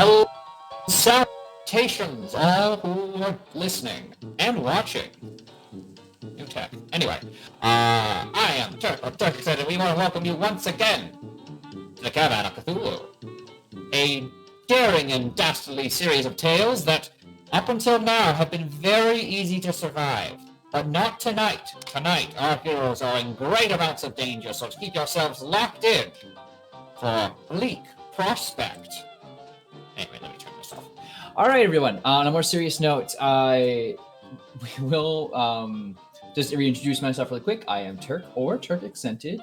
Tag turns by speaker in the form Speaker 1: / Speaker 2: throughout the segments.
Speaker 1: Hello, salutations, all who are listening and watching. New tech. Anyway, I am Turk and we want to welcome you once again to the Caravan of Cthulhu, a daring and dastardly series of tales that, up until now, have been very easy to survive. But not tonight. Tonight, our heroes are in great amounts of danger, so keep yourselves locked in for Bleak Prospect. Anyway, let me turn this off.
Speaker 2: All right, everyone. On a more serious note, we will just reintroduce myself really quick. I am Turk, or Turk Accented,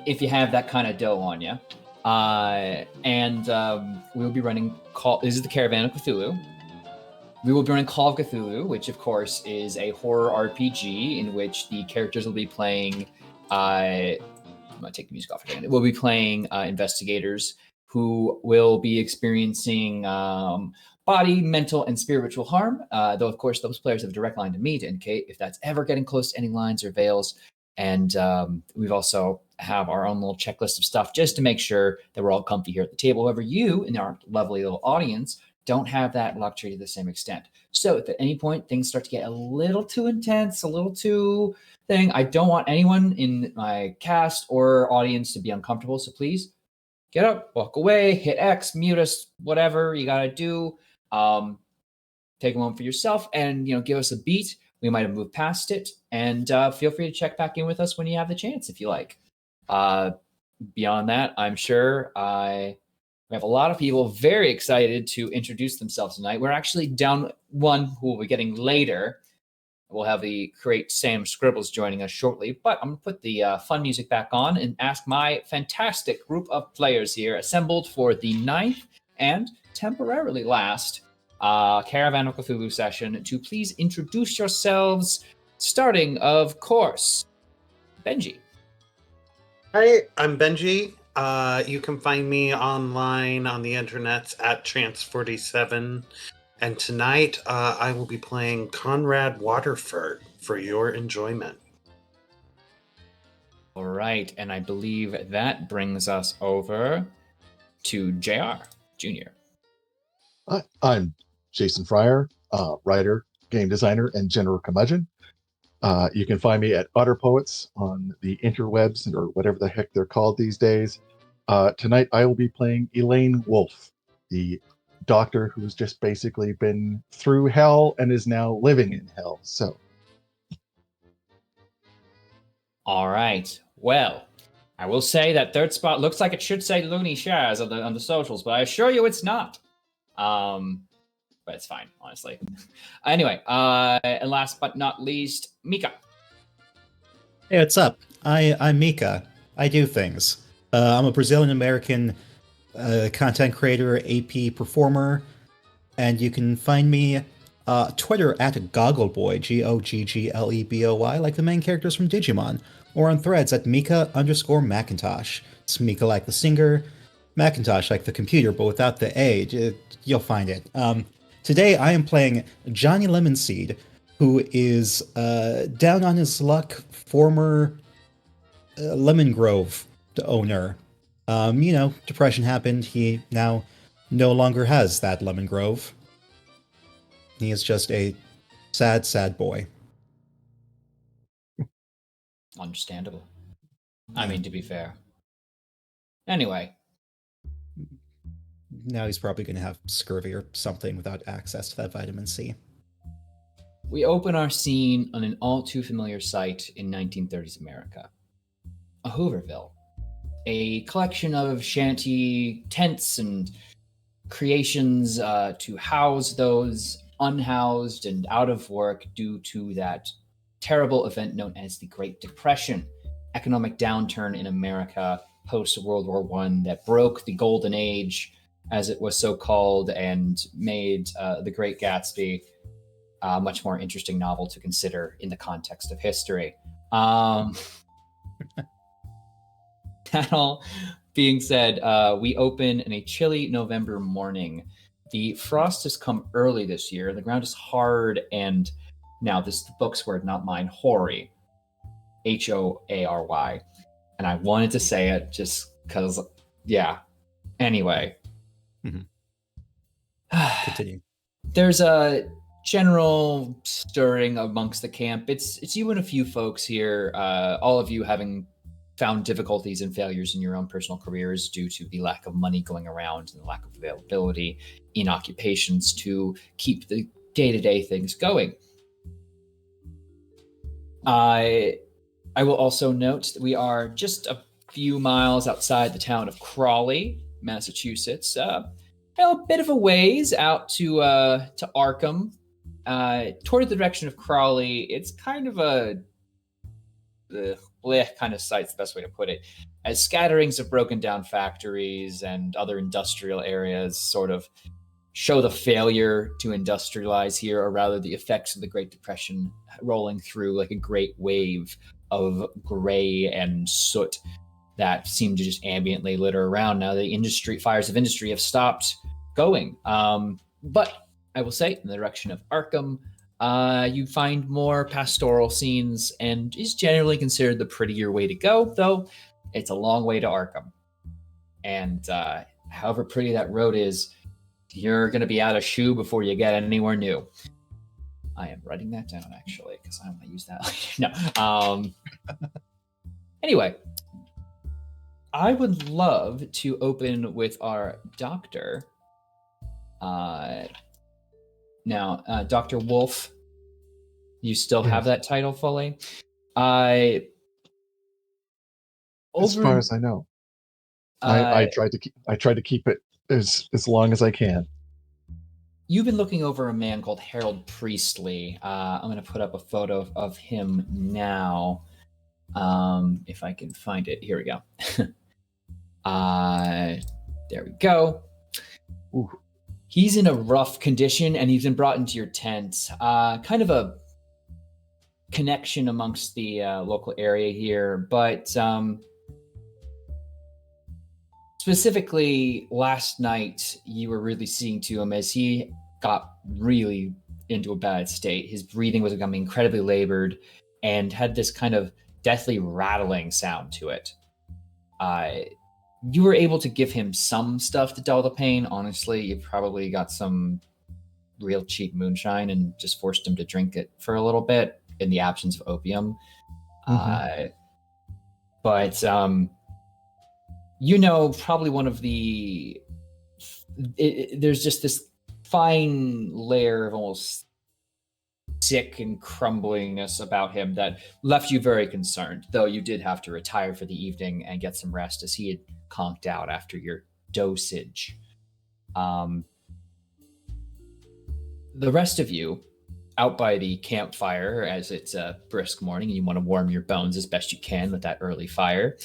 Speaker 2: if you have that kind of dough on you. And we'll be running this is the Caravan of Cthulhu. We will be running Call of Cthulhu, which of course is a horror RPG in which the characters will be playing. I'm gonna take the music off again. We'll be playing investigators who will be experiencing body, mental, and spiritual harm. Though of course those players have a direct line to me to indicate if that's ever getting close to any lines or veils. And we've also have our own little checklist of stuff just to make sure that we're all comfy here at the table. However, you in our lovely little audience don't have that luxury to the same extent. So if at any point things start to get a little too intense, a little too thing, I don't want anyone in my cast or audience to be uncomfortable. So please get up, walk away, hit X, mute us, whatever you got to do. Take a moment for yourself and, give us a beat. We might have moved past it, and feel free to check back in with us when you have the chance, if you like. Beyond that, I'm sure we have a lot of people very excited to introduce themselves tonight. We're actually down one who will be getting later. We'll have the great Sam Scribbles joining us shortly, but I'm going to put the fun music back on and ask my fantastic group of players here assembled for the 9th and temporarily last Caravan of Cthulhu session to please introduce yourselves, starting, of course, Benji.
Speaker 3: Hi, I'm Benji. You can find me online on the internet at Trance47. And tonight, I will be playing Conrad Waterford for your enjoyment.
Speaker 2: All right, and I believe that brings us over to JR Jr.
Speaker 4: I'm Jason Fryer, writer, game designer, and general curmudgeon. You can find me at Otter Poets on the interwebs, or whatever the heck they're called these days. Tonight I will be playing Elaine Wolf, the doctor who's just basically been through hell and is now living in hell. So,
Speaker 2: all right. Well, I will say that third spot looks like it should say Looney Shaz on the socials, but I assure you it's not. But it's fine, honestly. Anyway, and last but not least, Mika.
Speaker 5: Hey, what's up? I'm Mika. I do things. I'm a Brazilian-American content creator, AP performer, and you can find me Twitter at Goggleboy, Goggleboy, like the main characters from Digimon, or on Threads at Mika_Macintosh. It's Mika like the singer, Macintosh like the computer, but without the A. You'll find it. Today I am playing Johnny Lemonseed, who is down on his luck, former Lemon Grove owner. Depression happened. He now no longer has that Lemon Grove. He is just a sad, sad boy.
Speaker 2: Understandable. I mean, to be fair. Anyway.
Speaker 5: Now he's probably going to have scurvy or something without access to that vitamin C.
Speaker 2: We open our scene on an all too familiar site in 1930s America. A Hooverville. A collection of shanty tents and creations to house those unhoused and out of work due to that terrible event known as the Great Depression, economic downturn in America post-World War I that broke the Golden Age, as it was so called, and made The Great Gatsby a much more interesting novel to consider in the context of history. That all being said, we open in a chilly November morning. The frost has come early this year. The ground is hard, and now this is the book's word, not mine, hoary. Hoary. And I wanted to say it just because, yeah. Anyway.
Speaker 5: Continue.
Speaker 2: There's a general stirring amongst the camp. It's you and a few folks here, all of you having found difficulties and failures in your own personal careers due to the lack of money going around and the lack of availability in occupations to keep the day-to-day things going. I will also note that we are just a few miles outside the town of Crawley, Massachusetts. A bit of a ways out to Arkham. Toward the direction of Crawley, it's kind of a bleh kind of site's the best way to put it. As scatterings of broken down factories and other industrial areas sort of show the failure to industrialize here, or rather the effects of the Great Depression rolling through like a great wave of gray and soot that seem to just ambiently litter around. Now the fires of industry have stopped going. But I will say, in the direction of Arkham, you find more pastoral scenes and is generally considered the prettier way to go, though it's a long way to Arkham. And however pretty that road is, you're going to be out of shoe before you get anywhere new. I am writing that down, actually, because I want to use that later. No. Anyway, I would love to open with our doctor. Now, Dr. Wolf, you still have that title fully?
Speaker 4: As far as I know, I try to keep it as long as I can.
Speaker 2: You've been looking over a man called Harold Priestley. I'm going to put up a photo of him now, if I can find it. Here we go. There we go. Ooh. He's in a rough condition, and he's been brought into your tent. Kind of a connection amongst the local area here, but specifically last night, you were really seeing to him as he got really into a bad state. His breathing was becoming incredibly labored and had this kind of deathly rattling sound to it. You were able to give him some stuff to dull the pain. Honestly, you probably got some real cheap moonshine and just forced him to drink it for a little bit in the absence of opium. Mm-hmm. But probably one of there's just this fine layer of almost sick and crumblingness about him that left you very concerned, though you did have to retire for the evening and get some rest as he had conked out after your dosage. The rest of you, out by the campfire, as it's a brisk morning and you want to warm your bones as best you can with that early fire,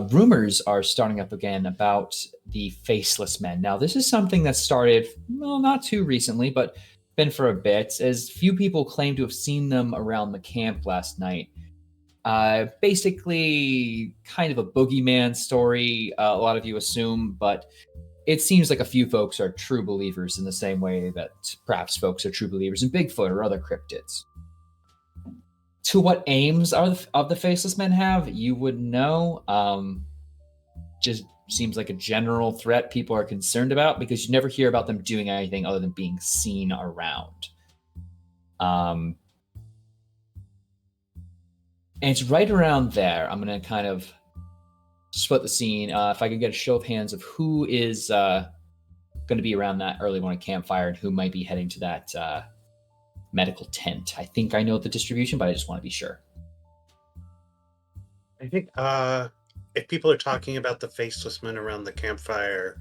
Speaker 2: rumors are starting up again about the Faceless Men. Now, this is something that started, well, not too recently, but been for a bit, as few people claim to have seen them around the camp last night. Basically, kind of a boogeyman story, a lot of you assume, but it seems like a few folks are true believers in the same way that perhaps folks are true believers in Bigfoot or other cryptids. To what aims of the Faceless Men have, you would know. Just seems like a general threat people are concerned about, because you never hear about them doing anything other than being seen around. And it's right around there. I'm going to kind of split the scene. If I could get a show of hands of who is going to be around that early morning campfire and who might be heading to that medical tent. I think I know the distribution, but I just want to be sure.
Speaker 3: I think if people are talking about the Faceless Men around the campfire,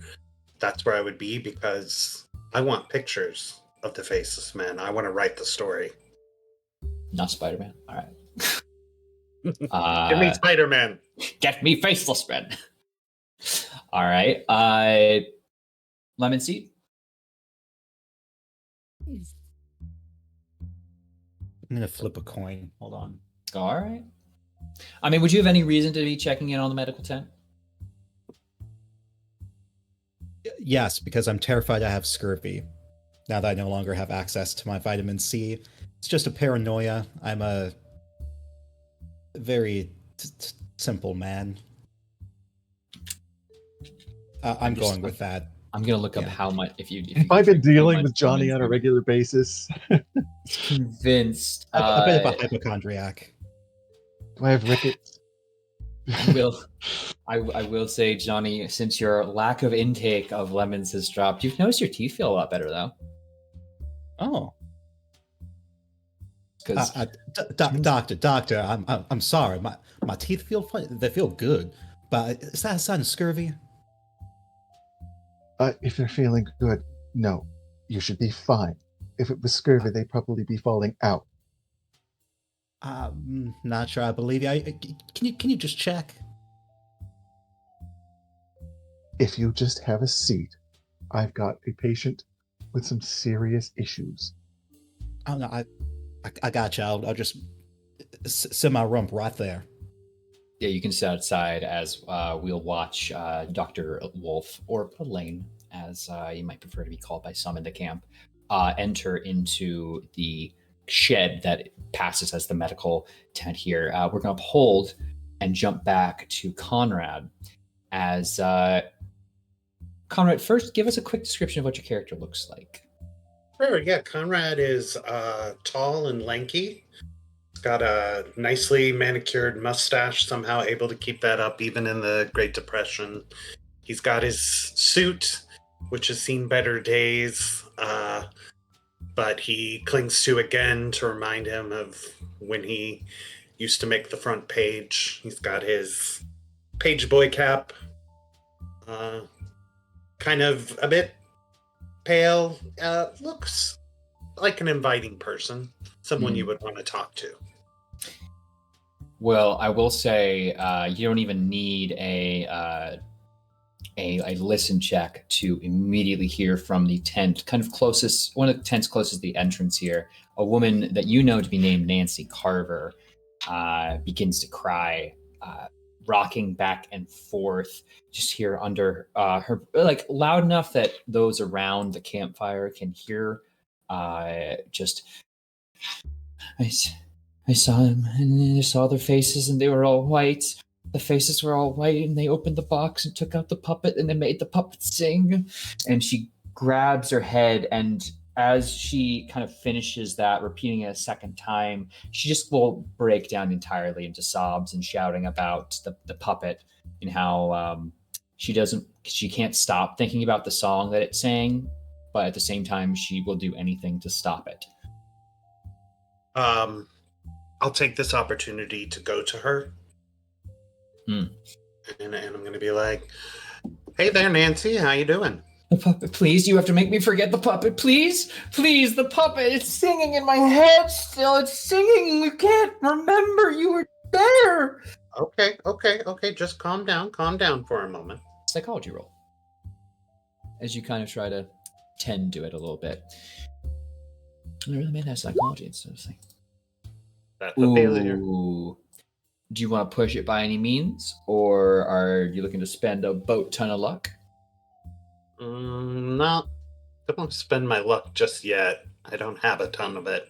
Speaker 3: that's where I would be, because I want pictures of the Faceless Men. I want to write the story.
Speaker 2: Not Spider-Man. All right.
Speaker 3: Give me Spider-Man.
Speaker 2: Get me Faceless Men. All right. Lemon Seed.
Speaker 5: I'm going to flip a coin. Hold on.
Speaker 2: All right. I mean, would you have any reason to be checking in on the medical tent?
Speaker 5: Yes, because I'm terrified I have scurvy. Now that I no longer have access to my vitamin C. It's just a paranoia. I'm a very simple man. I'm going with that.
Speaker 2: I'm gonna look up
Speaker 5: Yeah.
Speaker 2: how much if you
Speaker 4: Have I been
Speaker 2: how
Speaker 4: dealing
Speaker 2: much
Speaker 4: with Johnny on a
Speaker 2: Lemons
Speaker 4: regular basis?
Speaker 2: is convinced.
Speaker 5: A bit of a hypochondriac.
Speaker 4: Do I have rickets?
Speaker 2: I will. I will say, Johnny, since your lack of intake of lemons has dropped, you've noticed your teeth feel a lot better though.
Speaker 5: Oh,
Speaker 2: Because
Speaker 5: doctor, I'm sorry. My teeth feel fine. They feel good, but is that a sign of scurvy?
Speaker 4: If you're feeling good, no, you should be fine. If it was scurvy, they'd probably be falling out.
Speaker 5: I'm not sure I believe you. Can you just check?
Speaker 4: If you just have a seat, I've got a patient with some serious issues.
Speaker 5: Oh no, I got you. I'll just sit my rump right there.
Speaker 2: yeah, you can sit outside as we'll watch Dr. Wolf or Elaine, as you might prefer to be called by some in the camp, enter into the shed that passes as the medical tent here. We're going to hold and jump back to Conrad. As Conrad, first, give us a quick description of what your character looks like.
Speaker 3: Sure, yeah. Conrad is tall and lanky. He's got a nicely manicured mustache, somehow able to keep that up even in the Great Depression. He's got his suit, which has seen better days, but he clings to again to remind him of when he used to make the front page. He's got his page boy cap, kind of a bit pale, looks like an inviting person, someone you would want to talk to.
Speaker 2: Well, I will say you don't even need a listen check to immediately hear from the tent, kind of closest, one of the tents closest to the entrance here. A woman that you know to be named Nancy Carver begins to cry, rocking back and forth, just here under her, like loud enough that those around the campfire can hear. Just, I saw them, and I saw their faces, and they were all white. The faces were all white, and they opened the box and took out the puppet, and they made the puppet sing. And she grabs her head, and as she kind of finishes that, repeating it a second time, she just will break down entirely into sobs and shouting about the puppet and how she can't stop thinking about the song that it sang, but at the same time, she will do anything to stop it.
Speaker 3: I'll take this opportunity to go to her.
Speaker 2: Hmm.
Speaker 3: And I'm going to be like, hey there, Nancy, how you doing?
Speaker 2: The puppet, please. You have to make me forget the puppet, please. Please, the puppet. It's singing in my head still. It's singing. You can't remember you were there.
Speaker 3: Okay. Just calm down for a moment.
Speaker 2: Psychology roll. As you kind of try to tend to it a little bit. I really made that psychology instead of saying.
Speaker 3: That's a failure.
Speaker 2: Ooh. Do you want to push it by any means, or are you looking to spend a boat ton of luck?
Speaker 3: No, don't want to spend my luck just yet. I don't have a ton of it.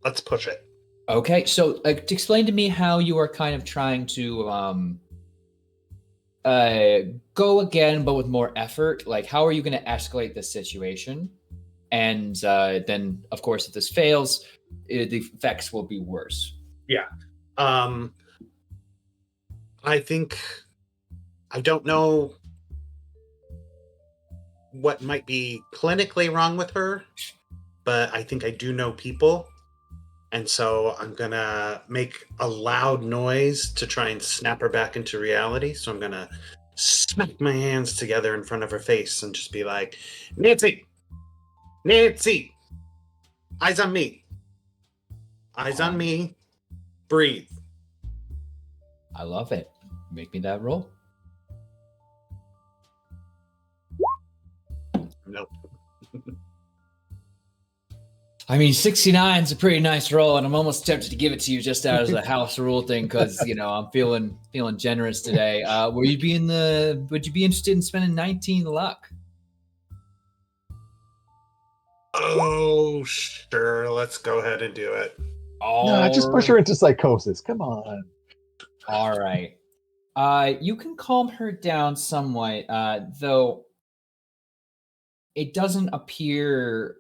Speaker 3: Let's push it.
Speaker 2: Okay, so explain to me how you are kind of trying to go again, but with more effort. Like, how are you going to escalate this situation? And then, of course, if this fails, the effects will be worse.
Speaker 3: Yeah. I think I don't know what might be clinically wrong with her, but I think I do know people. And so I'm going to make a loud noise to try and snap her back into reality. So I'm going to smack my hands together in front of her face and just be like, Nancy, eyes on me. Eyes on me. Breathe.
Speaker 2: I love it. Make me that roll.
Speaker 3: Nope.
Speaker 2: I mean, 69 is a pretty nice roll, and I'm almost tempted to give it to you just as a house rule thing because I'm feeling generous today. Would you be interested in spending 19 luck?
Speaker 3: Oh, sure. Let's go ahead and do it.
Speaker 4: No, just push her into psychosis. Come on.
Speaker 2: All right. You can calm her down somewhat, though it doesn't appear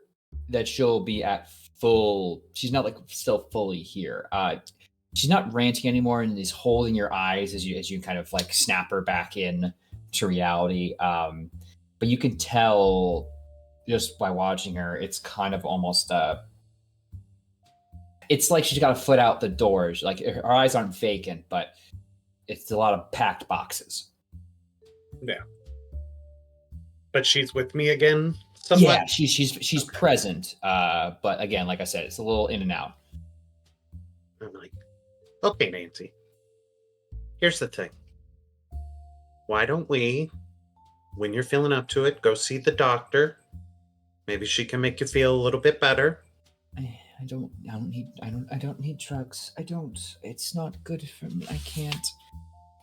Speaker 2: that she'll be at full. She's not like still fully here. She's not ranting anymore and is holding your eyes as you kind of like snap her back in to reality. But you can tell just by watching her, it's kind of almost it's like she's got a foot out the door. Like her eyes aren't vacant, but it's a lot of packed boxes.
Speaker 3: Yeah. But she's with me again somewhat?
Speaker 2: Yeah, she's present. But again, like I said, it's a little in and out.
Speaker 3: I'm like, okay, Nancy. Here's the thing. Why don't we, when you're feeling up to it, go see the doctor? Maybe she can make you feel a little bit better.
Speaker 2: I don't need drugs. I don't. It's not good for me. I can't.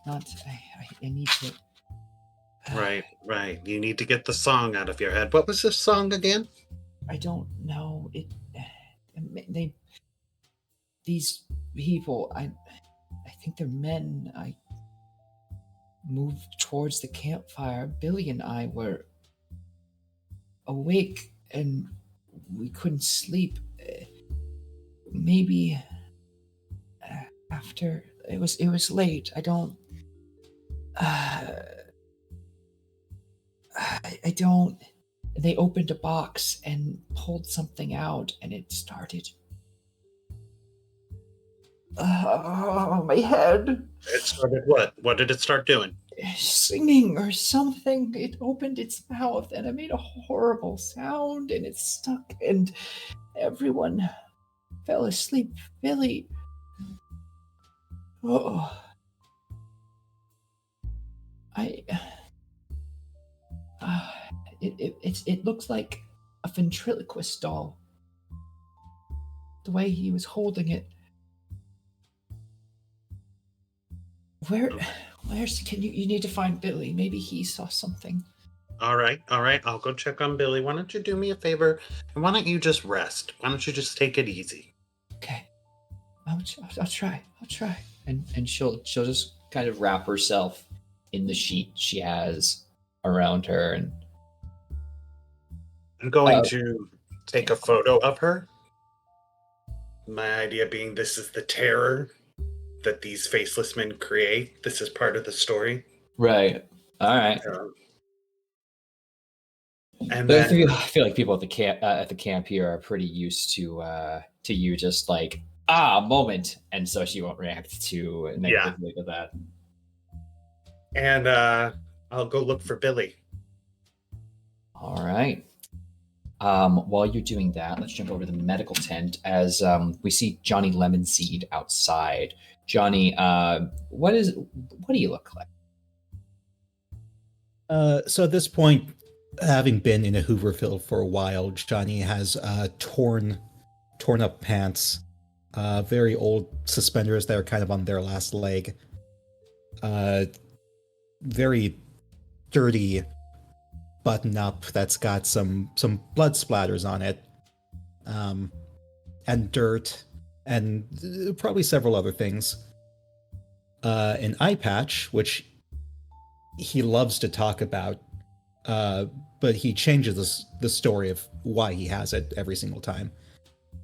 Speaker 2: I need to.
Speaker 3: Right. You need to get the song out of your head. What was this song again?
Speaker 2: I don't know. These people, I think they're men. I moved towards the campfire. Billy and I were awake and we couldn't sleep. Maybe after it was late. I don't. I don't. They opened a box and pulled something out, and it started. My head.
Speaker 3: It started what? What did it start doing?
Speaker 2: Singing or something. It opened its mouth, and it made a horrible sound, and it stuck, and everyone fell asleep. Billy. Oh. It looks like a ventriloquist doll. The way he was holding it. Where's you need to find Billy. Maybe he saw something.
Speaker 3: All right. I'll go check on Billy. Why don't you do me a favor? And why don't you just rest? Why don't you just take it easy?
Speaker 2: Okay. I'll try. And she'll just kind of wrap herself in the sheet she has around her, and
Speaker 3: I'm going to take a photo of her. My idea being this is the terror that these faceless men create. This is part of the story.
Speaker 2: Right. All right.
Speaker 3: And
Speaker 2: But
Speaker 3: then,
Speaker 2: I feel like people at the camp here are pretty used to you just like moment, and so she won't react to negatively to that.
Speaker 3: And I'll go look for Billy.
Speaker 2: All right. While you're doing that, let's jump over to the medical tent as we see Johnny Lemonseed outside. Johnny, what do you look like?
Speaker 5: So at this point, having been in a Hooverville for a while, Johnny has torn up pants, very old suspenders that are kind of on their last leg, very dirty button up that's got some blood splatters on it, and dirt, and probably several other things. An eye patch, which he loves to talk about, but he changes the story of why he has it every single time.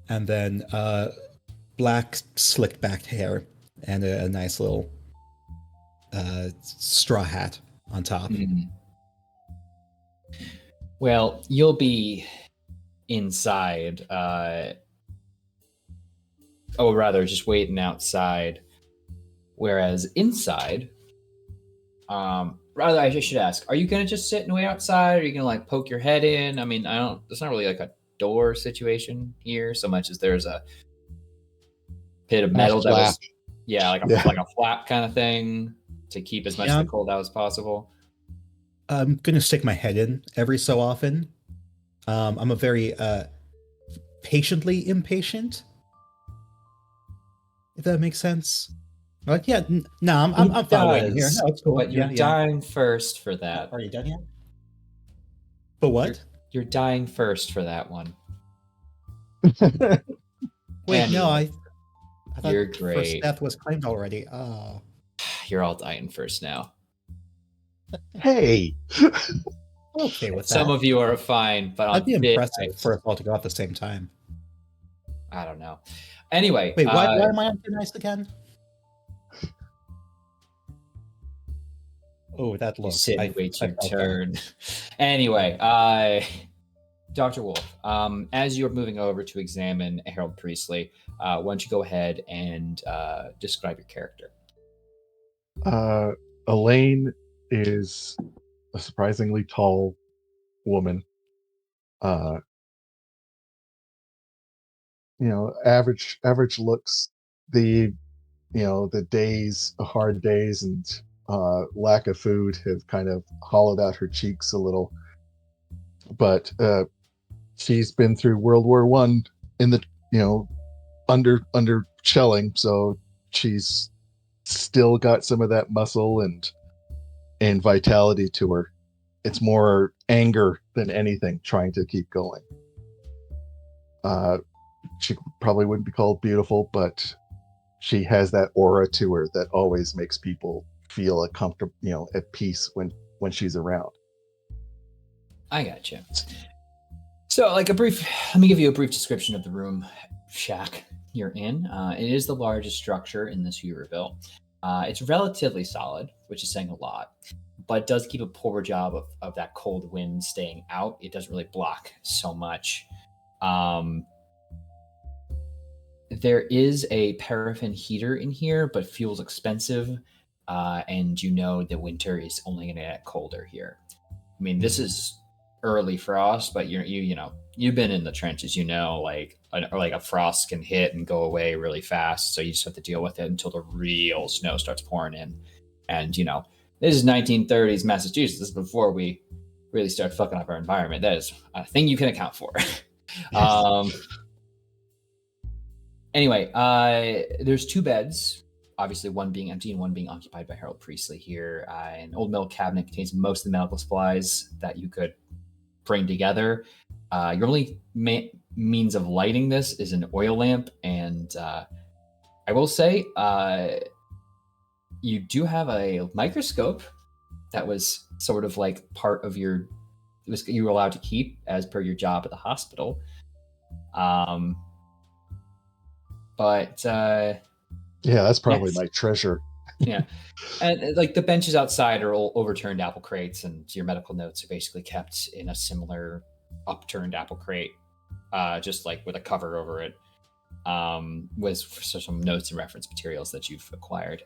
Speaker 5: And then black slicked back hair and a nice little straw hat on top.
Speaker 2: Mm. Well, you'll be inside, just waiting outside. Whereas inside, I should ask, are you gonna just sit and wait outside? Or are you gonna like poke your head in? I mean, it's not really like a door situation here so much as there's a pit of metal that was, like a flap kind of thing to keep as much of the cold out as possible.
Speaker 5: I'm gonna stick my head in every so often. I'm a very patiently impatient, if that makes sense. Like, I'm fine waiting here. No, it's cool.
Speaker 2: But you're dying first for that.
Speaker 5: Are you done yet? But what?
Speaker 2: You're dying first for that one.
Speaker 5: Wait, no, I thought
Speaker 2: you're great.
Speaker 5: first death was claimed already. Oh.
Speaker 2: You're all dying first now.
Speaker 4: Hey,
Speaker 5: Okay, with
Speaker 2: Some
Speaker 5: that.
Speaker 2: of you are fine, but on
Speaker 5: That'd be
Speaker 2: big
Speaker 5: impressive
Speaker 2: nights,
Speaker 5: for us all to go at the same time.
Speaker 2: I don't know. Anyway,
Speaker 5: Wait, why am I on thin ice again? Oh, that
Speaker 2: you
Speaker 5: look.
Speaker 2: sit and
Speaker 5: I
Speaker 2: wait your
Speaker 5: felt that.
Speaker 2: turn. Anyway, Dr. Wolf, as you're moving over to examine Harold Priestley, why don't you go ahead and describe your character?
Speaker 4: Elaine is a surprisingly tall woman. Average looks. The hard days and lack of food have kind of hollowed out her cheeks a little. But she's been through World War One in the under shelling, so she's still got some of that muscle and vitality to her. It's more anger than anything trying to keep going. She probably wouldn't be called beautiful, but she has that aura to her that always makes people feel at peace when she's around.
Speaker 2: I gotcha. So, let me give you a brief description of the room shack you're in. It is the largest structure in this Hooverville. It's relatively solid, which is saying a lot, but it does keep a poor job of that cold wind staying out. It doesn't really block so much. There is a paraffin heater in here, but fuel's expensive, and the winter is only going to get colder here. I mean, this is early frost, but you've been in the trenches. Like a frost can hit and go away really fast, so you just have to deal with it until the real snow starts pouring in. And this is 1930s Massachusetts. This is before we really start fucking up our environment. That is a thing you can account for. Anyway, there's 2 beds, obviously one being empty and one being occupied by Harold Priestley here. An old metal cabinet contains most of the medical supplies that you could bring together. Your only means of lighting this is an oil lamp, and I will say you do have a microscope that was sort of like part of you were allowed to keep as per your job at the hospital. But
Speaker 4: yeah, that's probably
Speaker 2: yes.
Speaker 4: my treasure.
Speaker 2: Yeah. And the benches outside are all overturned apple crates, and your medical notes are basically kept in a similar upturned apple crate, just like with a cover over it, with some notes and reference materials that you've acquired.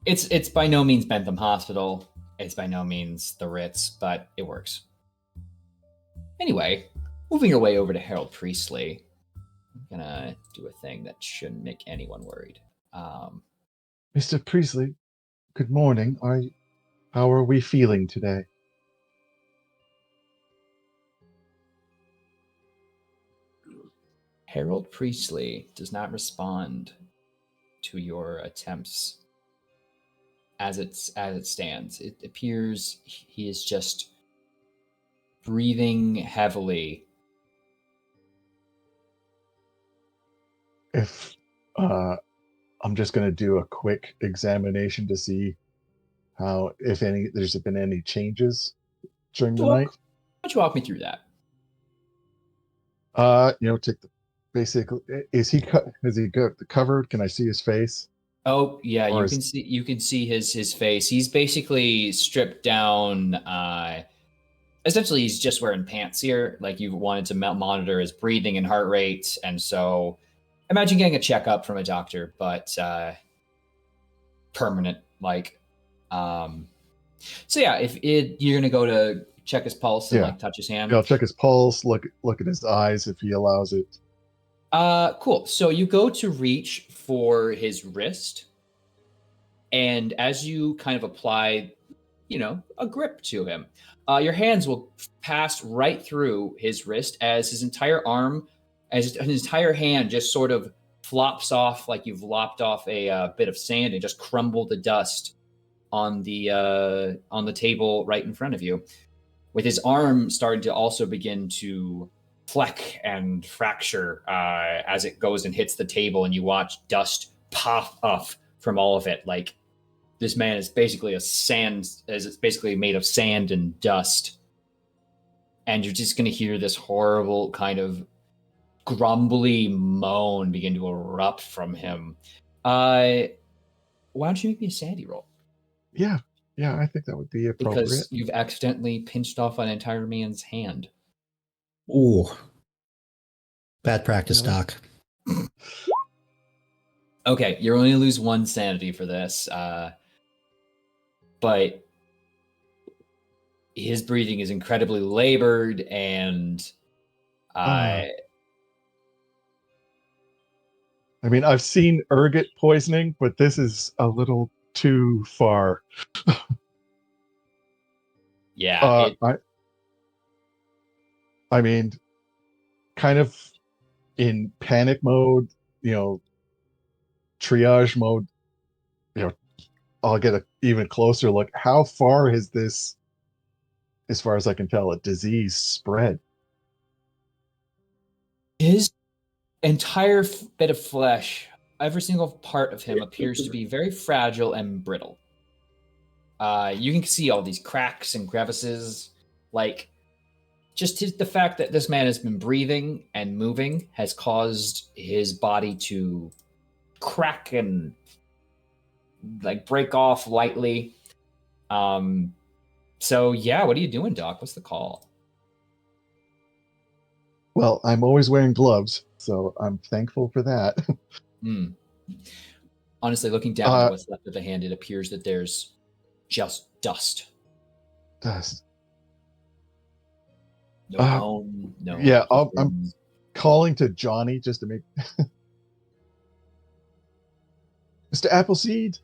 Speaker 2: It's by no means Bentham Hospital. It's by no means the Ritz, but it works. Anyway, moving your way over to Harold Priestley. I'm gonna do a thing that shouldn't make anyone worried.
Speaker 4: Mr. Priestley, good morning. How are we feeling today?
Speaker 2: Harold Priestley does not respond to your attempts as it stands. It appears he is just breathing heavily.
Speaker 4: If I'm just going to do a quick examination to see how, if any, there's been any changes during the night.
Speaker 2: Why don't you walk me through that?
Speaker 4: Take the basically. Is he covered? Can I see his face?
Speaker 2: Oh yeah, you can see his face. He's basically stripped down. Essentially, he's just wearing pants here. Like, you wanted to monitor his breathing and heart rate, and so imagine getting a checkup from a doctor, but permanent. So yeah, you're gonna go to check his pulse and touch his hand.
Speaker 4: Yeah, I'll check his pulse. Look at his eyes if he allows it.
Speaker 2: Cool. So you go to reach for his wrist, and as you kind of apply, a grip to him, your hands will pass right through his wrist as his entire hand just sort of flops off like you've lopped off a bit of sand and just crumble the dust on the table right in front of you, with his arm starting to also begin to fleck and fracture as it goes and hits the table, and you watch dust pop up from all of it. Like this man is basically it's basically made of sand and dust. And you're just going to hear this horrible kind of grumbly moan begin to erupt from him. Why don't you make me a sanity roll?
Speaker 4: Yeah, I think that would be appropriate.
Speaker 2: Because you've accidentally pinched off an entire man's hand.
Speaker 5: Ooh. Bad practice,
Speaker 4: Yeah.
Speaker 5: Doc.
Speaker 2: Okay, you're only going to lose 1 sanity for this. But his breathing is incredibly labored, and
Speaker 4: I mean, I've seen ergot poisoning, but this is a little too far.
Speaker 2: yeah,
Speaker 4: I mean, kind of in panic mode, triage mode, I'll get an even closer look. How far has this, as far as I can tell, a disease spread?
Speaker 2: his entire bit of flesh, every single part of him appears to be very fragile and brittle. You can see all these cracks and crevices. Like, just the fact that this man has been breathing and moving has caused his body to crack and like break off lightly. So yeah, what are you doing, Doc? What's the call?
Speaker 4: Well, I'm always wearing gloves, so I'm thankful for that.
Speaker 2: Honestly, looking down at what's left of the hand, it appears that there's just dust.
Speaker 4: Dust.
Speaker 2: No bone, no.
Speaker 4: Yeah, I'm calling to Johnny just to make Mr. Appleseed,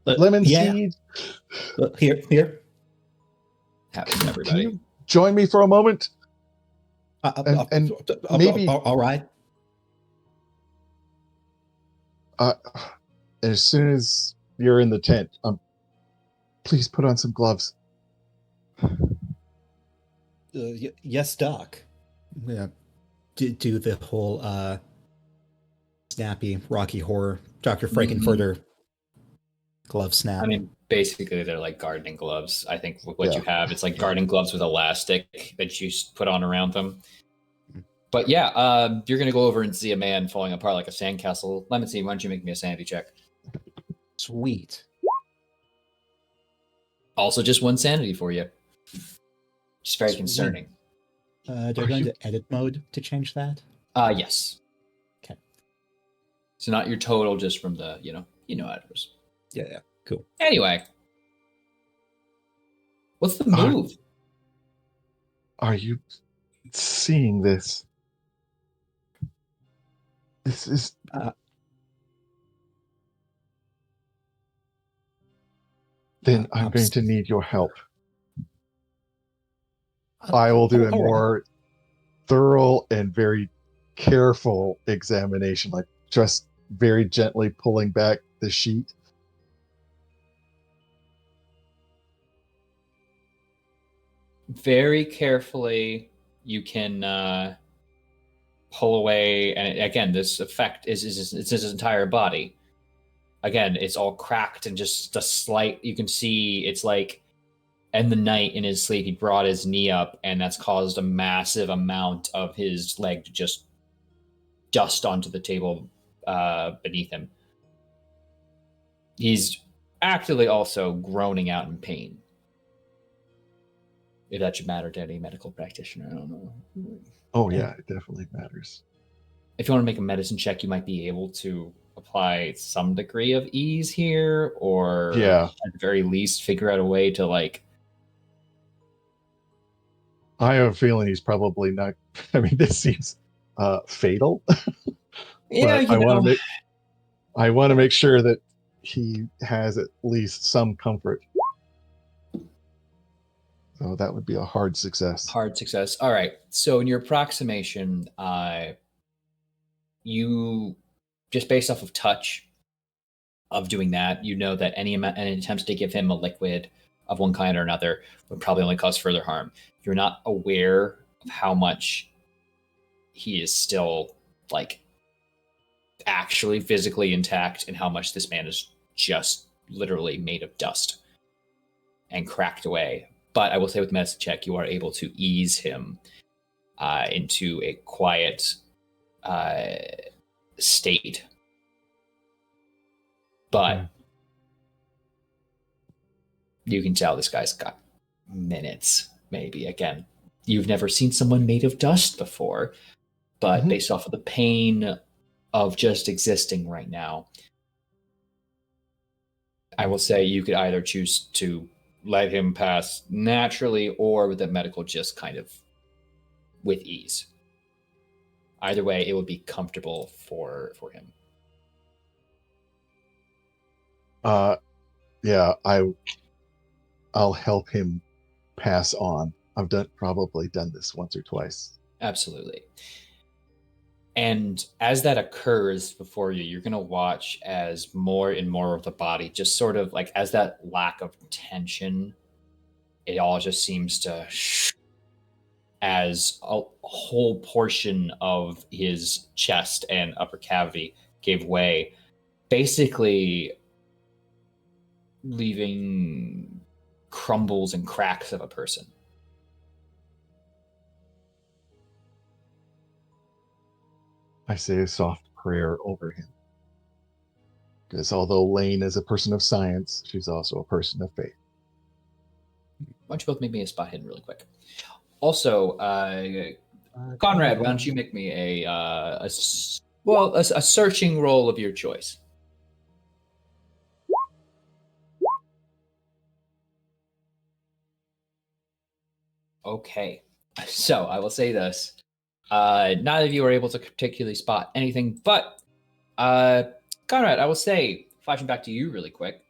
Speaker 4: lemon seed.
Speaker 5: Here.
Speaker 2: Happens to
Speaker 4: Can
Speaker 2: everybody.
Speaker 4: you join me for a moment? And maybe
Speaker 5: all right.
Speaker 4: As soon as you're in the tent, please put on some gloves.
Speaker 5: Yes, Doc. Yeah. Do the whole snappy Rocky Horror Dr. Frankenfurter glove snap.
Speaker 2: I mean, basically, they're like gardening gloves. I think what you have, it's like gardening gloves with elastic that you put on around them. But yeah, you're going to go over and see a man falling apart like a sandcastle. Let me see. Why don't you make me a sanity check?
Speaker 5: Sweet.
Speaker 2: Also, just 1 sanity for you. Just very concerning.
Speaker 5: Do I go into edit mode to change that?
Speaker 2: Yes.
Speaker 5: Okay.
Speaker 2: So not your total, just from the, you know how it was.
Speaker 5: Yeah, cool.
Speaker 2: Anyway. What's the move?
Speaker 4: Are you seeing this? This is... Then I'm going to need your help. I will do a more thorough and very careful examination, like just very gently pulling back the sheet.
Speaker 2: Very carefully, you can pull away, and again, this effect is it's his entire body. Again, it's all cracked and just a slight. You can see it's like in the night in his sleep, he brought his knee up, and that's caused a massive amount of his leg to just dust onto the table beneath him. He's actively also groaning out in pain. If that should matter to any medical practitioner, I don't know.
Speaker 4: Oh yeah, it definitely matters.
Speaker 2: If you want to make a medicine check, you might be able to apply some degree of ease here, or at the very least figure out a way to like...
Speaker 4: I have a feeling he's probably not... I mean, this seems fatal.
Speaker 2: Yeah,
Speaker 4: I want to make sure that he has at least some comfort. So that would be a hard success.
Speaker 2: Hard success. All right. So in your approximation, you, just based off of touch of doing that, you know that any attempts to give him a liquid of one kind or another would probably only cause further harm. You're not aware of how much he is still like actually physically intact and how much this man is just literally made of dust and cracked away. But I will say with medicine check, you are able to ease him into a quiet state. But you can tell this guy's got minutes, maybe. Again, you've never seen someone made of dust before, but based off of the pain of just existing right now, I will say you could either choose to let him pass naturally or with the medical just kind of with ease. Either way, it would be comfortable for him.
Speaker 4: Yeah, I'll help him pass on. I've probably done this once or twice.
Speaker 2: Absolutely. And as that occurs before you, you're going to watch as more and more of the body just sort of like, as that lack of tension, it all just seems to as a whole portion of his chest and upper cavity gave way, basically leaving crumbles and cracks of a person.
Speaker 4: I say a soft prayer over him. Because although Lane is a person of science, she's also a person of faith.
Speaker 2: Why don't you both make me a spot hidden really quick? Also, Conrad, why don't you make me a searching roll of your choice? Okay, so I will say this. Neither of you are able to particularly spot anything, but Conrad, I will say, flashing back to you really quick,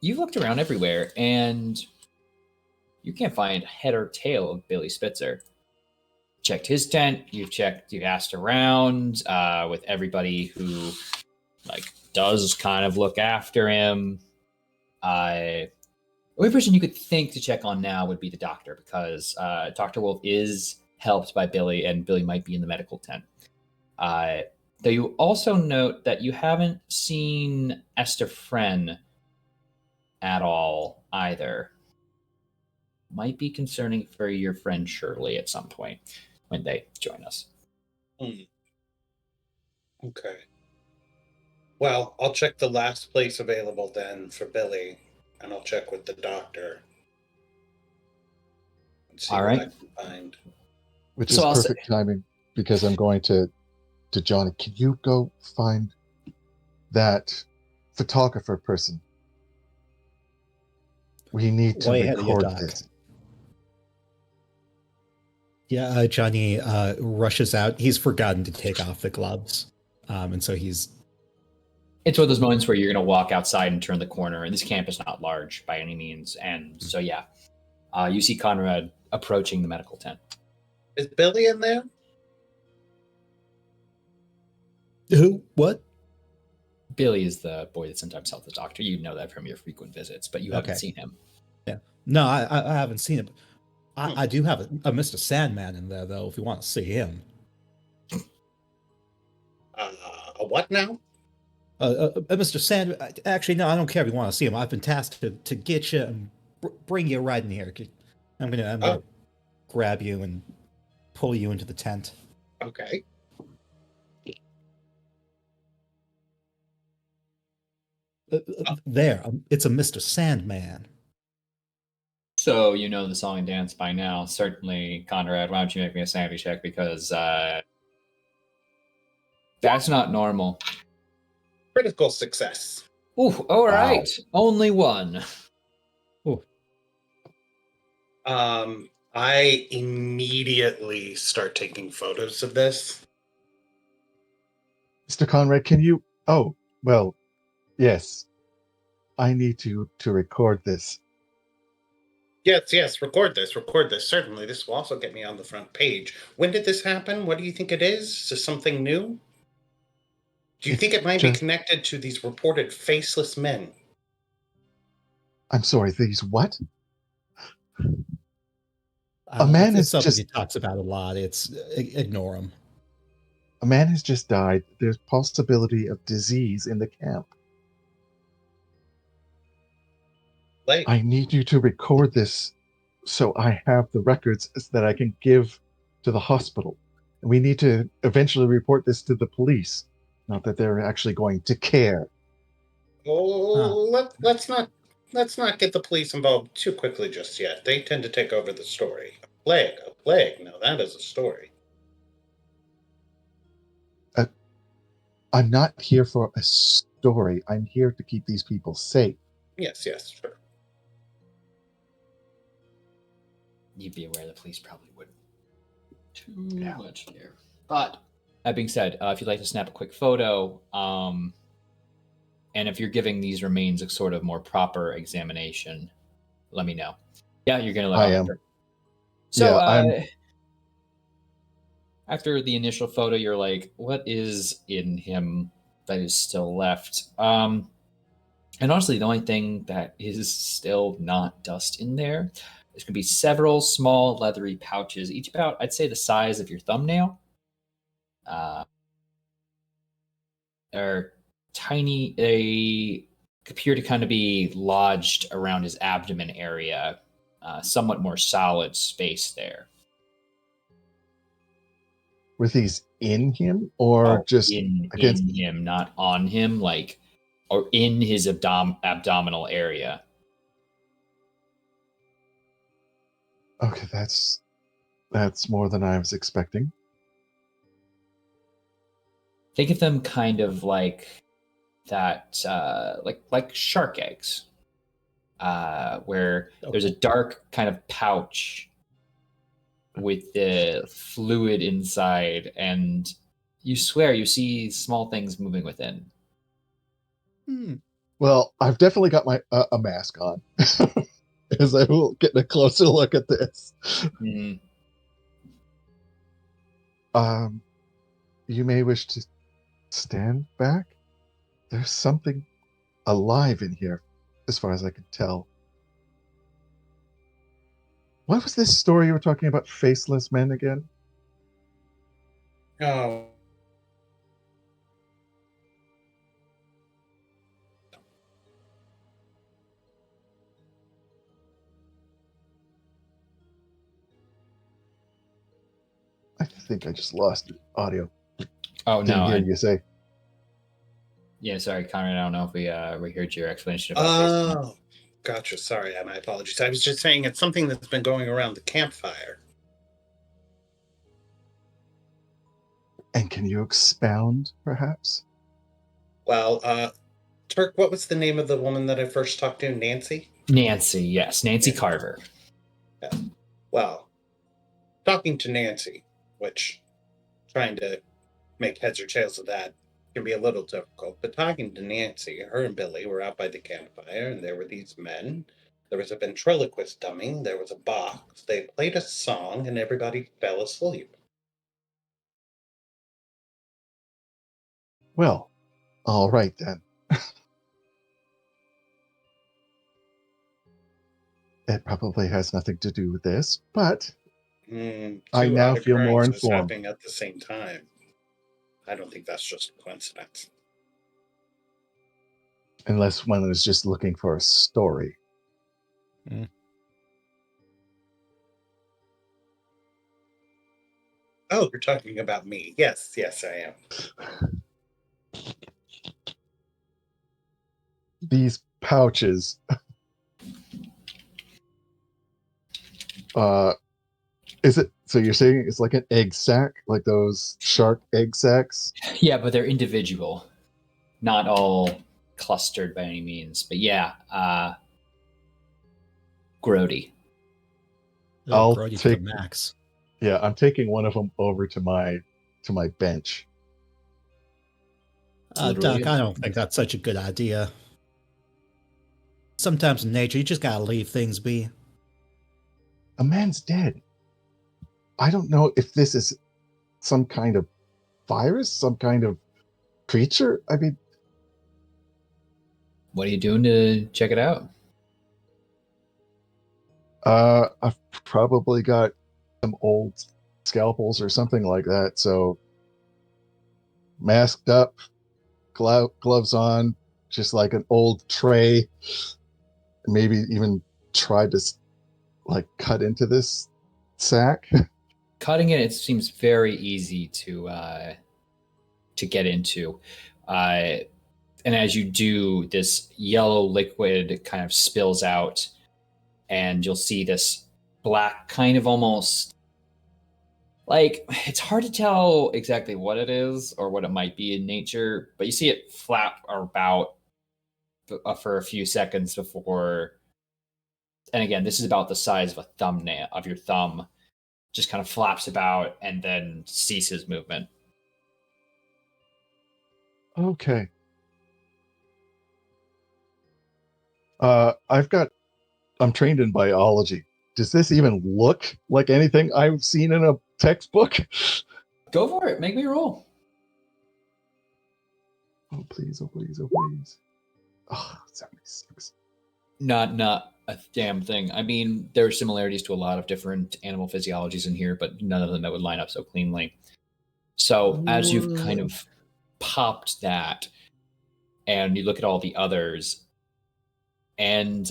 Speaker 2: you've looked around everywhere and you can't find head or tail of Billy Spitzer. Checked his tent, you've asked around with everybody who does kind of look after him. The only person you could think to check on now would be the doctor, because Dr. Wolf is helped by Billy, and Billy might be in the medical tent. Though you also note that you haven't seen Esther Fren at all either. Might be concerning for your friend Shirley at some point when they join us.
Speaker 3: Okay. Well, I'll check the last place available then for Billy, and I'll check with the doctor. And see
Speaker 2: all
Speaker 3: what
Speaker 2: right.
Speaker 3: I can find.
Speaker 4: Which
Speaker 2: So
Speaker 4: is perfect timing, because I'm going to Johnny, can you go find that photographer person? We need to
Speaker 5: Way ahead of you,
Speaker 4: record
Speaker 5: Doc.
Speaker 4: this.
Speaker 5: Yeah, Johnny rushes out. He's forgotten to take off the gloves. And so he's...
Speaker 2: It's one of those moments where you're going to walk outside and turn the corner, and this camp is not large by any means. And so, yeah, you see Conrad approaching the medical tent.
Speaker 3: Is Billy in there?
Speaker 5: Who? What?
Speaker 2: Billy is the boy that sometimes helps the doctor. You know that from your frequent visits, but you haven't
Speaker 5: Okay.
Speaker 2: seen him.
Speaker 5: Yeah. No, I haven't seen it. I do have a Mr. Sandman in there, though, if you want to see him.
Speaker 3: A what now?
Speaker 5: Mr. Sandman. Actually, no, I don't care if you want to see him. I've been tasked to get you and bring you right in here. I'm gonna grab you and pull you into the tent.
Speaker 3: Okay.
Speaker 5: There, it's a Mr. Sandman.
Speaker 2: So you know the song and dance by now. Certainly, Conrad, why don't you make me a sanity check, because that's not normal.
Speaker 3: Critical success.
Speaker 2: Ooh, all right. Only one.
Speaker 5: Ooh.
Speaker 3: I immediately start taking photos of this.
Speaker 4: Mr. Conrad, can you... Oh, well, yes. I need to record this.
Speaker 3: Yes, record this. Certainly, this will also get me on the front page. When did this happen? What do you think it is? Is this something new? Do you think it might be connected to these reported faceless men?
Speaker 4: I'm sorry, these what? A man
Speaker 5: it's
Speaker 4: is
Speaker 5: something
Speaker 4: just...
Speaker 5: he talks about a lot. It's ignore him.
Speaker 4: A man has just died. There's possibility of disease in the camp.
Speaker 3: Like,
Speaker 4: I need you to record this so I have the records that I can give to the hospital. And we need to eventually report this to the police. Not that they're actually going to care.
Speaker 3: oh, let's not get the police involved too quickly just yet. They tend to take over the story. A plague. Now that is a story.
Speaker 4: I'm not here for a story. I'm here to keep these people safe.
Speaker 3: Yes, sure.
Speaker 2: You'd be aware the police probably wouldn't too much care. But that being said, if you'd like to snap a quick photo, and if you're giving these remains a sort of more proper examination, let me know. Yeah, you're gonna let
Speaker 4: I am.
Speaker 2: So
Speaker 4: Yeah,
Speaker 2: after the initial photo, you're like, what is in him that is still left? And honestly, the only thing that is still not dust in there, there's going to be several small leathery pouches, each about, I'd say, the size of your thumbnail. They're tiny. They appear to kind of be lodged around his abdomen area, somewhat more solid space there.
Speaker 4: were these in him or just
Speaker 2: in
Speaker 4: against?
Speaker 2: him, not on him, like, or in his abdominal area.
Speaker 4: Okay, that's more than I was expecting.
Speaker 2: Think of them kind of like that, like shark eggs, where there's a dark kind of pouch with the fluid inside, and you swear you see small things moving within.
Speaker 4: Well, I've definitely got my a mask on, as I will get a closer look at this.
Speaker 2: Mm.
Speaker 4: You may wish to stand back. There's something alive in here, as far as I can tell. What was this story you were talking about? Faceless men again?
Speaker 3: Oh,
Speaker 4: I think I just lost audio.
Speaker 2: Oh
Speaker 4: Didn't
Speaker 2: no!
Speaker 4: hear you say.
Speaker 2: Yeah, sorry, Conrad. I don't know if we heard your explanation about.
Speaker 3: oh, gotcha. Sorry, my apologies. I was just saying it's something that's been going around the campfire.
Speaker 4: And can you expound, perhaps?
Speaker 3: Well, Turk, what was the name of the woman that I first talked to? Nancy?
Speaker 2: Nancy, yes, Nancy
Speaker 3: Yeah.
Speaker 2: Carver.
Speaker 3: Yeah. Well, talking to Nancy, which trying to make heads or tails of that can be a little difficult, but talking to Nancy, her and Billy were out by the campfire, and there were these men. There was a ventriloquist dummy, there was a box. They played a song, and everybody fell asleep.
Speaker 4: Well, all right then. It probably has nothing to do with this, but I
Speaker 3: Two
Speaker 4: now
Speaker 3: odd
Speaker 4: feel more
Speaker 3: occurrences
Speaker 4: informed.
Speaker 3: happening at the same time. I don't think that's just a coincidence.
Speaker 4: Unless one is just looking for a story.
Speaker 3: Oh, you're talking about me. Yes, I am.
Speaker 4: These pouches. Is it so you're saying it's like an egg sack, like those shark egg sacks?
Speaker 2: Yeah, but they're individual, not all clustered by any means. But yeah, grody.
Speaker 4: I'll
Speaker 5: Grody to
Speaker 4: take-
Speaker 5: the max.
Speaker 4: Yeah, I'm taking one of them over to my bench.
Speaker 2: Literally.
Speaker 5: Doc, I don't think that's such a good idea. Sometimes in nature, you just gotta leave things be.
Speaker 4: A man's dead. I don't know if this is some kind of virus, some kind of creature. I mean,
Speaker 2: What are you doing to check it out?
Speaker 4: I've probably got some old scalpels or something like that. So masked up, gloves on, just like an old tray. Maybe even tried to like cut into this sack.
Speaker 2: Cutting it seems very easy to get into. And as you do, this yellow liquid kind of spills out, and you'll see this black kind of almost like, it's hard to tell exactly what it is or what it might be in nature, but you see it flap about for a few seconds before. And again, this is about the size of a thumbnail of your thumb, just kind of flaps about and then ceases movement.
Speaker 4: Okay. I'm trained in biology. Does this even look like anything I've seen in a textbook?
Speaker 2: Go for it. Make me roll.
Speaker 4: Oh, please. Oh, please. Oh, please. Oh, 76.
Speaker 2: Not a damn thing. I mean, there are similarities to a lot of different animal physiologies in here, but none of them that would line up so cleanly. So as you've kind of popped that, and you look at all the others, and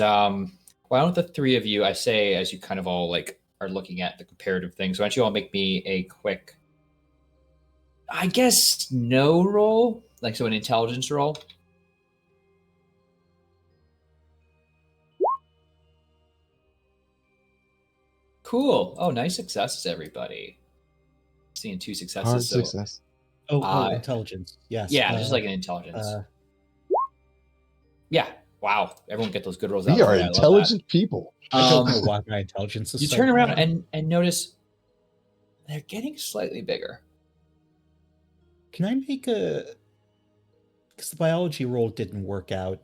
Speaker 2: why don't the three of you, I say, as you kind of all like are looking at the comparative things, why don't you all make me a quick, I guess, no roll, like so an intelligence roll. Cool. Oh, nice successes, everybody. Seeing two successes.
Speaker 4: Hard
Speaker 2: So,
Speaker 4: success.
Speaker 5: Intelligence. Yes.
Speaker 2: yeah, just like an intelligence. Yeah. Wow. Everyone get those good rolls out.
Speaker 4: We are
Speaker 2: I love that.
Speaker 4: intelligent people.
Speaker 5: I don't know why my intelligence is
Speaker 2: You
Speaker 5: so
Speaker 2: turn around
Speaker 5: high.
Speaker 2: and notice they're getting slightly bigger.
Speaker 5: Can I make a... Because the biology roll didn't work out.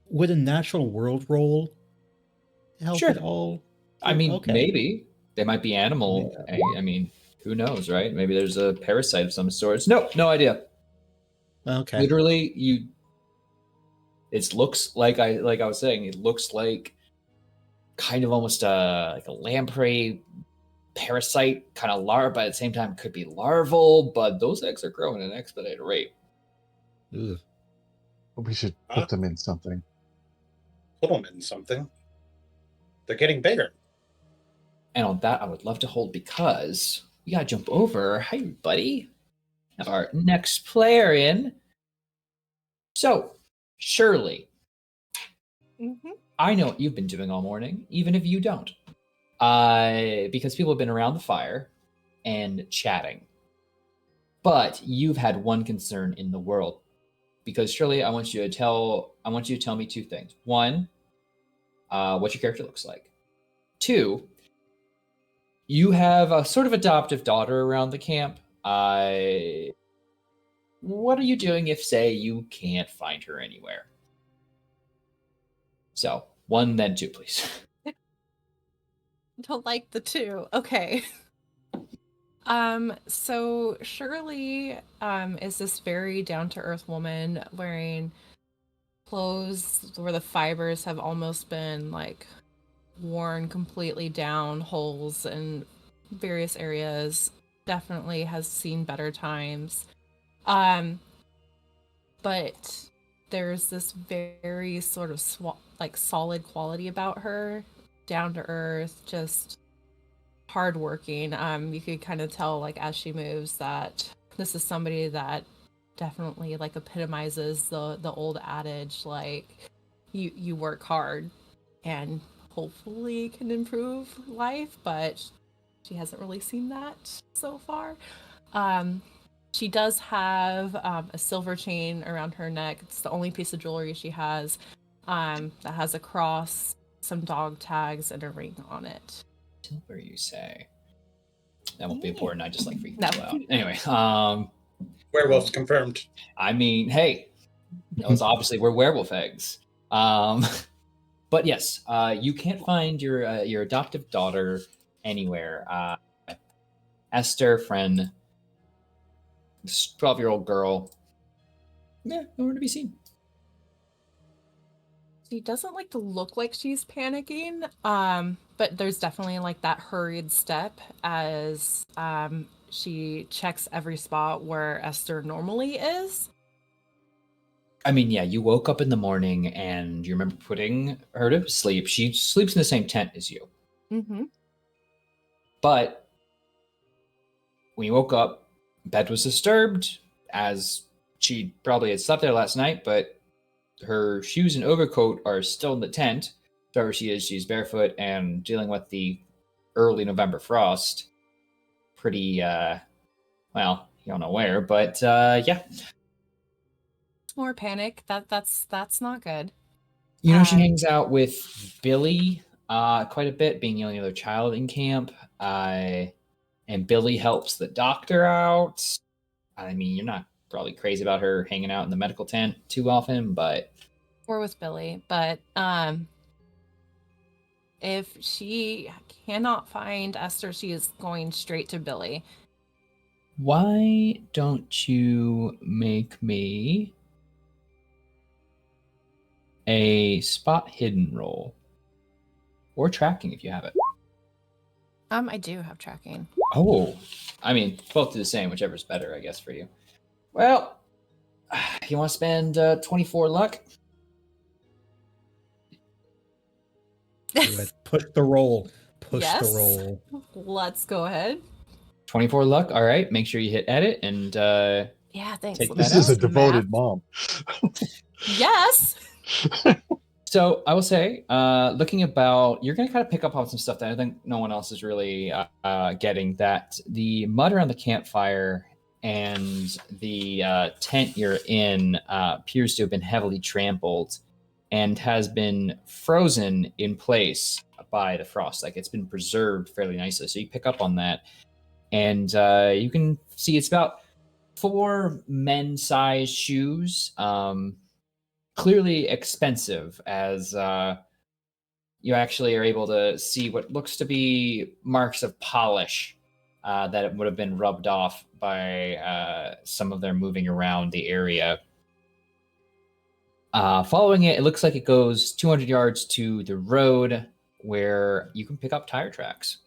Speaker 5: Would a natural world roll help
Speaker 2: Sure.
Speaker 5: at all?
Speaker 2: I mean,
Speaker 5: Okay.
Speaker 2: maybe they might be animal.
Speaker 5: Yeah.
Speaker 2: I mean, who knows, right? Maybe there's a parasite of some sort. No idea.
Speaker 5: Okay.
Speaker 2: Literally, it looks like I was saying, it looks like kind of almost like a lamprey parasite kind of larva, but at the same time could be larval, but those eggs are growing at an expedited rate.
Speaker 5: Ugh.
Speaker 4: We should put them in something.
Speaker 3: Put them in something. They're getting bigger.
Speaker 2: And on that, I would love to hold because we gotta jump over. Hi, buddy. Have our next player in. So, Shirley, I know what you've been doing all morning, even if you don't. Because people have been around the fire and chatting. But you've had one concern in the world. Because Shirley, I want you to tell me two things. One, what your character looks like. Two, you have a sort of adoptive daughter around the camp. What are you doing if, say, you can't find her anywhere? So, one, then two, please.
Speaker 6: Don't like the two. Okay. So Shirley is this very down-to-earth woman wearing clothes where the fibers have almost been like worn completely down, holes in various areas. Definitely has seen better times. But there's this very sort of solid quality about her, down to earth, just hardworking. You could kind of tell, like, as she moves, that this is somebody that definitely like epitomizes the old adage, like you work hard and hopefully can improve life, but she hasn't really seen that so far. She does have a silver chain around her neck. It's the only piece of jewelry she has that has a cross, some dog tags, and a ring on it.
Speaker 2: Silver, you say? That won't be important. I just like freaking
Speaker 6: No.
Speaker 2: people out. Anyway,
Speaker 3: Werewolves confirmed.
Speaker 2: I mean, hey, those obviously were werewolf eggs. But yes, you can't find your adoptive daughter anywhere. Esther, friend, this 12-year-old girl, nowhere to be seen.
Speaker 6: She doesn't like to look like she's panicking, but there's definitely like that hurried step as she checks every spot where Esther normally is.
Speaker 2: I mean, yeah, you woke up in the morning and you remember putting her to sleep. She sleeps in the same tent as you.
Speaker 6: Mm-hmm.
Speaker 2: But when you woke up, bed was disturbed, as she probably had slept there last night, but her shoes and overcoat are still in the tent. Wherever she is, she's barefoot and dealing with the early November frost. Pretty, well, you don't know where, but yeah.
Speaker 6: More panic. That's not good.
Speaker 2: You know, she hangs out with Billy quite a bit, being the only other child in camp. And Billy helps the doctor out. I mean, you're not probably crazy about her hanging out in the medical tent too often, but
Speaker 6: Or with Billy, but if she cannot find Esther, she is going straight to Billy.
Speaker 2: why don't you make me a spot hidden roll? Or tracking if you have it.
Speaker 6: I do have tracking.
Speaker 2: Oh, I mean, both do the same, whichever's better, I guess, for you. Well, you want to spend 24 luck?
Speaker 5: Do it. Push the roll. Push
Speaker 6: Yes.
Speaker 5: the roll.
Speaker 6: Let's go ahead.
Speaker 2: 24 luck. All right. Make sure you hit edit and
Speaker 6: Yeah, thanks.
Speaker 2: Take
Speaker 6: Let me
Speaker 2: that
Speaker 4: This is
Speaker 6: do
Speaker 4: a
Speaker 6: some
Speaker 4: devoted
Speaker 6: math.
Speaker 4: mom.
Speaker 6: Yes.
Speaker 2: so I will say, looking about, you're going to kind of pick up on some stuff that I think no one else is really getting. That the mud around the campfire and the tent you're in appears to have been heavily trampled and has been frozen in place by the frost. Like it's been preserved fairly nicely. So you pick up on that, and you can see it's about 4 men-sized shoes. Clearly expensive, as you actually are able to see what looks to be marks of polish that it would have been rubbed off by some of their moving around the area. Following it, it looks like it goes 200 yards to the road where you can pick up tire tracks.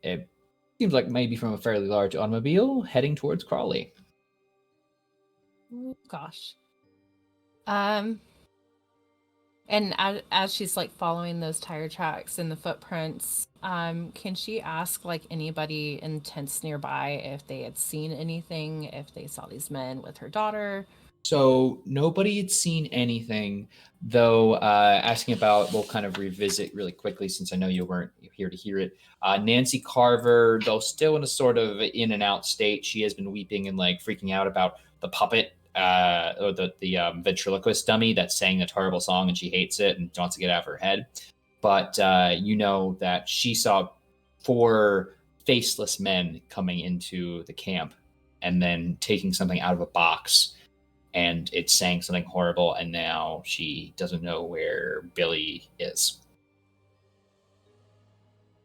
Speaker 2: It seems like maybe from a fairly large automobile heading towards Crawley.
Speaker 6: Oh, gosh. And as she's like following those tire tracks and the footprints, can she ask like anybody in tents nearby if they had seen anything, if they saw these men with her daughter?
Speaker 2: So nobody had seen anything, though. Asking about, we'll kind of revisit really quickly since I know you weren't here to hear it. Nancy Carver, though still in a sort of in and out state, she has been weeping and like freaking out about the puppet or the ventriloquist dummy that sang that horrible song, and she hates it and wants to get out of her head. But you know that she saw 4 faceless men coming into the camp and then taking something out of a box. And it's saying something horrible, and now she doesn't know where Billy is.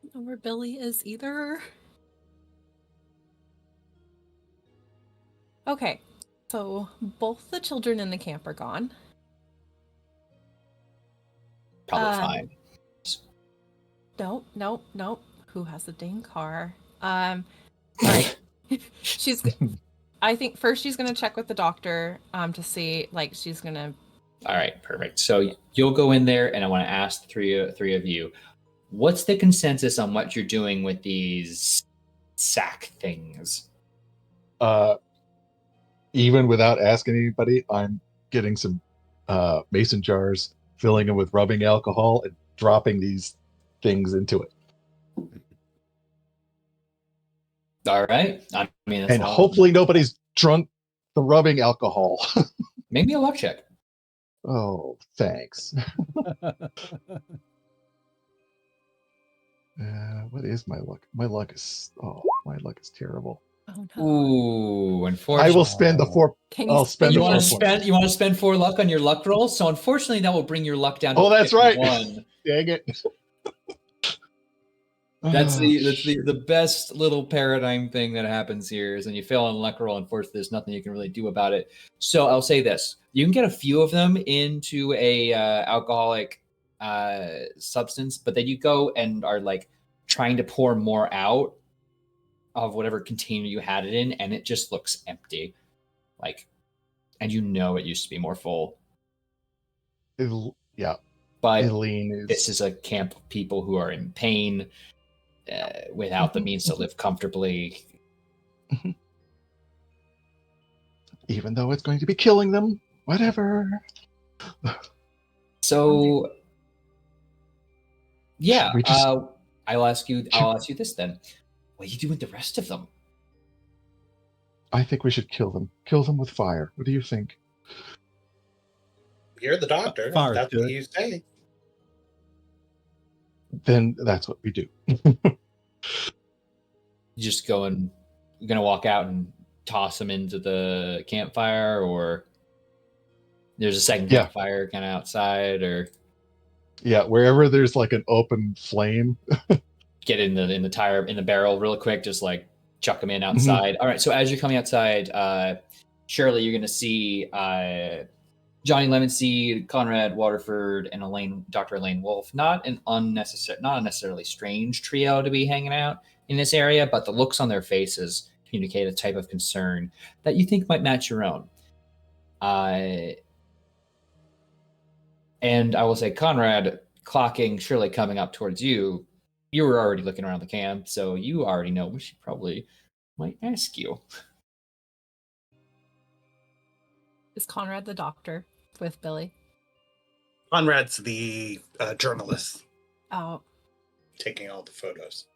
Speaker 6: I don't know where Billy is either. Okay, so both the children in the camp are gone.
Speaker 2: Probably fine.
Speaker 6: Nope. Who has the dang car? Right. I think first she's gonna check with the doctor to see, like, she's gonna.
Speaker 2: All right, perfect. So you'll go in there, and I want to ask the three of you, what's the consensus on what you're doing with these sack things?
Speaker 4: Even without asking anybody, I'm getting some mason jars, filling them with rubbing alcohol, and dropping these things into it.
Speaker 2: All right. I mean, that's
Speaker 4: And hopefully nobody's drunk the rubbing alcohol.
Speaker 2: maybe a luck check.
Speaker 4: Oh, thanks. What is my luck? My luck is terrible.
Speaker 6: Oh no!
Speaker 2: Ooh, unfortunately.
Speaker 4: I will spend the 4.
Speaker 6: Can you
Speaker 4: I'll spend
Speaker 2: You
Speaker 4: the
Speaker 2: want
Speaker 4: 4
Speaker 2: to
Speaker 4: points.
Speaker 2: spend 4 luck on your luck roll? So unfortunately, that will bring your luck down to
Speaker 4: Oh, that's right.
Speaker 2: 51.
Speaker 4: Dang it.
Speaker 2: That's
Speaker 4: Oh,
Speaker 2: the best little paradigm thing that happens here is when you fail on a luck roll. Unfortunately, there's nothing you can really do about it. So I'll say this: you can get a few of them into a alcoholic substance, but then you go and are like trying to pour more out of whatever container you had it in, and it just looks empty. Like, and you know it used to be more full.
Speaker 4: yeah,
Speaker 2: But
Speaker 4: Eileen
Speaker 2: this
Speaker 4: is.
Speaker 2: is a camp of people who are in pain, without the means to live comfortably.
Speaker 4: Even though it's going to be killing them, whatever.
Speaker 2: So yeah,
Speaker 4: Should we just?
Speaker 2: I'll ask you this then. What do you do with the rest of them?
Speaker 4: I think we should kill them. Kill them with fire. What do you think?
Speaker 3: You're the doctor.
Speaker 5: Fire's
Speaker 3: That's
Speaker 5: good.
Speaker 3: what you say.
Speaker 4: Then that's what we do.
Speaker 2: You just go and you're gonna walk out and toss them into the campfire, or there's a second
Speaker 4: Yeah.
Speaker 2: campfire kind of outside, or
Speaker 4: Yeah, wherever there's like an open flame.
Speaker 2: get in the barrel real quick, just like chuck them in outside. All right, so as you're coming outside, Shirley, you're gonna see Johnny Lemonseed, Conrad Waterford, and Dr. Elaine Wolf. Not a necessarily strange trio to be hanging out in this area, but the looks on their faces communicate a type of concern that you think might match your own. And I will say, Conrad, clocking Shirley coming up towards you, you were already looking around the camp, so you already know what she probably might ask you.
Speaker 6: Is Conrad the doctor with Billy?
Speaker 3: Conrad's the journalist
Speaker 6: Oh,
Speaker 3: taking all the photos.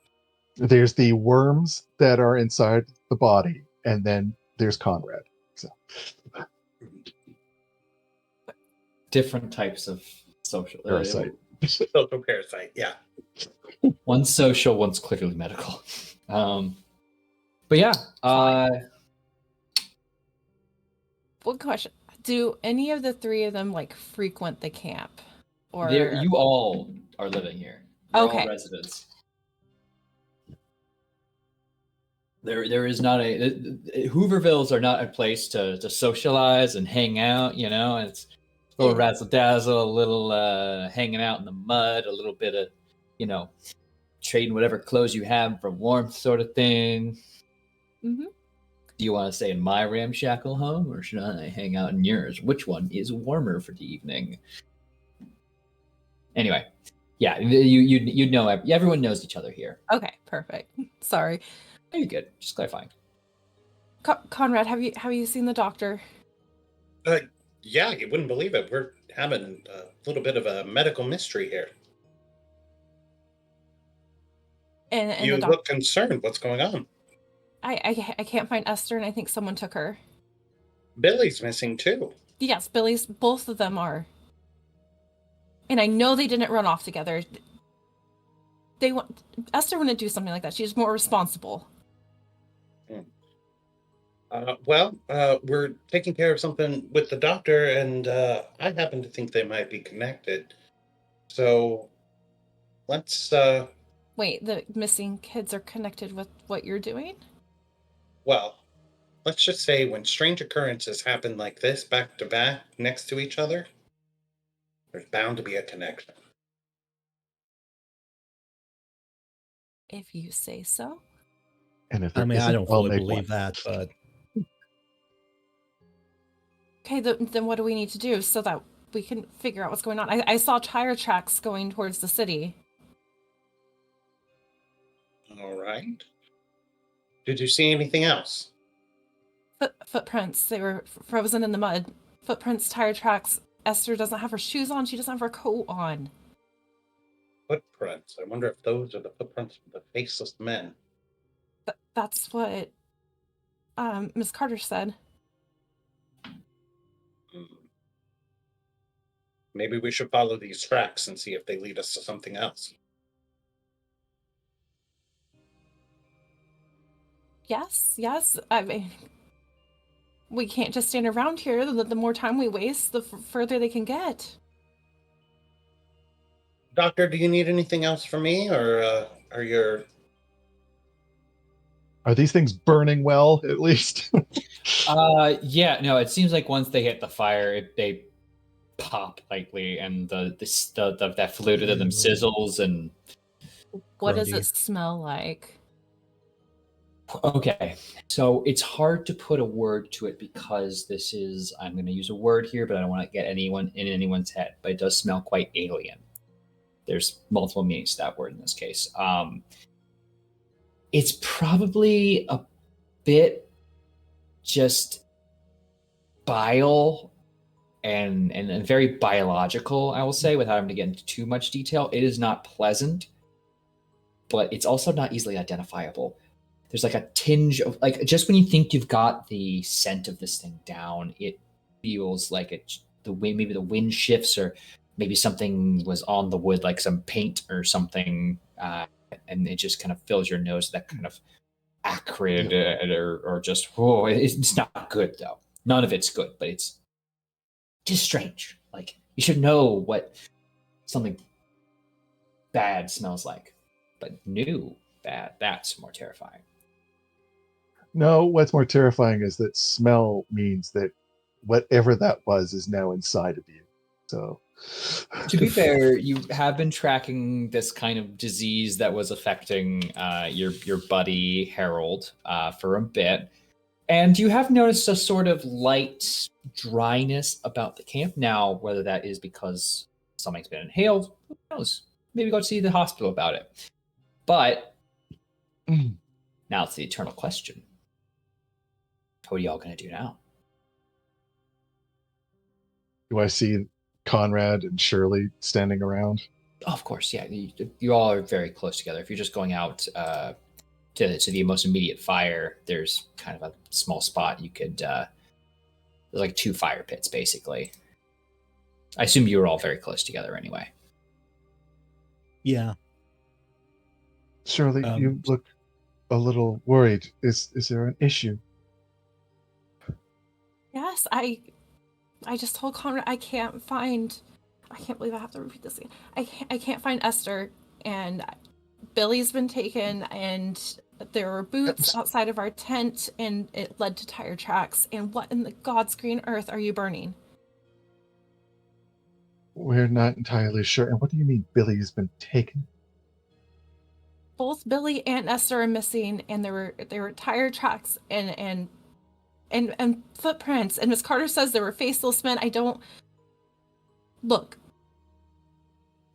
Speaker 4: There's the worms that are inside the body, and then there's Conrad. So
Speaker 2: Different types of social
Speaker 4: parasite.
Speaker 3: Social parasite, yeah.
Speaker 2: One's social, one's clearly medical. But yeah,
Speaker 6: one question: do any of the three of them like frequent the camp, or
Speaker 2: you all are living here. You're
Speaker 6: Okay.
Speaker 2: all residents. There is not Hoovervilles are not a place to socialize and hang out. You know, it's a little razzle dazzle, a little hanging out in the mud, a little bit of, trading whatever clothes you have for warmth, sort of thing.
Speaker 6: Mhm.
Speaker 2: Do you want to stay in my ramshackle home, or should I hang out in yours? Which one is warmer for the evening? Anyway, yeah, you'd know. Everyone knows each other here.
Speaker 6: Okay, perfect. Sorry,
Speaker 2: Oh, you're good. Just clarifying.
Speaker 6: Conrad, have you seen the doctor?
Speaker 3: Yeah, you wouldn't believe it. We're having a little bit of a medical mystery here.
Speaker 6: And
Speaker 3: You
Speaker 6: the
Speaker 3: look concerned. What's going on?
Speaker 6: I can't find Esther, and I think someone took her.
Speaker 3: Billy's missing too.
Speaker 6: Yes, Billy's. Both of them are. And I know they didn't run off together. Esther wouldn't do something like that. She's more responsible.
Speaker 3: We're taking care of something with the doctor, and I happen to think they might be connected. So let's.
Speaker 6: Wait, the missing kids are connected with what you're doing?
Speaker 3: Well, let's just say when strange occurrences happen like this back to back next to each other, there's bound to be a connection.
Speaker 6: If you say so.
Speaker 4: And if
Speaker 5: I
Speaker 4: there
Speaker 5: mean, I
Speaker 4: isn't,
Speaker 5: don't
Speaker 4: I'll
Speaker 5: fully
Speaker 4: make
Speaker 5: believe
Speaker 4: one.
Speaker 5: that, but
Speaker 6: Okay, then what do we need to do so that we can figure out what's going on? I saw tire tracks going towards the city.
Speaker 3: All right. Did you see anything else?
Speaker 6: Footprints. They were frozen in the mud. Footprints, tire tracks. Esther doesn't have her shoes on. She doesn't have her coat on.
Speaker 3: Footprints. I wonder if those are the footprints of the faceless men.
Speaker 6: That's what Miss Carter said.
Speaker 3: Maybe we should follow these tracks and see if they lead us to something else.
Speaker 6: Yes. I mean, we can't just stand around here. The more time we waste, the further they can get.
Speaker 3: Doctor, do you need anything else from me, or
Speaker 4: Are these things burning well, at least?
Speaker 2: Yeah, no, it seems like once they hit the fire, they pop lightly, and that fluid to them sizzles. And
Speaker 6: What does
Speaker 5: Grody.
Speaker 6: it smell like?
Speaker 2: okay, so it's hard to put a word to it because I'm going to use a word here, but I don't want to get anyone in anyone's head. But it does smell quite alien. There's multiple meanings to that word in this case. It's probably a bit just bile and very biological, I will say, without having to get into too much detail. It is not pleasant, but it's also not easily identifiable. There's like a tinge of, like, just when you think you've got the scent of this thing down, it feels like maybe the wind shifts, or maybe something was on the wood, like some paint or something, and it just kind of fills your nose, that kind of acrid, or just, it's not good though. None of it's good, but it's just strange. Like, you should know what something bad smells like, but new bad, that's more terrifying.
Speaker 4: No, what's more terrifying is that smell means that whatever that was is now inside of you. So,
Speaker 2: to be fair, you have been tracking this kind of disease that was affecting your buddy Harold for a bit, and you have noticed a sort of light dryness about the camp. Now, whether that is because something's been inhaled, who knows? Maybe go see the hospital about it. But now it's the eternal question. What are y'all going to do now?
Speaker 4: do I see Conrad and Shirley standing around?
Speaker 2: Oh, of course, yeah. You all are very close together. If you're just going out to the most immediate fire, there's kind of a small spot you could. There's like 2 fire pits, basically. I assume you were all very close together anyway.
Speaker 5: Yeah.
Speaker 4: Shirley, you look a little worried. Is there an issue?
Speaker 6: Yes, I just told Conrad I can't believe I have to repeat this again. I can't find Esther, and Billy's been taken, and there were boots outside of our tent, and it led to tire tracks. And what in the God's green earth are you burning?
Speaker 4: We're not entirely sure. And what do you mean Billy has been taken?
Speaker 6: Both Billy and Esther are missing, and there were tire tracks and footprints, and Miss Carter says there were faceless men. Look,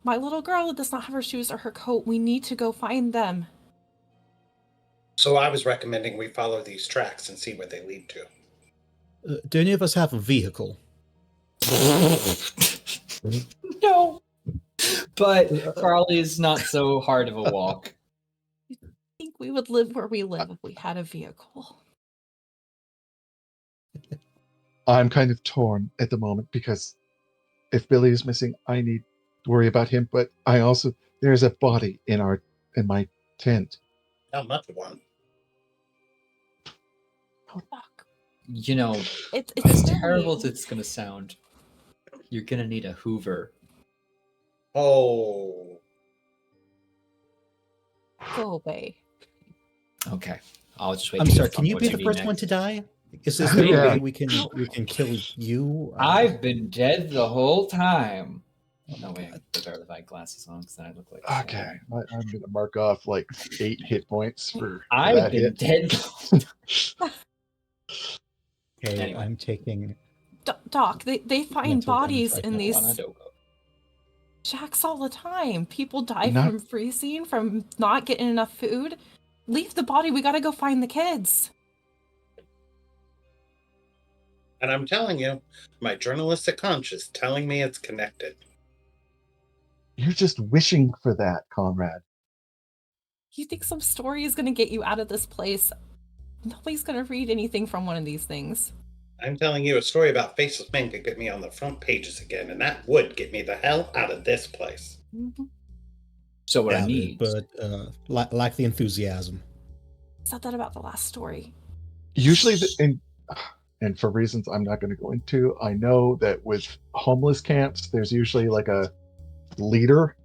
Speaker 6: my little girl does not have her shoes or her coat. We need to go find them.
Speaker 3: So I was recommending we follow these tracks and see where they lead to.
Speaker 5: Do any of us have a vehicle?
Speaker 2: No. But Carly is not so hard of a walk.
Speaker 6: I think we would live where we live if we had a vehicle.
Speaker 4: I'm kind of torn at the moment because if Billy is missing, I need to worry about him. But I also, there's a body in my tent.
Speaker 3: Not much of one.
Speaker 6: Fuck.
Speaker 2: You know,
Speaker 6: It's
Speaker 2: as
Speaker 6: silly.
Speaker 2: terrible as it's going to sound, you're going to need a Hoover.
Speaker 3: Oh.
Speaker 6: Go away.
Speaker 2: Okay. I'll just wait.
Speaker 5: I'm
Speaker 2: to
Speaker 5: sorry.
Speaker 2: hear
Speaker 5: Can you
Speaker 2: what
Speaker 5: be the
Speaker 2: need
Speaker 5: first one
Speaker 2: next.
Speaker 5: to die? Is this the
Speaker 4: Yeah.
Speaker 5: way we can kill you?
Speaker 2: I've been dead the whole time. Oh, no, wait. I better have my glasses on because then I look like.
Speaker 4: Okay, I'm going to mark off like 8 hit points for
Speaker 2: I've
Speaker 4: that
Speaker 2: been
Speaker 4: hit.
Speaker 2: dead.
Speaker 5: Okay,
Speaker 2: Anyway.
Speaker 5: I'm taking.
Speaker 6: Doc, they find
Speaker 5: Mental
Speaker 6: bodies
Speaker 5: damage
Speaker 6: in
Speaker 5: right
Speaker 6: these
Speaker 2: Not
Speaker 6: shacks all the time. People die
Speaker 4: Not-
Speaker 6: from freezing, from not getting enough food. Leave the body. We gotta go find the kids.
Speaker 3: And I'm telling you, my journalistic conscience telling me it's connected.
Speaker 4: You're just wishing for that, Conrad.
Speaker 6: You think some story is gonna get you out of this place? Nobody's gonna read anything from one of these things.
Speaker 3: I'm telling you, a story about faceless men could get me on the front pages again, and that would get me the hell out of this place.
Speaker 6: Mm-hmm.
Speaker 2: So what I
Speaker 5: Doubt it,
Speaker 2: need.
Speaker 5: but lack the enthusiasm.
Speaker 6: Said that about the last story.
Speaker 4: Usually, and for reasons I'm not going to go into, I know that with homeless camps, there's usually like a leader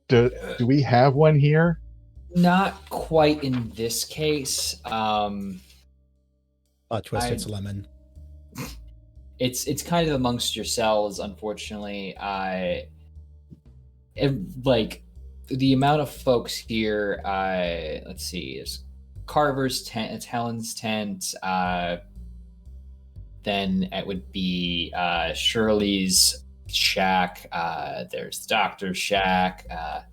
Speaker 4: Do we have one here?
Speaker 2: Not quite in this case.
Speaker 5: Twist, it's lemon.
Speaker 2: It's kind of amongst yourselves, unfortunately. Like the amount of folks here. Let's see. There's Carver's tent. It's Helen's tent. Then it would be Shirley's shack. There's the doctor's shack. I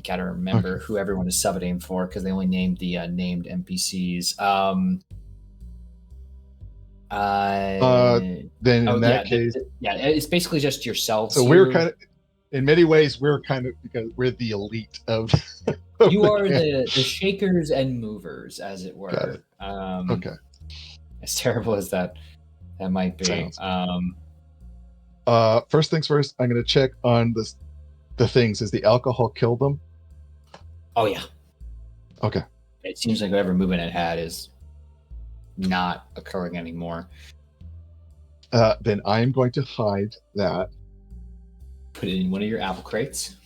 Speaker 2: gotta remember who everyone is subbing for because they only named the named NPCs.
Speaker 4: Then in that case,
Speaker 2: it's basically just yourselves.
Speaker 4: so
Speaker 2: here.
Speaker 4: we're kind of, in many ways, because we're the elite of.
Speaker 2: You are the shakers and movers, as it were.
Speaker 4: Got it. Okay.
Speaker 2: As terrible as that might be.
Speaker 4: First things first, I'm going to check on the things. Has the alcohol killed them?
Speaker 2: Oh yeah.
Speaker 4: Okay.
Speaker 2: It seems like whatever movement it had is not occurring anymore.
Speaker 4: Then I'm going to hide that.
Speaker 2: Put it in one of your apple crates.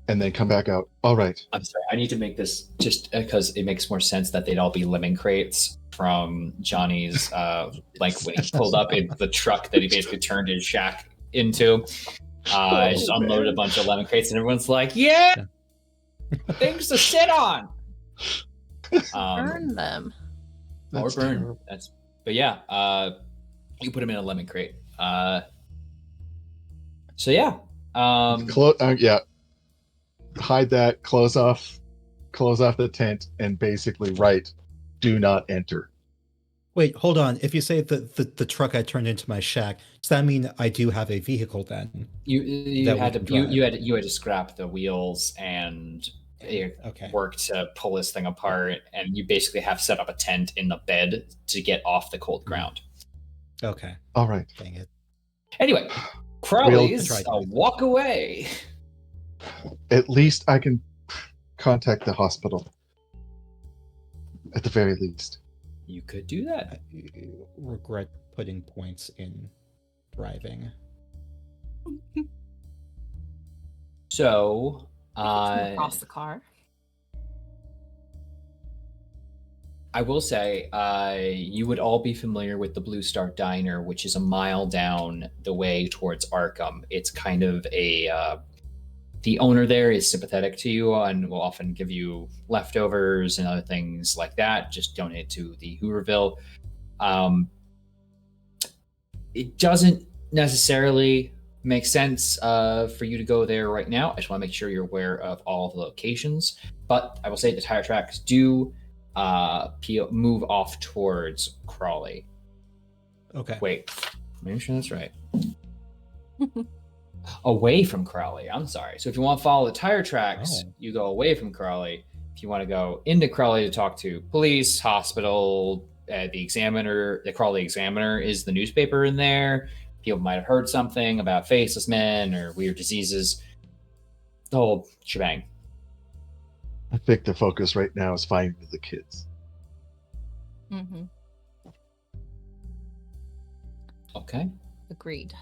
Speaker 4: And then come back out. All right.
Speaker 2: I'm sorry. I need to make this just because it makes more sense that they'd all be lemon crates from Johnny's, like when he pulled up in the truck that he basically turned his shack into. Just unloaded a bunch of lemon crates, and everyone's like, "Yeah, things to sit on."
Speaker 6: Burn them.
Speaker 2: Or burn. But yeah. You put them in a lemon crate. So yeah.
Speaker 4: Yeah. Hide that. Close off the tent, and basically write, "Do not enter."
Speaker 5: Wait, hold on. If you say the truck I turned into my shack, does that mean I do have a vehicle then?
Speaker 2: You had to scrap the wheels and work to pull this thing apart, and you basically have set up a tent in the bed to get off the cold ground.
Speaker 5: Okay.
Speaker 4: All right.
Speaker 5: Dang it.
Speaker 2: Anyway, Crowley's walk away.
Speaker 4: At least I can contact the hospital. At the very least.
Speaker 2: You could do that.
Speaker 5: I regret putting points in driving.
Speaker 2: So,
Speaker 6: across the car.
Speaker 2: I will say, you would all be familiar with the Blue Star Diner, which is a mile down the way towards Arkham. It's kind of the owner there is sympathetic to you and will often give you leftovers and other things like that. Just donate to the Hooverville. It doesn't necessarily make sense for you to go there right now. I just want to make sure you're aware of all the locations. But I will say the tire tracks do move off towards Crawley.
Speaker 5: Okay.
Speaker 2: Wait, make sure that's right. Away from Crowley. I'm sorry. So if you want to follow the tire tracks, you go away from Crowley. If you want to go into Crowley to talk to police, hospital, the Examiner, the Crowley Examiner is the newspaper in there. People might have heard something about faceless men or weird diseases. The whole shebang.
Speaker 4: I think the focus right now is finding the kids.
Speaker 6: Mm-hmm.
Speaker 2: Okay.
Speaker 6: Agreed.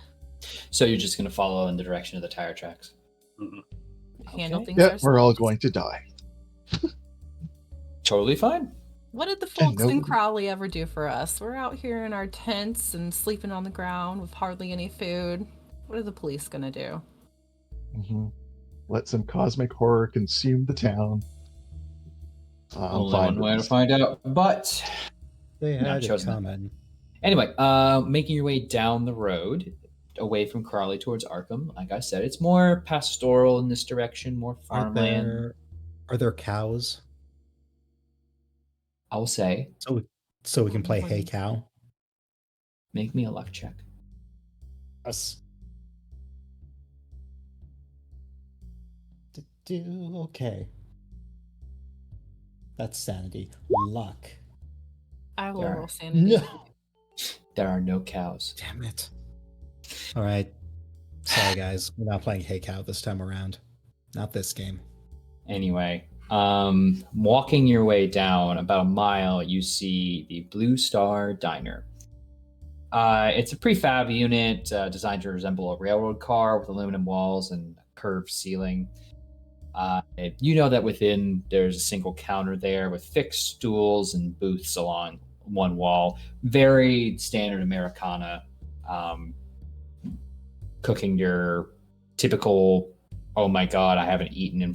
Speaker 2: So you're just going to follow in the direction of the tire tracks?
Speaker 6: Handle things
Speaker 4: Yeah,
Speaker 6: ourselves.
Speaker 4: we're all going to die.
Speaker 2: Totally fine.
Speaker 6: What did the folks in Crowley ever do for us? We're out here in our tents and sleeping on the ground with hardly any food. What are the police going to do?
Speaker 4: Mm-hmm. Let some cosmic horror consume the town.
Speaker 2: Only one way to find out, but
Speaker 5: they had it coming.
Speaker 2: Anyway, making your way down the road, away from Crowley towards Arkham. Like I said, it's more pastoral in this direction, more farmland.
Speaker 5: Are there cows?
Speaker 2: I'll say.
Speaker 5: So we can play Hey Cow?
Speaker 2: Make me a luck check.
Speaker 5: Yes. Okay. That's sanity. Luck.
Speaker 6: I will roll sanity.
Speaker 5: No.
Speaker 2: There are no cows.
Speaker 5: Damn it. All right. Sorry, guys. We're not playing Hey Cow this time around. Not this game.
Speaker 2: Anyway, walking your way down about a mile, you see the Blue Star Diner. It's a prefab unit designed to resemble a railroad car with aluminum walls and a curved ceiling. You know that within there's a single counter there with fixed stools and booths along one wall. Very standard Americana. Cooking your typical, oh my god, I haven't eaten in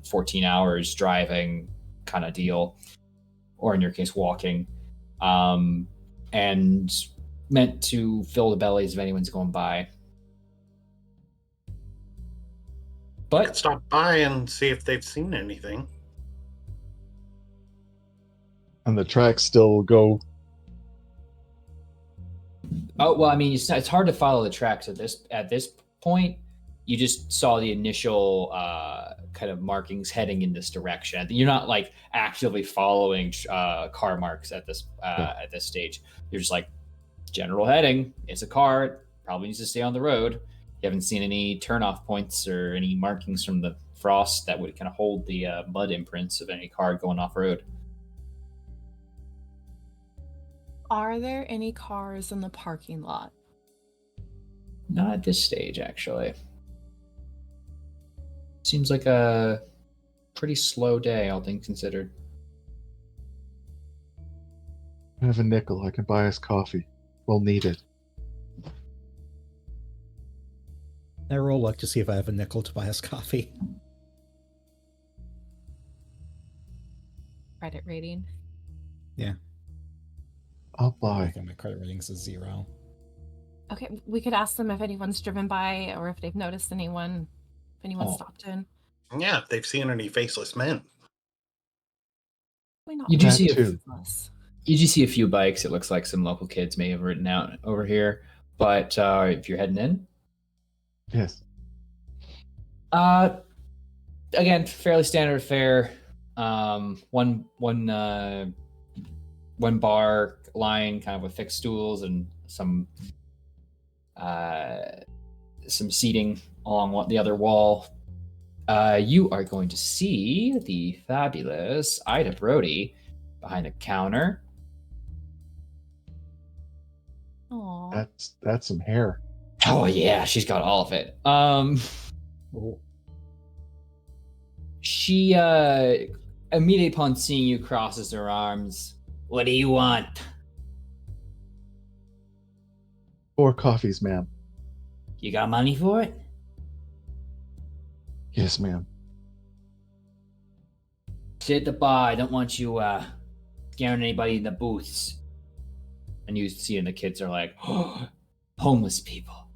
Speaker 2: 14 hours driving kind of deal, or in your case walking, and meant to fill the bellies of anyone's going by. But
Speaker 3: Stop by and see if they've seen anything.
Speaker 4: And the tracks still go.
Speaker 2: oh well, I mean, it's hard to follow the tracks at this point. You just saw the initial kind of markings heading in this direction. You're not like actively following car marks at this stage. You're just like general heading. It's a car. It probably needs to stay on the road. You haven't seen any turnoff points or any markings from the frost that would kind of hold the mud imprints of any car going off road.
Speaker 6: Are there any cars in the parking lot?
Speaker 2: Not at this stage, actually. Seems like a pretty slow day, all things considered.
Speaker 4: I have a nickel. I can buy us coffee. We'll need it.
Speaker 5: I roll luck to see if I have a nickel to buy us coffee.
Speaker 6: Credit rating?
Speaker 5: Yeah.
Speaker 4: I'll
Speaker 5: I
Speaker 4: buy.
Speaker 5: think my credit rating's a 0.
Speaker 6: Okay, we could ask them if anyone's driven by or if they've noticed anyone, if anyone stopped in.
Speaker 3: Yeah, if they've seen any faceless men.
Speaker 6: Why not?
Speaker 2: You do
Speaker 4: That
Speaker 2: see
Speaker 4: too.
Speaker 2: you do see a few bikes. It looks like some local kids may have ridden out over here. But if you're heading in,
Speaker 4: Yes.
Speaker 2: again, fairly standard fare. One bar line, kind of with fixed stools and some seating along the other wall. You are going to see the fabulous Ida Brody behind a counter.
Speaker 6: Aw.
Speaker 4: That's some hair.
Speaker 2: Oh yeah, she's got all of it.
Speaker 5: Oh.
Speaker 2: She immediately upon seeing you crosses her arms. What do you want?
Speaker 4: 4 coffees, ma'am.
Speaker 2: You got money for it?
Speaker 4: Yes, ma'am.
Speaker 2: Sit at the bar. I don't want you scaring anybody in the booths. And you see, and the kids are like, oh, homeless people.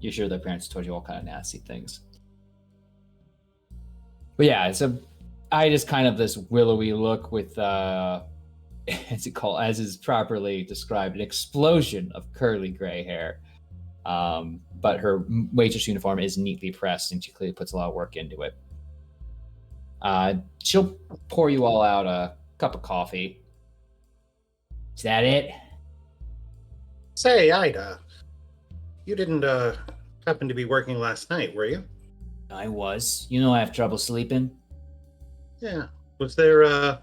Speaker 2: You're sure their parents told you all kind of nasty things. But yeah, I just kind of this willowy look with as is properly described, an explosion of curly gray hair. But her waitress uniform is neatly pressed, and she clearly puts a lot of work into it. She'll pour you all out a cup of coffee. Is that it?
Speaker 3: Say, Ida, you didn't happen to be working last night, were you?
Speaker 2: I was. You know I have trouble sleeping.
Speaker 3: Yeah. Was there a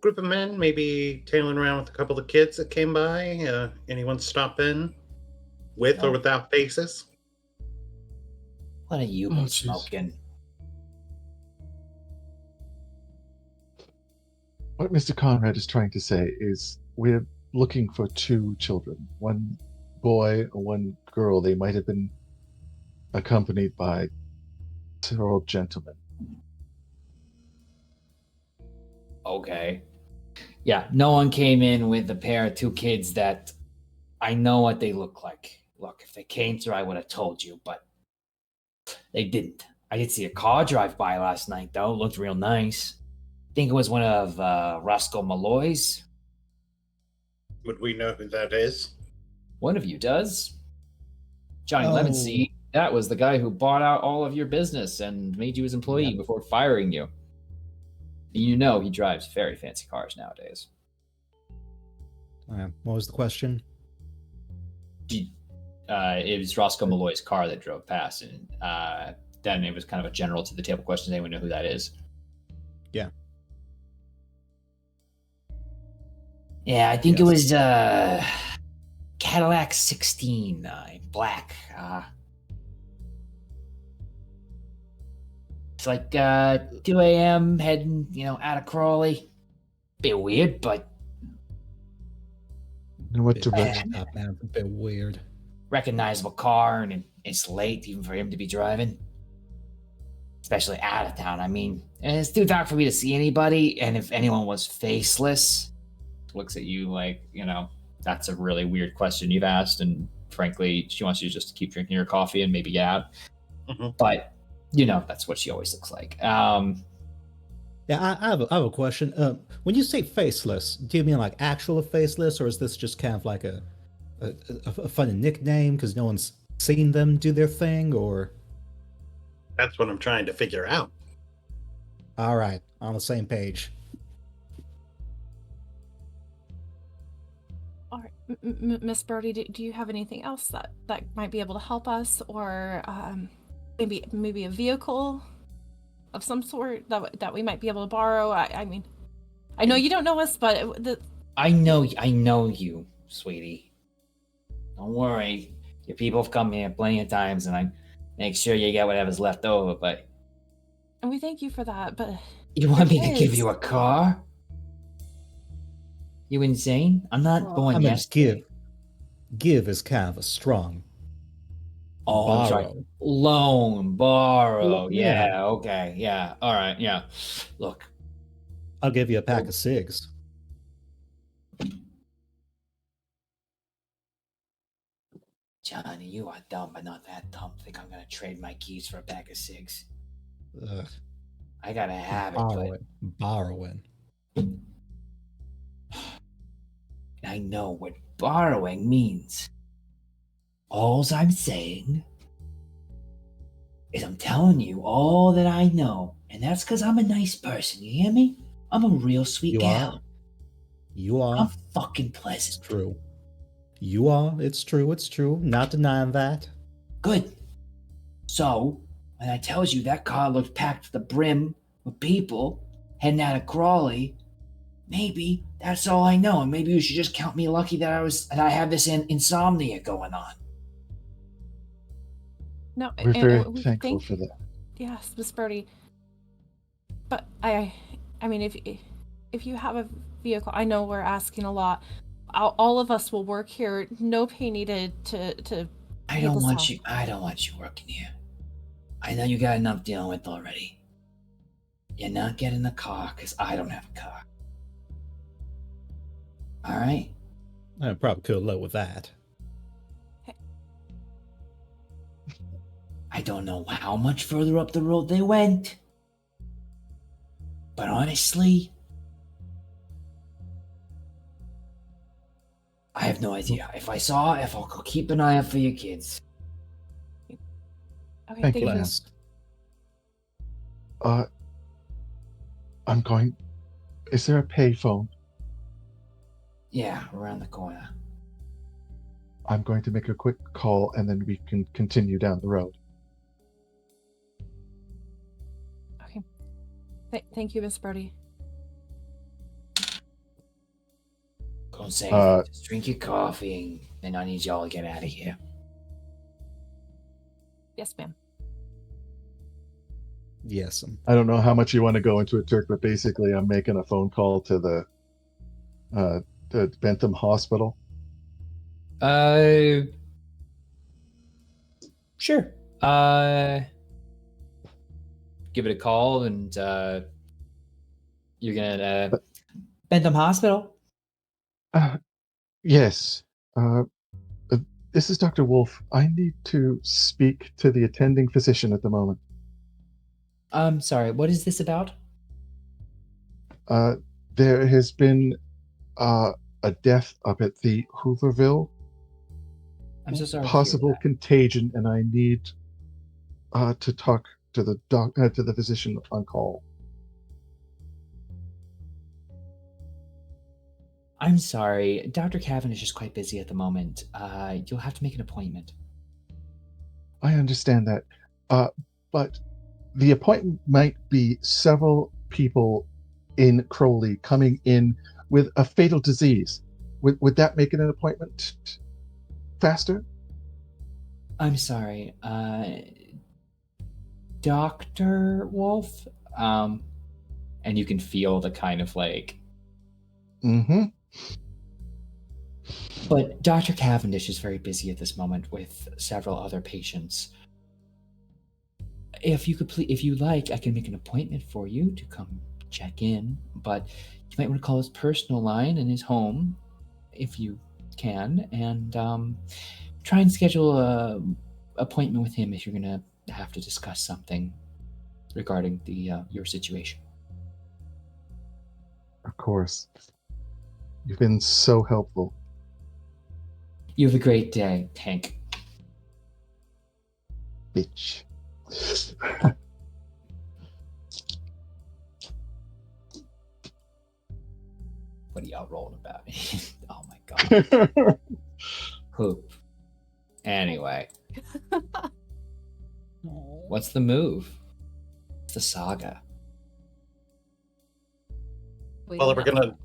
Speaker 3: group of men maybe tailing around with a couple of kids that came by? Anyone stop in with or without faces?
Speaker 2: What are you
Speaker 4: Oh,
Speaker 2: been
Speaker 4: jeez.
Speaker 2: smoking?
Speaker 4: What Mr. Conrad is trying to say is we're looking for 2 children. 1 boy and 1 girl. They might have been accompanied by several gentlemen.
Speaker 2: Okay. Yeah, no one came in with a pair of 2 kids that I know what they look like. Look, if they came through, I would have told you, but they didn't. I did see a car drive by last night, though. It looked real nice. Think it was one of Roscoe Malloy's.
Speaker 3: Would we know who that is?
Speaker 2: One of you does. Johnny
Speaker 5: Oh.
Speaker 2: Lemonseed. That was the guy who bought out all of your business and made you his employee before firing you. You know he drives very fancy cars nowadays.
Speaker 5: What was the question?
Speaker 2: It was Roscoe Malloy's car that drove past, and then it was kind of a general to the table question. Anyone know who that is?
Speaker 5: Yeah.
Speaker 2: Yeah, I think it
Speaker 5: Yes.
Speaker 2: was Cadillac 16 in black. It's like 2 a.m. heading, out of Crawley. Bit weird, but
Speaker 4: In what
Speaker 5: Bit
Speaker 4: direction?
Speaker 5: up, man. A bit weird.
Speaker 2: recognizable car, and it's late even for him to be driving. Especially out of town. I mean, it's too dark for me to see anybody, and if anyone was faceless, looks at you like, that's a really weird question you've asked, and frankly, she wants you just to keep drinking your coffee and maybe get out. But, that's what she always looks like.
Speaker 5: Yeah, I have a question. When you say faceless, do you mean like actual faceless, or is this just kind of like a funny nickname because no one's seen them do their thing, or?
Speaker 3: That's what I'm trying to figure out.
Speaker 5: All right, on the same page.
Speaker 6: All right, Miss Brody, do you have anything else that might be able to help us, or maybe a vehicle of some sort that we might be able to borrow? I mean, I know you don't know us, but
Speaker 2: I know you, sweetie. Don't worry. Your people have come here plenty of times, and I make sure you get whatever's left over, but...
Speaker 6: And we thank you for that, but...
Speaker 2: You want me to give
Speaker 6: kids.
Speaker 2: you a car? You insane? I'm not born
Speaker 5: I mean,
Speaker 2: yesterday.
Speaker 5: give is kind of a strong.
Speaker 2: Oh, I'm sorry.
Speaker 5: Borrow.
Speaker 2: Loan, borrow.
Speaker 5: Yeah.
Speaker 2: Yeah, okay. Yeah, all right, yeah. Look,
Speaker 5: I'll give you a pack of cigs.
Speaker 2: Johnny, you are dumb, but not that dumb. Think I'm gonna trade my keys for a bag of cigs?
Speaker 5: Ugh,
Speaker 2: I gotta have it,
Speaker 5: borrowing.
Speaker 2: I know what borrowing means. Alls I'm saying is I'm telling you all that I know, and that's because I'm a nice person, you hear me? I'm a real sweet
Speaker 5: You
Speaker 2: gal.
Speaker 5: are. You are.
Speaker 2: I'm fucking
Speaker 5: It's
Speaker 2: pleasant.
Speaker 5: true. You are. It's true. It's true. Not denying that.
Speaker 2: Good. So, when I tells you that car looked packed to the brim with people heading out of Crawley, maybe that's all I know, and maybe you should just count me lucky that I have this insomnia going on.
Speaker 6: No,
Speaker 4: We're very
Speaker 6: we
Speaker 4: thankful
Speaker 6: thank
Speaker 4: for that.
Speaker 6: Yes, Miss Brody. But I mean, if you have a vehicle, I know we're asking a lot. All of us will work here. No pay needed to.
Speaker 2: I don't want you working here. I know you got enough dealing with already. You're not getting a car because I don't have a car. All right?
Speaker 5: I probably could have lived with that.
Speaker 2: I don't know how much further up the road they went. But honestly, I have no idea. If I'll go keep an eye out for your kids.
Speaker 6: Okay,
Speaker 4: Thank
Speaker 6: thank
Speaker 4: you.
Speaker 6: you.
Speaker 5: Last.
Speaker 4: I'm going. Is there a payphone?
Speaker 2: Yeah, around the corner.
Speaker 4: I'm going to make a quick call and then we can continue down the road.
Speaker 6: Okay. Thank you, Miss Brody.
Speaker 2: Don't say anything. Just drink your coffee, and I need y'all to get out of here.
Speaker 6: Yes, ma'am.
Speaker 5: Yes.
Speaker 4: I don't know how much you want to go into it, Turk, but basically I'm making a phone call to the Bentham Hospital.
Speaker 2: Sure. Give it a call, and you're gonna Bentham Hospital.
Speaker 4: Yes. This is Dr. Wolf. I need to speak to the attending physician at the moment.
Speaker 2: I'm sorry. What is this about?
Speaker 4: There has been a death up at the Hooverville.
Speaker 2: I'm so sorry.
Speaker 4: Possible contagion, and I need to talk to the to the physician on call.
Speaker 2: I'm sorry. Dr. Cavan is just quite busy at the moment. You'll have to make an appointment.
Speaker 4: I understand that, but the appointment might be several people in Crowley coming in with a fatal disease. Would that make it an appointment faster?
Speaker 2: I'm sorry, Dr. Wolf? And you can feel the kind of like.
Speaker 4: Mm-hmm.
Speaker 2: But Dr. Cavendish is very busy at this moment with several other patients. If you like, I can make an appointment for you to come check in, but you might want to call his personal line in his home if you can, and try and schedule a appointment with him if you're gonna have to discuss something regarding the your situation.
Speaker 4: Of course. You've been so helpful.
Speaker 2: You have a great day, Tank.
Speaker 4: Bitch.
Speaker 2: What are y'all rolling about? Oh my god. Poop. Anyway, what's the move? What's the saga?
Speaker 3: Well, we're gonna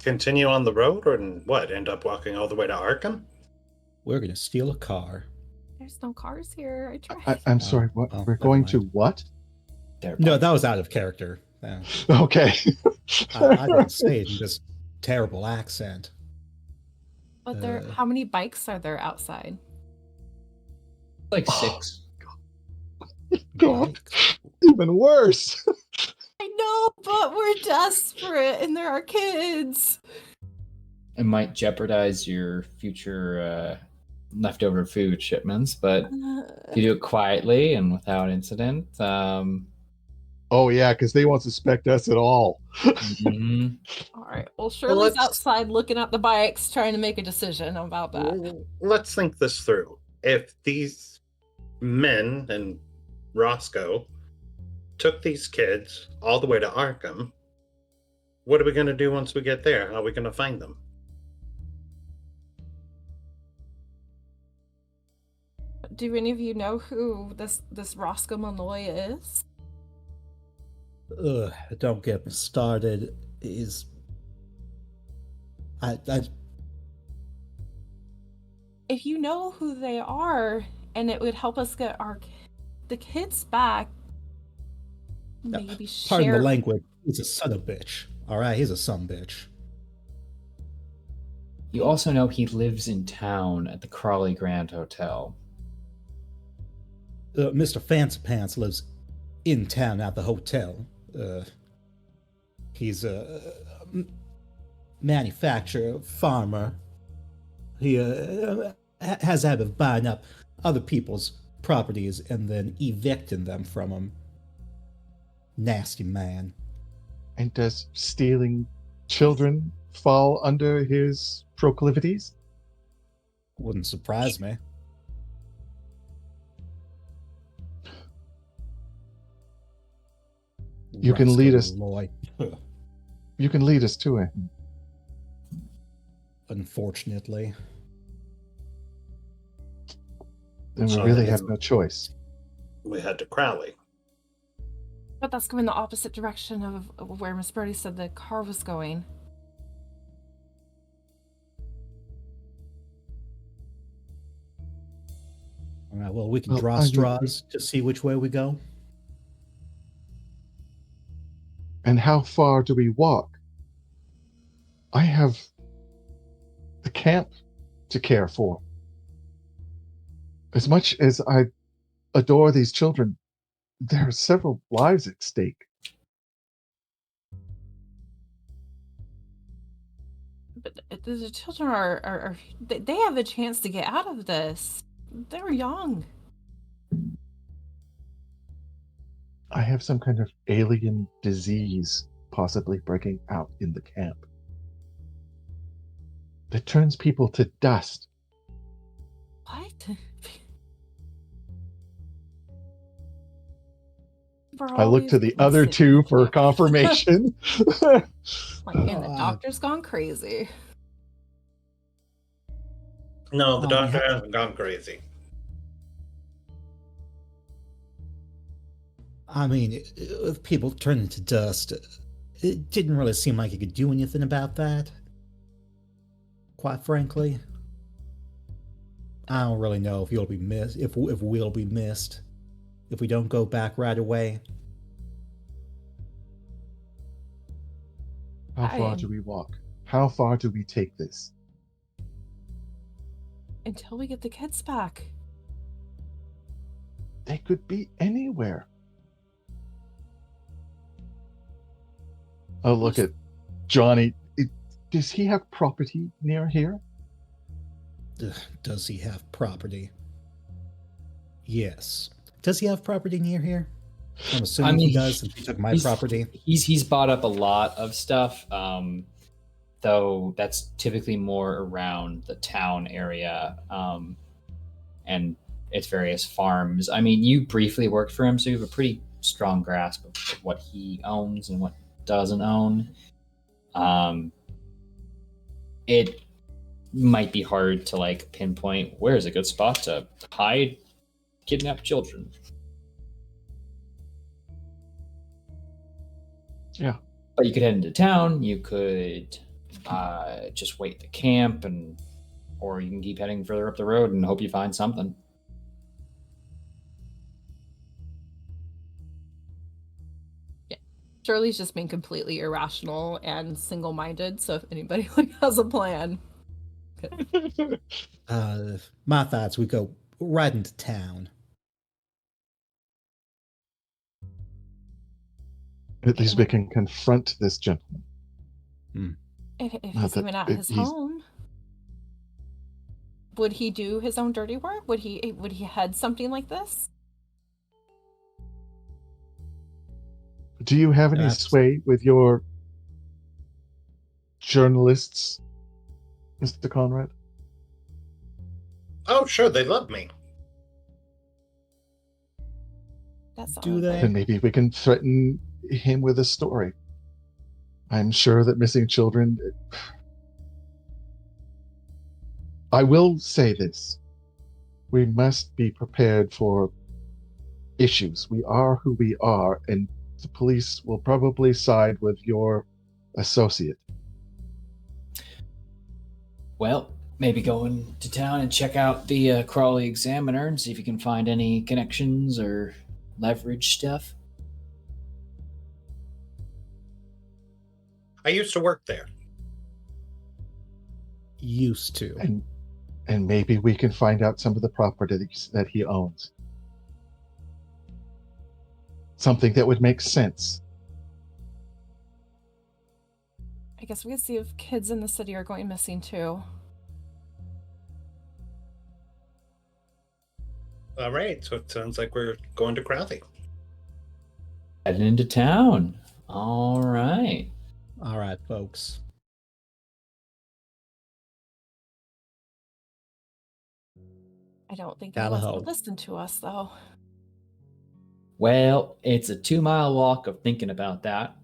Speaker 3: continue on the road, or what? End up walking all the way to Arkham?
Speaker 5: We're gonna steal a car.
Speaker 6: There's no cars here. I tried.
Speaker 4: I'm sorry, what?
Speaker 5: Oh,
Speaker 4: We're
Speaker 5: never
Speaker 4: going
Speaker 5: mind.
Speaker 4: to what?
Speaker 5: No, that was out of character. Yeah.
Speaker 4: Okay.
Speaker 5: I didn't say it in this terrible accent.
Speaker 6: But there, how many bikes are there outside?
Speaker 2: Like
Speaker 4: Oh.
Speaker 2: 6.
Speaker 4: God, even worse.
Speaker 6: I know, but we're desperate and there are kids.
Speaker 2: It might jeopardize your future leftover food shipments, but you do it quietly and without incident.
Speaker 4: Oh yeah, because they won't suspect us at all.
Speaker 2: Mhm.
Speaker 6: All right. Well, Shirley's
Speaker 3: let's-
Speaker 6: outside looking at the bikes, trying to make a decision about that.
Speaker 3: Let's think this through. If these men and Roscoe took these kids all the way to Arkham, what are we going to do once we get there? How are we going to find them?
Speaker 6: Do any of you know who this Roscoe Malloy is?
Speaker 5: Don't get me started.
Speaker 6: If you know who they are, and it would help us get the kids back, maybe
Speaker 5: Pardon
Speaker 6: share.
Speaker 5: the language. He's a son of a bitch. All right, he's a son of a bitch.
Speaker 2: You also know he lives in town at the Crawley Grand Hotel.
Speaker 5: Mr. Fancy Pants lives in town at the hotel. He's a manufacturer, farmer. He has a habit of buying up other people's properties and then evicting them from them. Nasty man.
Speaker 4: And does stealing children fall under his proclivities?
Speaker 5: Wouldn't surprise me.
Speaker 4: You can lead us.
Speaker 5: Malloy.
Speaker 4: You can lead us to him.
Speaker 5: Unfortunately.
Speaker 4: Then we
Speaker 3: So
Speaker 4: really
Speaker 3: then
Speaker 4: have no choice.
Speaker 3: We head to Crowley.
Speaker 6: But that's going the opposite direction of where Miss Birdie said the car was going.
Speaker 5: All right, well, we can
Speaker 4: Well,
Speaker 5: draw
Speaker 4: are you-
Speaker 5: straws to see which way we go.
Speaker 4: And how far do we walk? I have the camp to care for. As much as I adore these children, there are several lives at stake.
Speaker 6: But the children are they have a chance to get out of this. They're young.
Speaker 4: I have some kind of alien disease possibly breaking out in the camp that turns people to dust.
Speaker 6: What?
Speaker 4: I look to the other two for confirmation.
Speaker 6: Like, and the
Speaker 5: Oh,
Speaker 6: doctor's gone crazy.
Speaker 3: No, the
Speaker 5: Oh,
Speaker 3: doctor
Speaker 5: yeah.
Speaker 3: hasn't gone crazy.
Speaker 5: I mean, if people turn into dust, It didn't really seem like he could do anything about that. Quite frankly, I don't really know if you'll be missed. If we'll be missed, if we don't go back right away.
Speaker 4: How far do we walk? How far do we take this?
Speaker 6: Until we get the kids back.
Speaker 4: They could be anywhere. Oh, look at Johnny. Does he have property near here?
Speaker 5: Does he have property? Yes. Does he have property near here? I'm assuming he does since he took my property.
Speaker 2: He's bought up a lot of stuff, though that's typically more around the town area and its various farms. I mean, you briefly worked for him, so you have a pretty strong grasp of what he owns and what doesn't own. It might be hard to like pinpoint where is a good spot to hide kidnapped children.
Speaker 4: Yeah.
Speaker 2: But you could head into town. You could just wait to camp, or you can keep heading further up the road and hope you find something.
Speaker 6: Yeah, Shirley's just being completely irrational and single-minded. So if anybody has a plan,
Speaker 5: My thoughts: we go right into town.
Speaker 4: At least we can confront this gentleman.
Speaker 6: if he's even at his home, would he do his own dirty work? Would he head something like this?
Speaker 4: Do you have any sway with your journalists, Mr. Conrad?
Speaker 3: Oh, sure, they love me.
Speaker 5: Do they?
Speaker 4: Then maybe we can threaten him with a story. I'm sure that missing children... I will say this. We must be prepared for issues. We are who we are, and the police will probably side with your associate.
Speaker 2: Well, maybe go into town and check out the Crawley Examiner and see if you can find any connections or leverage stuff.
Speaker 3: I used to work there.
Speaker 5: Used to.
Speaker 4: And maybe we can find out some of the property that he owns. Something that would make sense.
Speaker 6: I guess we could see if kids in the city are going missing too.
Speaker 3: All right, so it sounds like we're going to Crowley.
Speaker 2: Heading into town. All right.
Speaker 5: All right, folks.
Speaker 6: I don't think they
Speaker 5: Gotta
Speaker 6: want to
Speaker 5: hope.
Speaker 6: listen to us, though.
Speaker 2: Well, it's a 2-mile walk of thinking about that.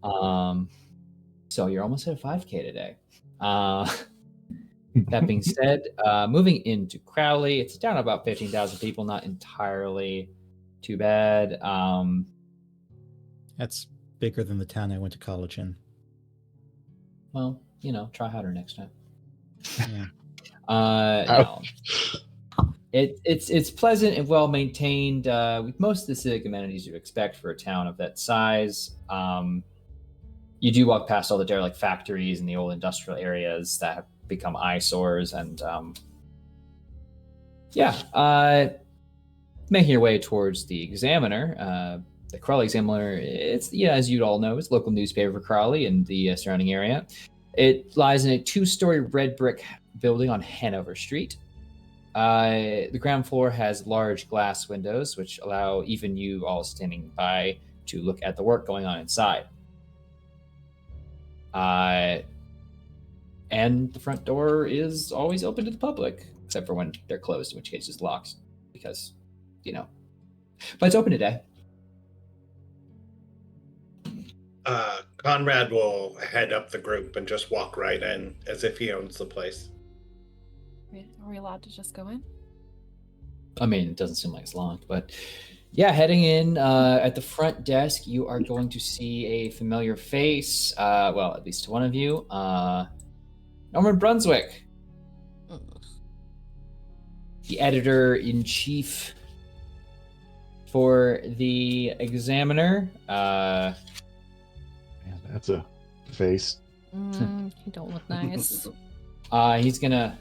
Speaker 2: So you're almost at a 5K today. That being said, moving into Crowley, it's down about 15,000 people, not entirely too bad.
Speaker 5: That's bigger than the town I went to college in.
Speaker 2: Well, try harder next time.
Speaker 5: Yeah.
Speaker 2: No. It's pleasant and well maintained with most of the civic amenities you'd expect for a town of that size. You do walk past all the derelict factories and the old industrial areas that have become eyesores, and making your way towards the Examiner. The Crawley Examiner, it's as you'd all know, it's a local newspaper for Crawley and the surrounding area. It lies in a 2-story red brick building on Hanover Street. The ground floor has large glass windows, which allow even you all standing by to look at the work going on inside. And the front door is always open to the public, except for when they're closed, in which case it's locked, because, But it's open today.
Speaker 3: Conrad will head up the group and just walk right in as if he owns the place.
Speaker 6: Are we allowed to just go in?
Speaker 2: I mean, it doesn't seem like it's locked, but Yeah, heading in at the front desk, you are going to see a familiar face. Well, at least to one of you. Norman Brunswick, the editor-in-chief for the Examiner.
Speaker 4: Man, that's a face.
Speaker 6: You don't look nice.
Speaker 2: He's gonna.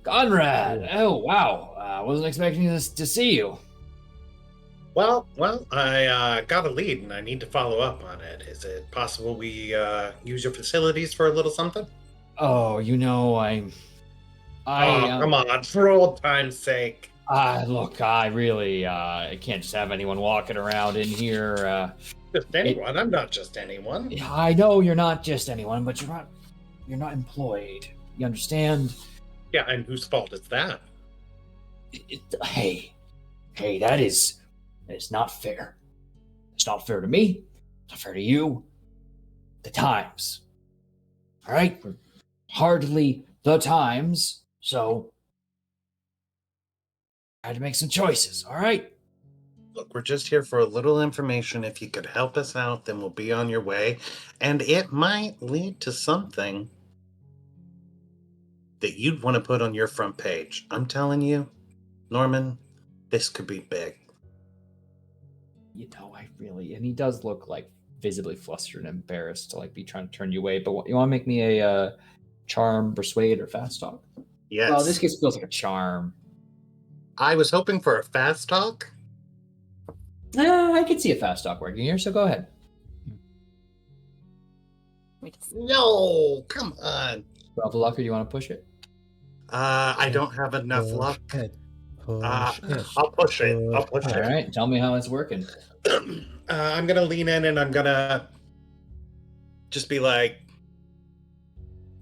Speaker 2: Conrad! Oh, wow. Wasn't expecting this to see you.
Speaker 3: Well, I got a lead and I need to follow up on it. Is it possible we use your facilities for a little something?
Speaker 2: Oh, I
Speaker 3: Come on, for old time's sake.
Speaker 2: look, I really I can't just have anyone walking around in here.
Speaker 3: Just anyone. I'm not just anyone.
Speaker 2: I know you're not just anyone, but you're not employed. You understand?
Speaker 3: Yeah, and whose fault is that?
Speaker 2: Hey, that is not fair. It's not fair to me. It's not fair to you. The times. All right, we're hardly the times, so I had to make some choices. All right.
Speaker 3: Look, we're just here for a little information. If you could help us out, then we'll be on your way. And it might lead to something that you'd want to put on your front page. I'm telling you, Norman, this could be big.
Speaker 2: And he does look like visibly flustered and embarrassed to be trying to turn you away. But you want to make me a charm, persuade, or fast talk?
Speaker 3: Yes.
Speaker 2: Well, in this case, it feels like a charm.
Speaker 3: I was hoping for a fast talk.
Speaker 2: I could see a fast talk working here, so go ahead.
Speaker 3: No, come on.
Speaker 2: 12 luck, or do you want to push it?
Speaker 3: I don't have enough luck.
Speaker 5: Push it.
Speaker 3: I'll push it. I'll push
Speaker 2: All
Speaker 3: it.
Speaker 2: right, tell me how it's working.
Speaker 3: I'm gonna lean in and I'm gonna just be like,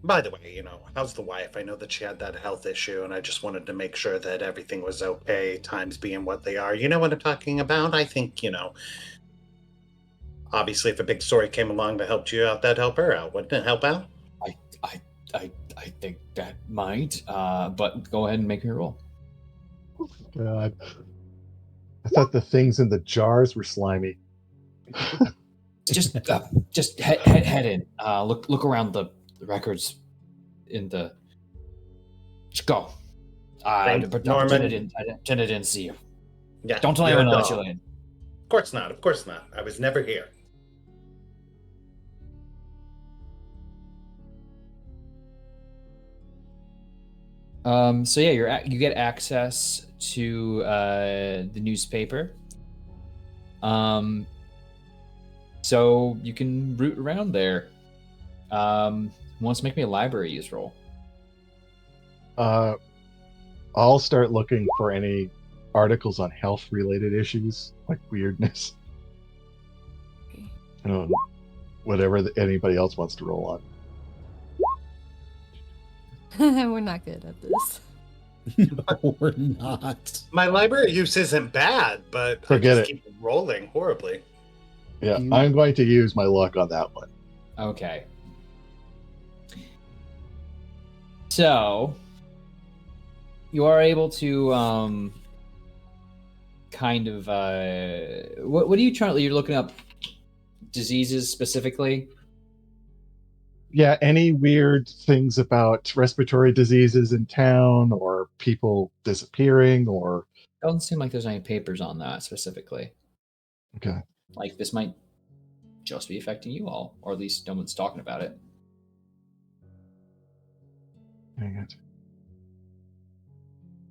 Speaker 3: by the way, how's the wife? I know that she had that health issue and I just wanted to make sure that everything was okay, times being what they are. You know what I'm talking about? I think, obviously if a big story came along that helped you out, that'd help her out. Wouldn't it help out?
Speaker 2: I think that might, but go ahead and make your roll.
Speaker 4: God. I thought the things in the jars were slimy.
Speaker 2: Just head in. Look around the records in the. Just go.
Speaker 3: Thanks,
Speaker 2: But
Speaker 3: Norman.
Speaker 2: pretend I didn't see you.
Speaker 3: Yeah.
Speaker 2: Don't tell
Speaker 3: you're
Speaker 2: anyone
Speaker 3: a
Speaker 2: to let you
Speaker 3: dog.
Speaker 2: in.
Speaker 3: Of course not. Of course not. I was never here.
Speaker 2: So yeah, you get access to the newspaper. So you can root around there. Who wants to make me a library use roll?
Speaker 4: I'll start looking for any articles on health-related issues, like weirdness. Whatever anybody else wants to roll on.
Speaker 6: We're not good at this.
Speaker 5: No, we're not.
Speaker 3: My library use isn't bad, but
Speaker 4: Forget
Speaker 3: I
Speaker 4: it.
Speaker 3: just keep rolling horribly.
Speaker 4: Yeah, I'm going to use my luck on that one.
Speaker 2: Okay. So you are able to kind of what are you trying? You're looking up diseases specifically.
Speaker 4: Yeah, any weird things about respiratory diseases in town or people disappearing or...
Speaker 2: Doesn't seem like there's any papers on that specifically.
Speaker 4: Okay.
Speaker 2: Like this might just be affecting you all, or at least no one's talking about it.
Speaker 4: Dang it.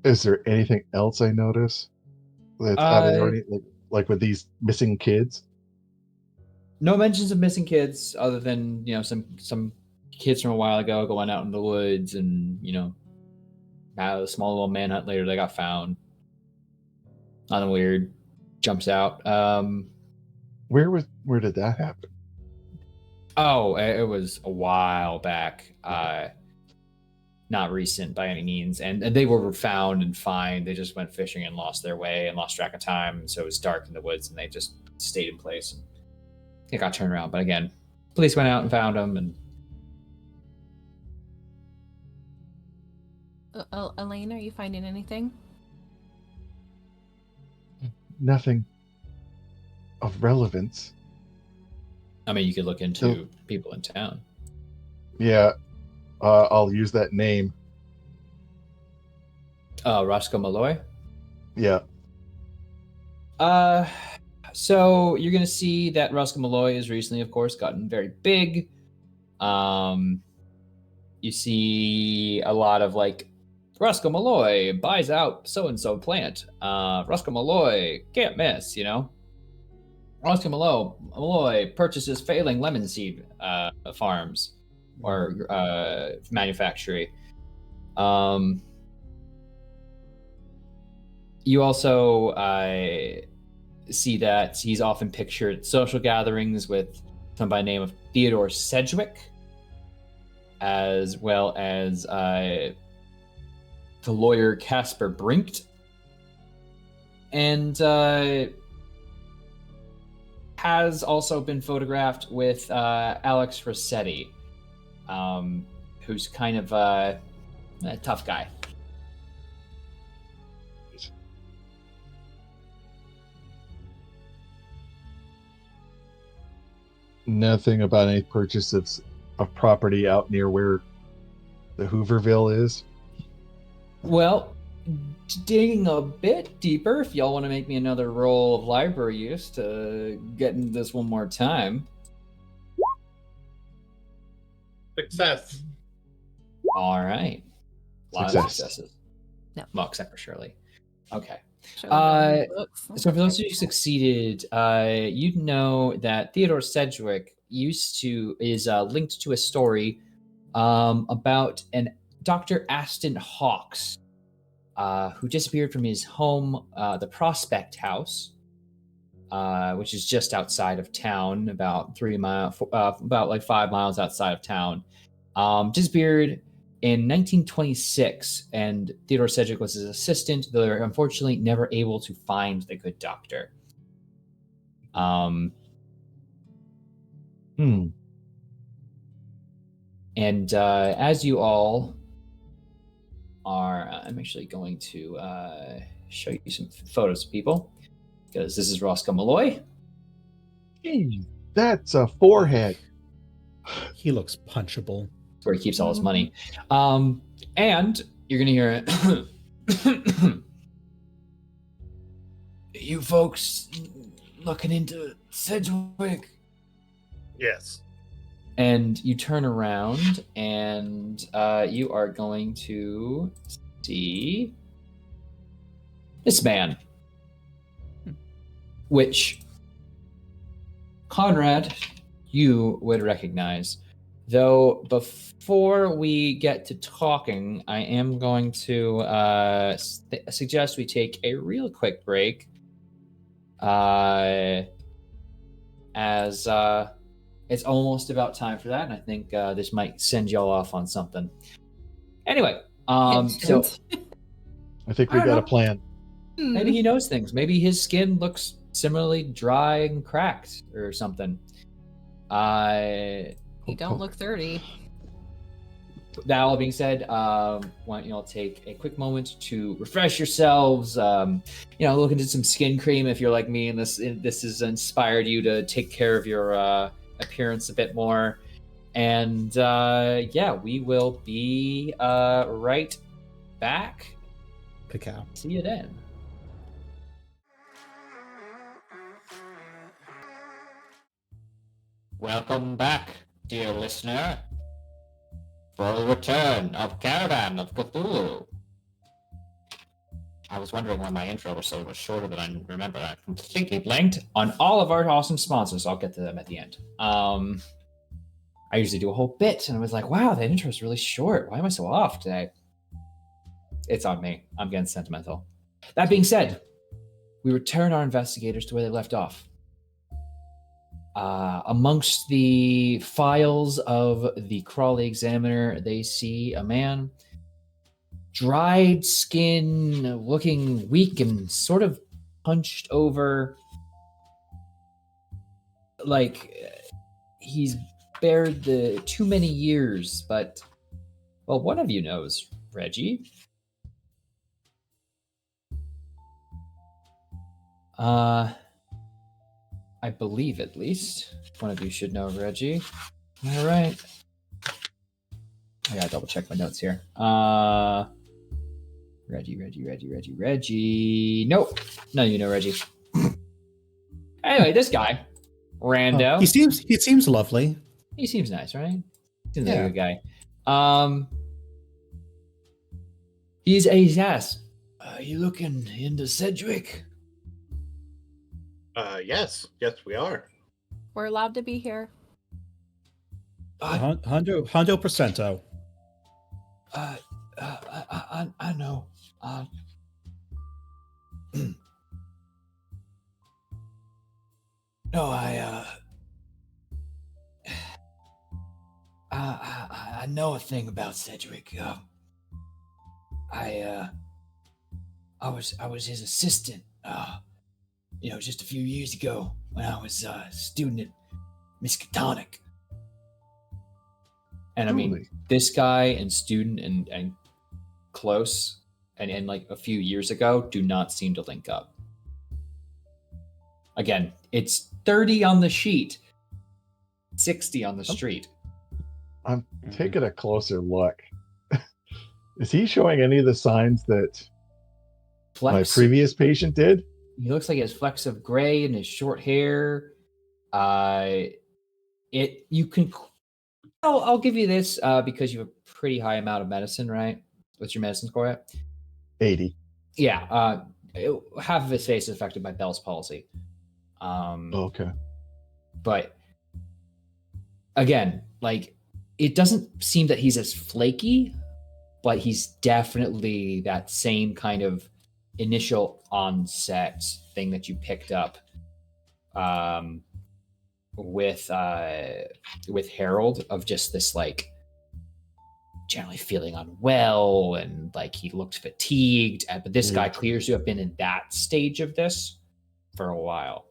Speaker 4: Is there anything else I notice that's out of the ordinary, like with these missing kids?
Speaker 2: No mentions of missing kids, other than some kids from a while ago going out in the woods, and had a small little manhunt later. They got found. Nothing weird jumps out.
Speaker 4: Where did that happen?
Speaker 2: Oh, it was a while back. Not recent by any means, and they were found and fine. They just went fishing and lost their way and lost track of time. So it was dark in the woods, and they just stayed in place. And it got turned around, but again, police went out and found them. And
Speaker 6: Elaine, are you finding anything?
Speaker 4: nothing of relevance.
Speaker 2: I mean, you could look into
Speaker 4: No.
Speaker 2: people in town.
Speaker 4: Yeah, I'll use that name.
Speaker 2: Roscoe Malloy.
Speaker 4: Yeah.
Speaker 2: So you're gonna see that Roscoe Malloy has recently, of course, gotten very big. You see a lot of like Roscoe Malloy buys out so and so plant. Roscoe Malloy can't miss, you know. Roscoe Malloy purchases failing lemon seed farms or manufactory. You also see that he's often pictured at social gatherings with someone by the name of Theodore Sedgwick, as well as the lawyer Casper Brinkt, and has also been photographed with Alex Rossetti, who's kind of a tough guy.
Speaker 4: Nothing about any purchase of property out near where the Hooverville is.
Speaker 2: Well, digging a bit deeper, if y'all want to make me another roll of library use to get into this one more time.
Speaker 3: Success.
Speaker 2: All right. A lot of
Speaker 4: Success.
Speaker 2: successes.
Speaker 6: No.
Speaker 2: Well, except for Shirley. Okay.
Speaker 6: Show me all the books.
Speaker 2: So for those of you who succeeded, you'd know that Theodore Sedgwick is linked to a story about an Dr. Aston Hawkes, who disappeared from his home, the Prospect House, which is just outside of town, about 5 miles outside of town. Disappeared in 1926, and Theodore Sedgwick was his assistant, though they were unfortunately never able to find the good doctor. And as you all are, I'm actually going to show you some photos of people, because this is Roscoe Malloy.
Speaker 4: Hey, that's a forehead.
Speaker 5: He looks punchable.
Speaker 2: Where he keeps all his money. And you're gonna hear it. You folks looking into Sedgwick?
Speaker 3: Yes.
Speaker 2: And you turn around and you are going to see this man, which Conrad, you would recognize. Though before we get to talking, I am going to suggest we take a real quick break, as it's almost about time for that, and I think this might send y'all off on something. Anyway, so
Speaker 4: I think we
Speaker 2: I don't
Speaker 4: got a
Speaker 2: know.
Speaker 4: plan.
Speaker 2: Maybe he knows things. Maybe his skin looks similarly dry and cracked or something.
Speaker 6: You don't look 30.
Speaker 2: That all being said, why don't you all take a quick moment to refresh yourselves? Look into some skin cream if you're like me, and this has inspired you to take care of your appearance a bit more. And we will be right back.
Speaker 5: Cacao.
Speaker 2: See you then.
Speaker 1: Welcome back, dear listener, for the return of Caravan of Cthulhu. I was wondering why my intro was so much shorter than I remember. I completely blanked
Speaker 2: On all of our awesome sponsors, I'll get to them at the end. I usually do a whole bit, and I was like, wow, that intro is really short. Why am I so off today? It's on me. I'm getting sentimental. That being said, we return our investigators to where they left off. Amongst the files of the Crawley Examiner, they see a man, dried skin, looking weak and sort of hunched over, like he's bared the too many years. But, well, one of you knows, Reggie. I believe at least one of you should know Reggie. Am I right? I gotta double check my notes here. Reggie. Nope. No, you know Reggie. Anyway, this guy, Rando.
Speaker 5: He seems lovely.
Speaker 2: He seems nice, right? Seems like
Speaker 5: Yeah.
Speaker 2: a good guy. He's asked, are you looking into Sedgwick?
Speaker 3: Yes, we are.
Speaker 6: We're allowed to be here.
Speaker 5: Hondo percento.
Speaker 2: I know. No, I know a thing about Sedgwick. I was his assistant. Just a few years ago when I was a student at Miskatonic. And I mean,
Speaker 4: Truly.
Speaker 2: this guy and student and close and like a few years ago do not seem to link up. Again, it's 30 on the sheet, 60 on the street.
Speaker 4: I'm taking a closer look. Is he showing any of the signs that my previous patient did?
Speaker 2: He looks like he has flecks of gray in his short hair. I'll give you this because you have a pretty high amount of medicine, right? What's your medicine score at?
Speaker 4: 80.
Speaker 2: Yeah. Half of his face is affected by Bell's palsy.
Speaker 4: Okay.
Speaker 2: But again, like, it doesn't seem that he's as flaky, but he's definitely that same kind of initial onset thing that you picked up with Harold, of just this, like, generally feeling unwell and like he looked fatigued. But this guy clears to have been in that stage of this for a while.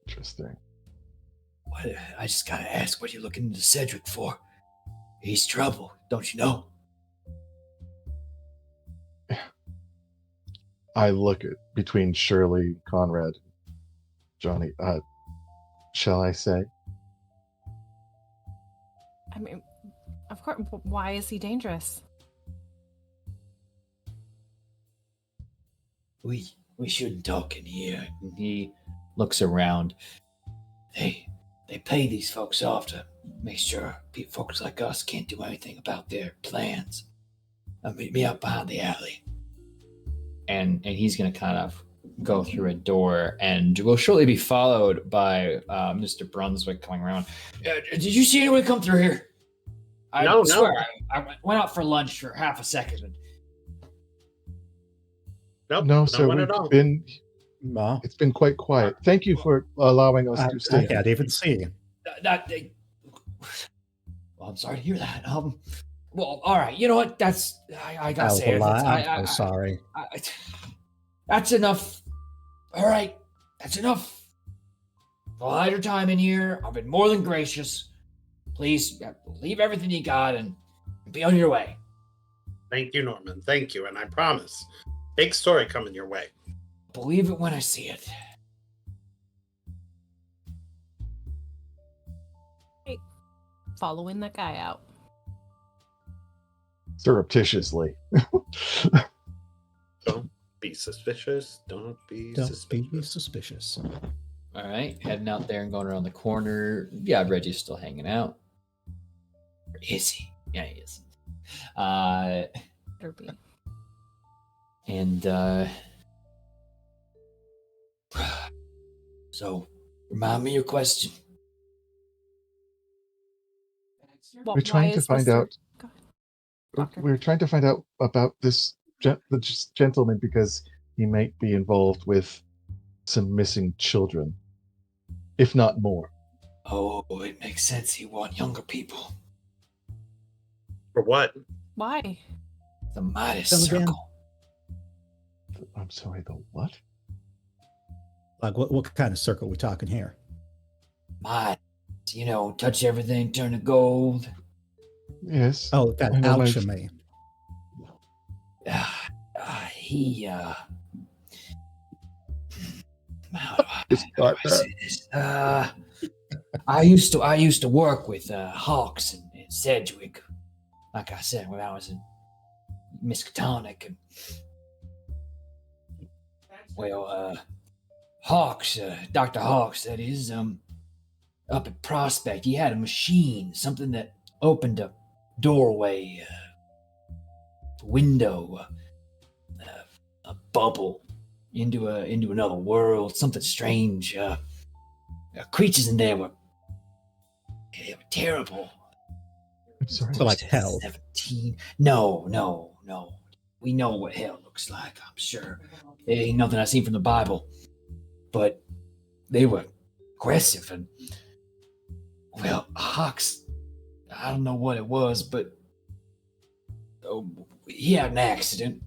Speaker 4: Interesting.
Speaker 2: I just gotta ask, what are you looking into Sedgwick for? He's trouble, don't you know?
Speaker 4: I look at between Shirley, Conrad, Johnny. Shall I say?
Speaker 6: I mean, of course. Why is he dangerous?
Speaker 2: We shouldn't talk in here. And he looks around. They pay these folks off to make sure folks like us can't do anything about their plans. Meet me out behind the alley. And he's going to kind of go through a door, and will shortly be followed by Mr. Brunswick coming around. Did you see anyone come through here? I swear, I went out for lunch for half a second. And...
Speaker 3: Nope,
Speaker 4: No,
Speaker 3: no
Speaker 4: sir.
Speaker 3: one at all.
Speaker 5: No,
Speaker 4: It's been quite quiet. Thank you for allowing us to
Speaker 5: I
Speaker 4: stay.
Speaker 5: can't even see.
Speaker 2: Well, I'm sorry to hear that. Well, all right. You know what? I gotta say it.
Speaker 5: I'm sorry.
Speaker 2: That's enough. All right, that's enough. Well, I had your time in here. I've been more than gracious. Please leave everything you got and be on your way.
Speaker 3: Thank you, Norman. Thank you, and I promise, big story coming your way.
Speaker 2: Believe it when I see it.
Speaker 6: Hey, following that guy out.
Speaker 4: Surreptitiously.
Speaker 3: Don't be suspicious. Don't be
Speaker 5: suspicious.
Speaker 2: All right, heading out there and going around the corner. Yeah, Reggie's still hanging out. Or is he? Yeah, he is.
Speaker 6: Better be.
Speaker 2: And so, remind me your question.
Speaker 6: Well,
Speaker 4: We're trying to find out.
Speaker 6: Doctor.
Speaker 4: We're trying to find out about this gentleman because he might be involved with some missing children, if not more.
Speaker 2: Oh, it makes sense. He want younger people.
Speaker 3: For what?
Speaker 6: Why?
Speaker 2: The Midas
Speaker 5: Come again?
Speaker 2: Circle.
Speaker 4: I'm sorry, the what?
Speaker 5: Like what kind of circle are we talking here?
Speaker 2: Midas. Touch everything, turn to gold.
Speaker 4: Yes.
Speaker 5: Oh, that
Speaker 4: I know my-
Speaker 5: alchemy.
Speaker 4: It's
Speaker 2: How do
Speaker 4: got
Speaker 2: I say this? I used to work with Hawks and Sedgwick, like I said, when I was in Miskatonic, and Hawks, Dr. Hawks, that is, up at Prospect, he had a machine, something that opened a doorway, window, a bubble into another world, something strange. Creatures in there were terrible.
Speaker 4: I'm sorry.
Speaker 5: So like hell.
Speaker 2: 17. No. We know what hell looks like, I'm sure. It ain't nothing I've seen from the Bible. But they were aggressive and, well, Hawks, I don't know what it was, but he had an accident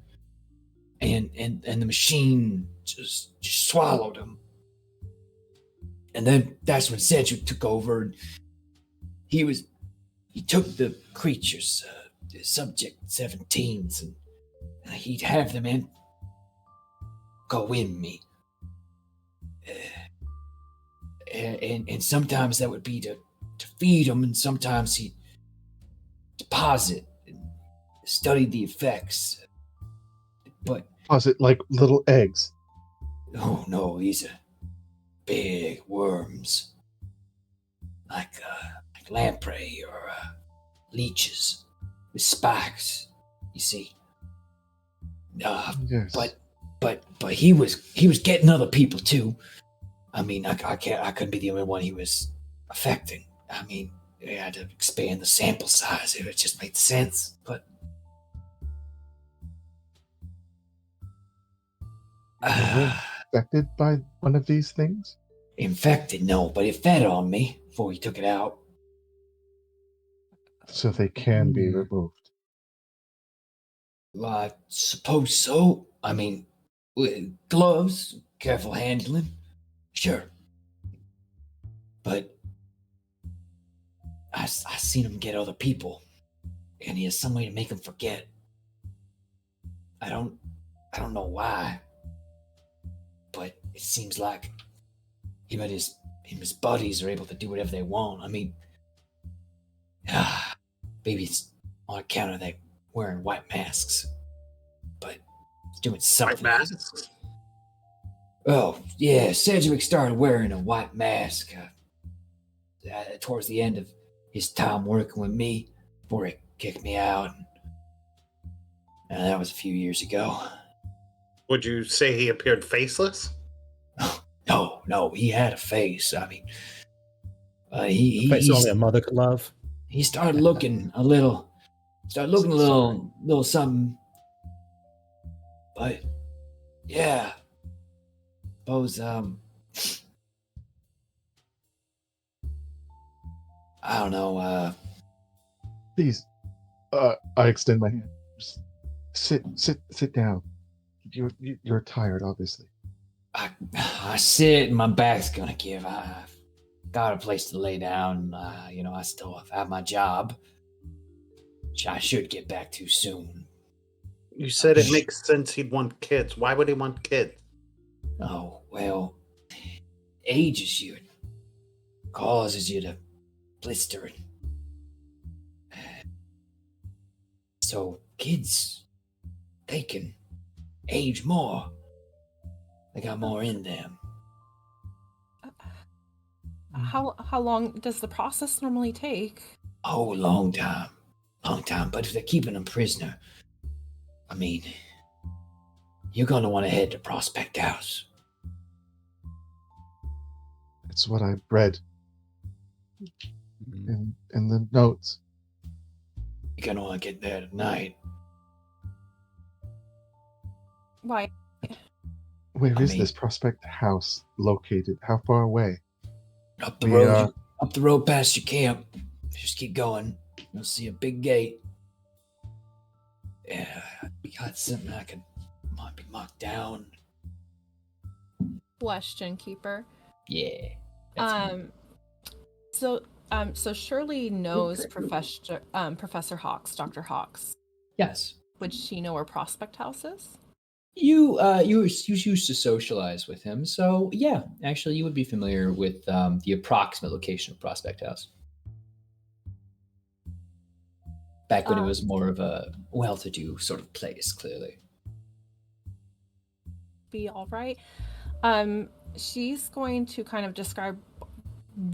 Speaker 2: and the machine just swallowed him. And then that's when Sedgwick took over, and he took the creatures, the subject 17s, and he'd have them go in me. And sometimes that would be to feed them, and sometimes he'd deposit and study the effects. But
Speaker 4: Was it like little eggs?
Speaker 2: oh no, these are big worms, like lamprey or leeches with spikes. You see,
Speaker 4: Yes.
Speaker 2: but he was getting other people too. I mean, I couldn't be the only one he was affecting. I mean, they had to expand the sample size. It just made sense. But
Speaker 4: Affected by one of these things?
Speaker 2: infected, no, but it fed on me before he took it out.
Speaker 4: So they can be removed.
Speaker 2: Well, I suppose so. I mean, with gloves, careful handling, sure. But I seen him get other people, and he has some way to make them forget. I don't know why, but it seems like him and his buddies are able to do whatever they want. I mean, maybe it's on account of they wearing white masks, but it's doing something.
Speaker 3: White masks?
Speaker 2: Oh, yeah, Sedgwick started wearing a white mask towards the end of his time working with me before he kicked me out. And that was a few years ago.
Speaker 3: Would you say he appeared faceless?
Speaker 2: No, he had a face. I mean,
Speaker 5: Face only a mother could love.
Speaker 2: he started looking a little something. But yeah, suppose I don't know.
Speaker 4: Please, I extend my hand. Just sit down. You're tired, obviously.
Speaker 2: I sit and my back's gonna give. I've got a place to lay down. I still have my job, which I should get back to soon.
Speaker 3: You said it makes sense he'd want kids. Why would he want kids?
Speaker 2: Oh, well, ages you, causes you to blister. So kids, they can age more. They got more in them.
Speaker 6: How long does the process normally take?
Speaker 2: Oh, long time. But if they're keeping them prisoner, I mean, you're gonna want to head to Prospect House.
Speaker 4: It's what I read in the notes.
Speaker 2: You're gonna want to get there tonight.
Speaker 6: Why?
Speaker 4: Where is this Prospect House located? How far away?
Speaker 2: Up the road. Up the road past your camp. Just keep going. You'll see a big gate. Yeah, we got something might be marked down.
Speaker 6: Question, Keeper.
Speaker 2: Yeah.
Speaker 6: So Shirley knows Professor Hawks, Dr. Hawks.
Speaker 2: Yes.
Speaker 6: Would she know where Prospect House is?
Speaker 2: You used to socialize with him, so yeah, actually, you would be familiar with the approximate location of Prospect House. Back when it was more of a well-to-do sort of place, clearly.
Speaker 6: Be all right. She's going to kind of describe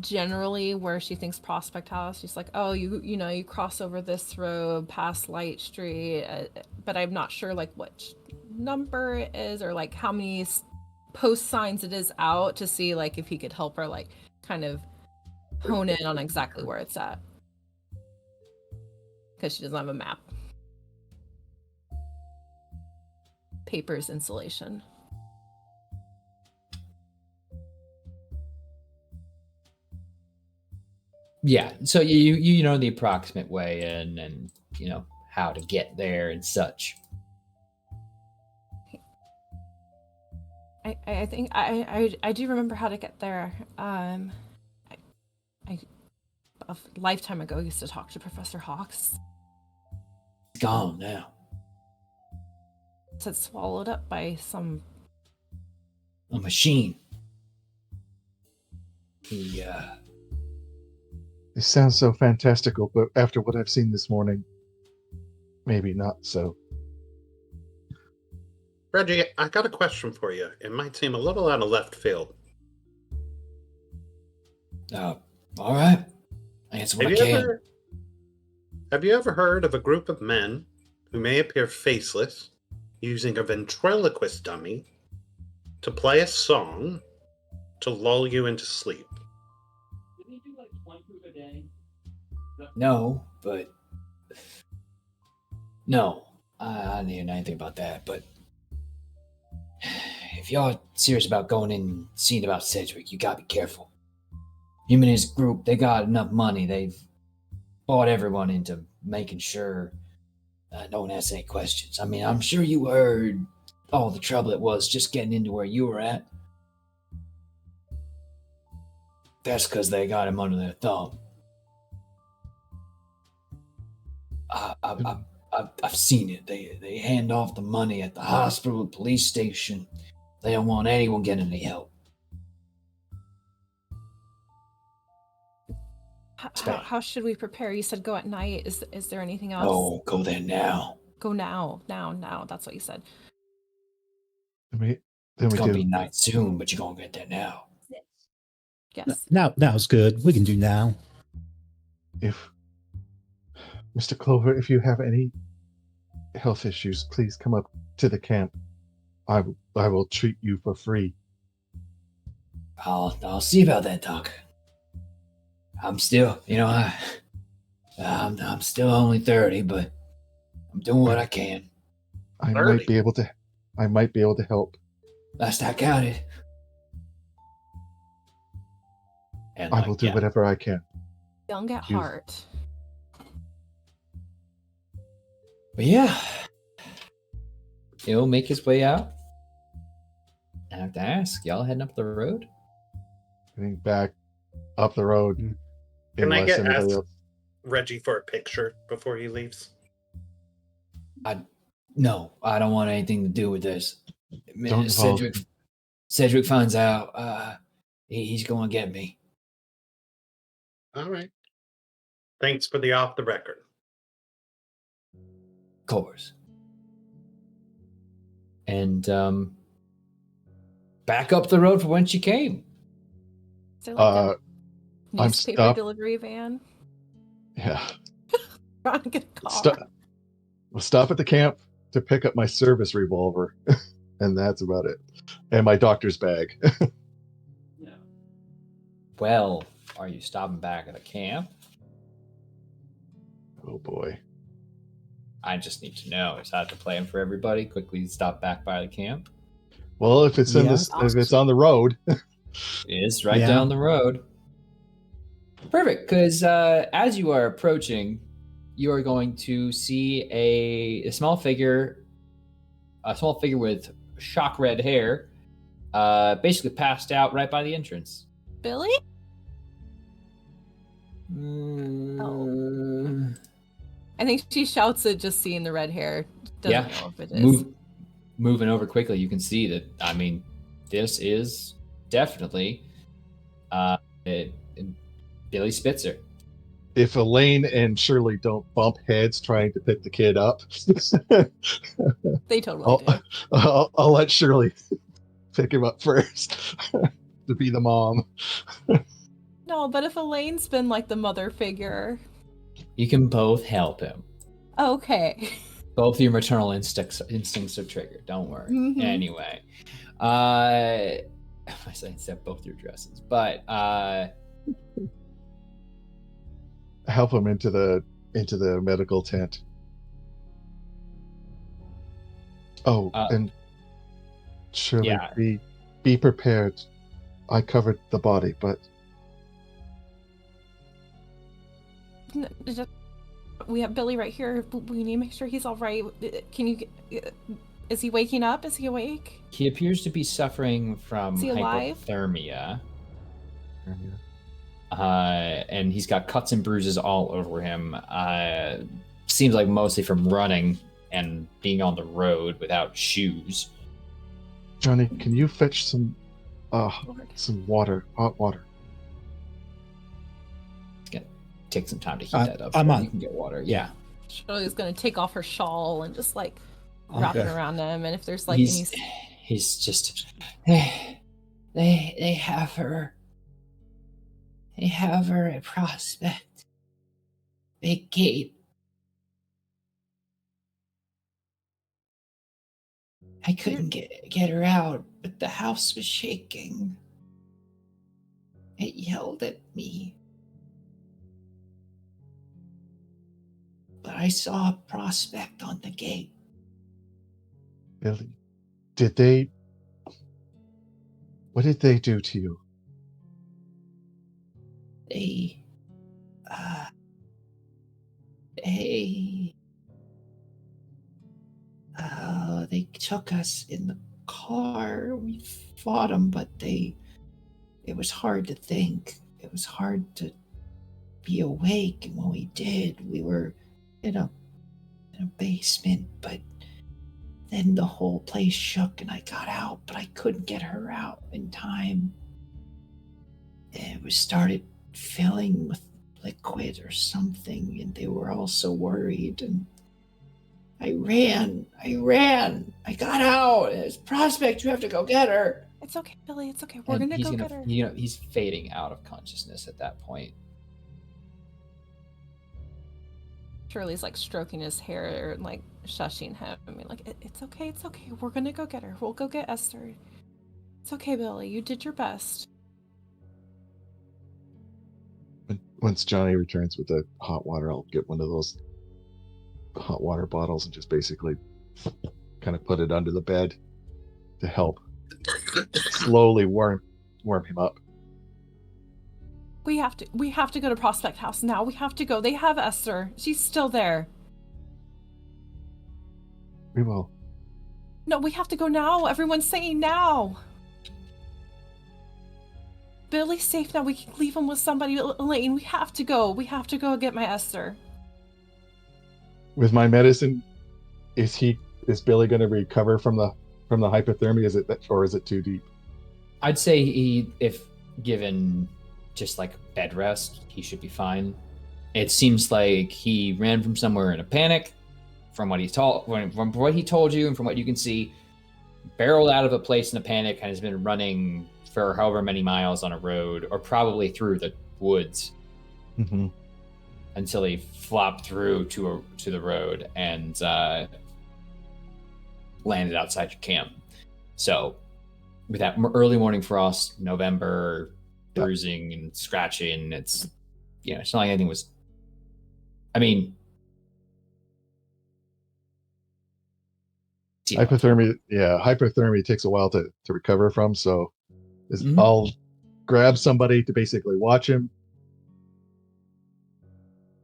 Speaker 6: generally where she thinks Prospect House. She's like, oh, you cross over this road past Light Street, but I'm not sure like which number it is or like how many post signs it is out to see like if he could help her like kind of hone in on exactly where it's at, because she doesn't have a map. Papers insulation.
Speaker 2: Yeah, so you know the approximate way and you know how to get there and such.
Speaker 6: I think I do remember how to get there. I a lifetime ago used to talk to Professor Hawks.
Speaker 2: It's gone now.
Speaker 6: It's swallowed up by some
Speaker 2: A machine.
Speaker 4: It sounds so fantastical, but after what I've seen this morning, maybe not so.
Speaker 3: Reggie, I got a question for you. It might seem a little out of left field.
Speaker 2: All right. Answer what I can.
Speaker 3: Have you ever heard of a group of men who may appear faceless using a ventriloquist dummy to play a song to lull you into sleep?
Speaker 2: No, but no, I don't even know anything about that. But if y'all serious about going in and seeing about Cedric, you gotta be careful. Him and his group, they got enough money. They've bought everyone into making sure no one asks any questions. I mean, I'm sure you heard all the trouble it was just getting into where you were at. That's because they got him under their thumb. I've seen it. They hand off the money at the hospital, the police station. They don't want anyone getting any help.
Speaker 6: How should we prepare? You said go at night. Is there anything else?
Speaker 2: Oh, go there now.
Speaker 6: Go now. That's what you said.
Speaker 4: Then
Speaker 2: It's
Speaker 4: we
Speaker 2: gonna
Speaker 4: do.
Speaker 2: be night soon, but you're gonna get there now.
Speaker 6: Yes.
Speaker 5: Now's good. We can do now.
Speaker 4: If Mr. Clover, if you have any health issues, please come up to the camp. I will treat you for free.
Speaker 2: I'll see about that, Doc. I'm still, I'm still only 30, but I'm doing what I can.
Speaker 4: I
Speaker 3: 30?
Speaker 4: might be able to help.
Speaker 2: Last I counted. And
Speaker 4: I will do whatever I can.
Speaker 6: Young at heart.
Speaker 2: But yeah, he'll make his way out. I have to ask, y'all heading up the road?
Speaker 4: Getting back up the road.
Speaker 3: Can I
Speaker 4: unless
Speaker 3: get
Speaker 4: anybody
Speaker 3: asked
Speaker 4: else.
Speaker 3: Reggie for a picture before he leaves?
Speaker 2: No, I don't want anything to do with this.
Speaker 4: Don't involve
Speaker 2: Cedric finds out, he's going to get me.
Speaker 3: All right. Thanks for the off the record.
Speaker 2: Of course. And back up the road from whence you came.
Speaker 6: Is there like a
Speaker 4: I'm
Speaker 6: newspaper
Speaker 4: stopped.
Speaker 6: delivery van?
Speaker 4: Yeah.
Speaker 6: Trying to get a car.
Speaker 4: We'll stop at the camp to pick up my service revolver, and that's about it. And my doctor's bag.
Speaker 2: Well, are you stopping back at the camp?
Speaker 4: Oh boy.
Speaker 2: I just need to know. Is that the plan for everybody? Quickly stop back by the camp?
Speaker 4: Well, if it's if it's on the road.
Speaker 2: It is right
Speaker 5: Yeah.
Speaker 2: down the road. Perfect, because as you are approaching, you are going to see a small figure with shock red hair, basically passed out right by the entrance.
Speaker 6: Billy? I think she shouts it just seeing the red hair. Doesn't know if it is.
Speaker 2: moving over quickly, you can see that, I mean, this is definitely Billy Spitzer.
Speaker 4: If Elaine and Shirley don't bump heads trying to pick the kid up,
Speaker 6: They totally
Speaker 4: I'll,
Speaker 6: do.
Speaker 4: I'll let Shirley pick him up first to be the mom.
Speaker 6: No, but if Elaine's been like the mother figure,
Speaker 2: You can both help him.
Speaker 6: okay.
Speaker 2: Both your maternal instincts are triggered. Don't worry.
Speaker 6: Mhm.
Speaker 2: Anyway, I said both your dresses, but
Speaker 4: Help him into the medical tent. Oh, and Shirley,
Speaker 2: yeah.
Speaker 4: be prepared. I covered the body, but
Speaker 6: We have Billy right here. We need to make sure he's all right. Can you? Is he waking up? Is he awake?
Speaker 2: He appears to be suffering from
Speaker 6: Is he alive?
Speaker 2: hypothermia. And he's got cuts and bruises all over him. Seems like mostly from running and being on the road without shoes.
Speaker 4: Johnny, can you fetch some water, hot water?
Speaker 2: It's gonna take some time to heat that up.
Speaker 5: I'm on.
Speaker 2: You can get water. Yeah.
Speaker 6: Shirley's gonna take off her shawl and just like wrap it around him. And if there's like
Speaker 2: he's just they have her. They have her at Prospect. Big gate. I couldn't get her out, but the house was shaking. It yelled at me. But I saw a Prospect on the gate.
Speaker 4: Billy, what did they do to you?
Speaker 2: They took us in the car. We fought them, but it was hard to think. It was hard to be awake. And when we did, we were in a basement, but then the whole place shook and I got out, but I couldn't get her out in time. It was started filling with liquid or something, and they were all so worried, and I ran. I got out. It's Prospect. You have to go get her.
Speaker 6: It's okay, Billy. It's okay. We're gonna go get her.
Speaker 2: He's fading out of consciousness at that point.
Speaker 6: Shirley's like stroking his hair and like shushing him. I mean, like, it's okay. It's okay. We're gonna go get her. We'll go get Esther. It's okay, Billy. You did your best.
Speaker 4: Once Johnny returns with the hot water, I'll get one of those hot water bottles and just basically kind of put it under the bed to help slowly warm him up.
Speaker 6: We have to go to Prospect House now. We have to go. They have Esther. She's still there.
Speaker 4: We will.
Speaker 6: No, we have to go now. Everyone's saying now. Billy's safe now. We can leave him with somebody. Elaine, we have to go. We have to go get my Esther.
Speaker 4: With my medicine, is Billy going to recover from the hypothermia? Is it too deep?
Speaker 2: I'd say if given just like bed rest, he should be fine. It seems like he ran from somewhere in a panic, from what he told you and from what you can see, barreled out of a place in a panic and has been running for however many miles on a road, or probably through the woods, until he flopped through to the road and landed outside your camp. So, with that early morning frost, November, bruising and scratching, it's not like anything was. I mean,
Speaker 4: hypothermia takes a while to recover from. So, I'll grab somebody to basically watch him.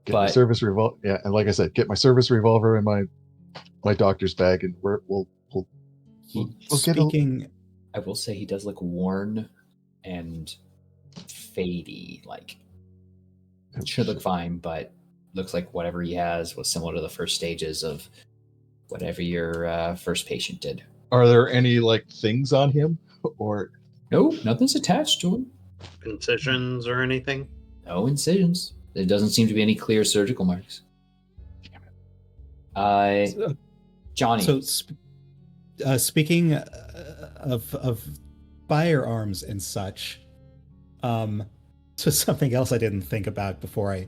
Speaker 4: Get my service revolver. Yeah, and like I said, get my service revolver in my doctor's bag, and we'll
Speaker 5: speaking.
Speaker 2: I will say he does look worn and fadey. Like, it should look fine, but looks like whatever he has was similar to the first stages of whatever your first patient did.
Speaker 4: Are there any like things on him, or
Speaker 2: Nope, nothing's attached to him.
Speaker 3: Incisions or anything?
Speaker 2: No incisions. There doesn't seem to be any clear surgical marks.
Speaker 5: So,
Speaker 2: Johnny.
Speaker 5: so speaking of firearms and such, so something else I didn't think about before I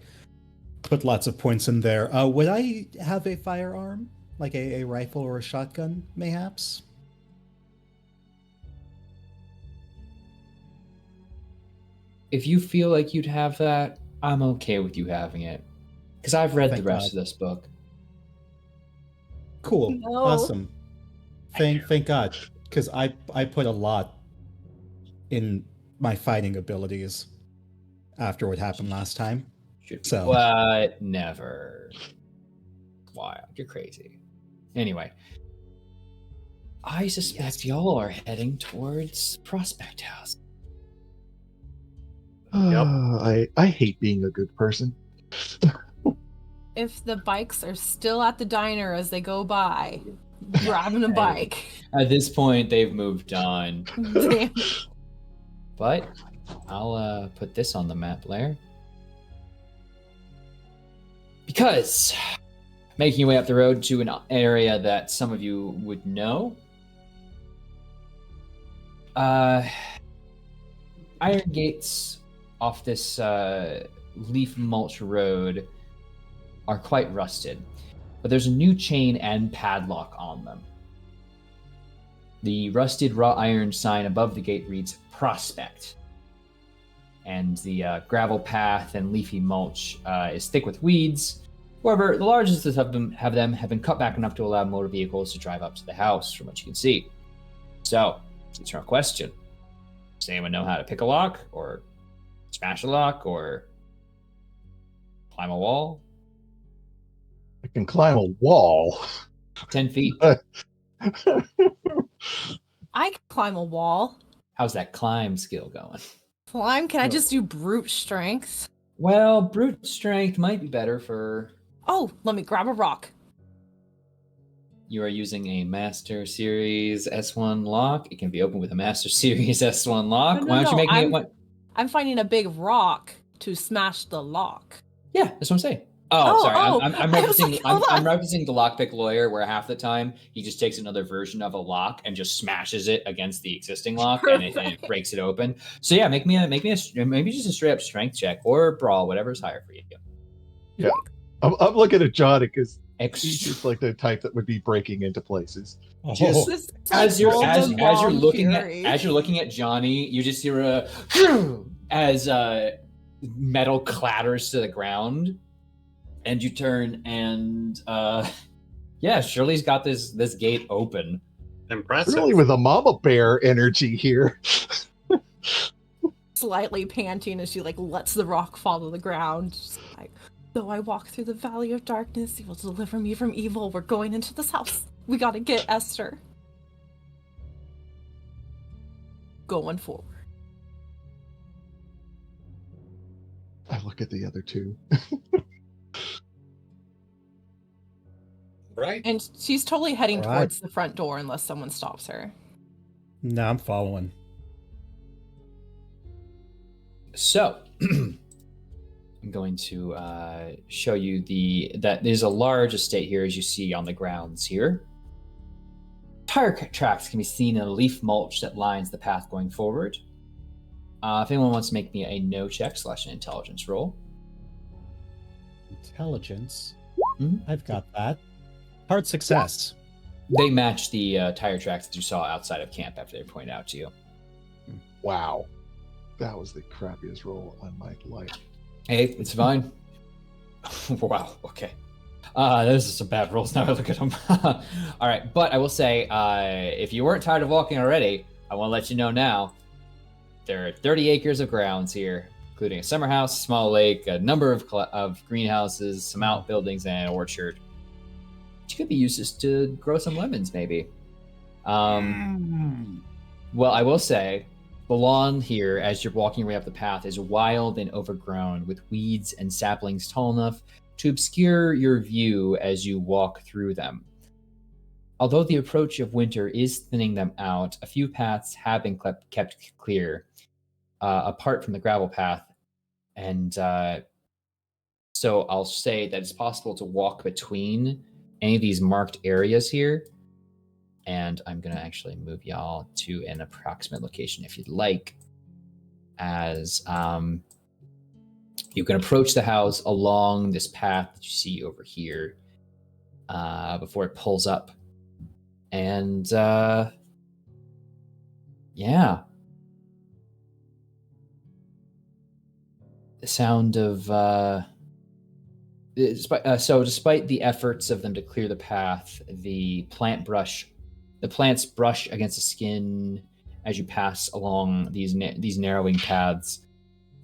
Speaker 5: put lots of points in there. Would I have a firearm, like a rifle or a shotgun, mayhaps?
Speaker 2: If you feel like you'd have that, I'm okay with you having it. Because I've read the
Speaker 5: Thank
Speaker 2: rest
Speaker 5: God.
Speaker 2: of this book.
Speaker 5: Cool,
Speaker 6: No.
Speaker 5: awesome. Thank God, because I put a lot in my fighting abilities after what happened last time.
Speaker 2: Should be.
Speaker 5: So-
Speaker 2: What? Never. Wild. You're crazy. Anyway. I suspect y'all are heading towards Prospect House.
Speaker 4: I hate being a good person.
Speaker 6: If the bikes are still at the diner as they go by, grabbing a bike.
Speaker 2: At this point, they've moved on.
Speaker 6: Damn.
Speaker 2: But I'll put this on the map, Blair. Because making your way up the road to an area that some of you would know, iron gates off this leaf mulch road are quite rusted, but there's a new chain and padlock on them. The rusted wrought iron sign above the gate reads Prospect, and the gravel path and leafy mulch is thick with weeds. However, the largest of them have been cut back enough to allow motor vehicles to drive up to the house, from what you can see. So, it's our question. Does anyone know how to pick a lock, or smash a lock, or climb a wall?
Speaker 4: I can climb a wall.
Speaker 2: 10 feet.
Speaker 6: I can climb a wall.
Speaker 2: How's that climb skill going?
Speaker 6: Climb? Can I just do brute strength?
Speaker 2: Well, brute strength might be better for...
Speaker 6: Oh, let me grab a rock.
Speaker 2: You are using a Master Series S1 lock. It can be opened with a Master Series S1 lock.
Speaker 6: No,
Speaker 2: Why don't you make me one?
Speaker 6: I'm finding a big rock to smash the lock.
Speaker 2: Yeah, that's what I'm saying. Oh, sorry. I'm
Speaker 6: I was
Speaker 2: referencing.
Speaker 6: like,
Speaker 2: I'm
Speaker 6: hold on.
Speaker 2: referencing the lockpick lawyer, where half the time he just takes another version of a lock and just smashes it against the existing lock, and it breaks it open. So yeah, maybe just a straight up strength check or brawl, whatever's higher for you.
Speaker 4: Yeah, I'm looking at John because he's
Speaker 2: Ex-
Speaker 4: just like the type that would be breaking into places.
Speaker 2: Just-
Speaker 6: This is
Speaker 2: as you're
Speaker 6: Golden
Speaker 2: looking
Speaker 6: Fury.
Speaker 2: at Johnny, you just hear a as metal clatters to the ground, and you turn and yeah, Shirley's got this gate open.
Speaker 3: Impressive.
Speaker 4: Really, with a mama bear energy here.
Speaker 6: slightly panting as she like lets the rock fall to the ground. She's like, though I walk through the valley of darkness, he will deliver me from evil. We're going into this house. We gotta get Esther. Going forward.
Speaker 4: I look at the other two.
Speaker 3: Right?
Speaker 6: And she's totally heading
Speaker 5: All right.
Speaker 6: towards the front door unless someone stops her.
Speaker 5: No, I'm following.
Speaker 2: So I'm going to show you that there's a large estate here, as you see on the grounds here. Tire tracks can be seen in a leaf mulch that lines the path going forward. If anyone wants to make me a no check / an intelligence roll.
Speaker 5: Intelligence.
Speaker 2: Mhm.
Speaker 5: I've got that. Hard success.
Speaker 2: They match the tire tracks that you saw outside of camp after they pointed out to you.
Speaker 4: Wow. That was the crappiest roll on my life.
Speaker 2: Hey, it's fine. Wow, okay. Those are some bad rolls now I look at them. All right, but I will say, if you weren't tired of walking already, I want to let you know now, there are 30 acres of grounds here, including a summer house, small lake, a number of greenhouses, some outbuildings, and an orchard. Which could be used just to grow some lemons, maybe. Well, I will say, the lawn here, as you're walking your way up the path, is wild and overgrown with weeds and saplings tall enough to obscure your view as you walk through them. although the approach of winter is thinning them out, a few paths have been kept clear, apart from the gravel path. And so I'll say that it's possible to walk between any of these marked areas here. And I'm going to actually move y'all to an approximate location if you'd like, as you can approach the house along this path that you see over here before it pulls up. And yeah. The sound of despite the efforts of them to clear the path, the plants brush against the skin as you pass along these narrowing paths,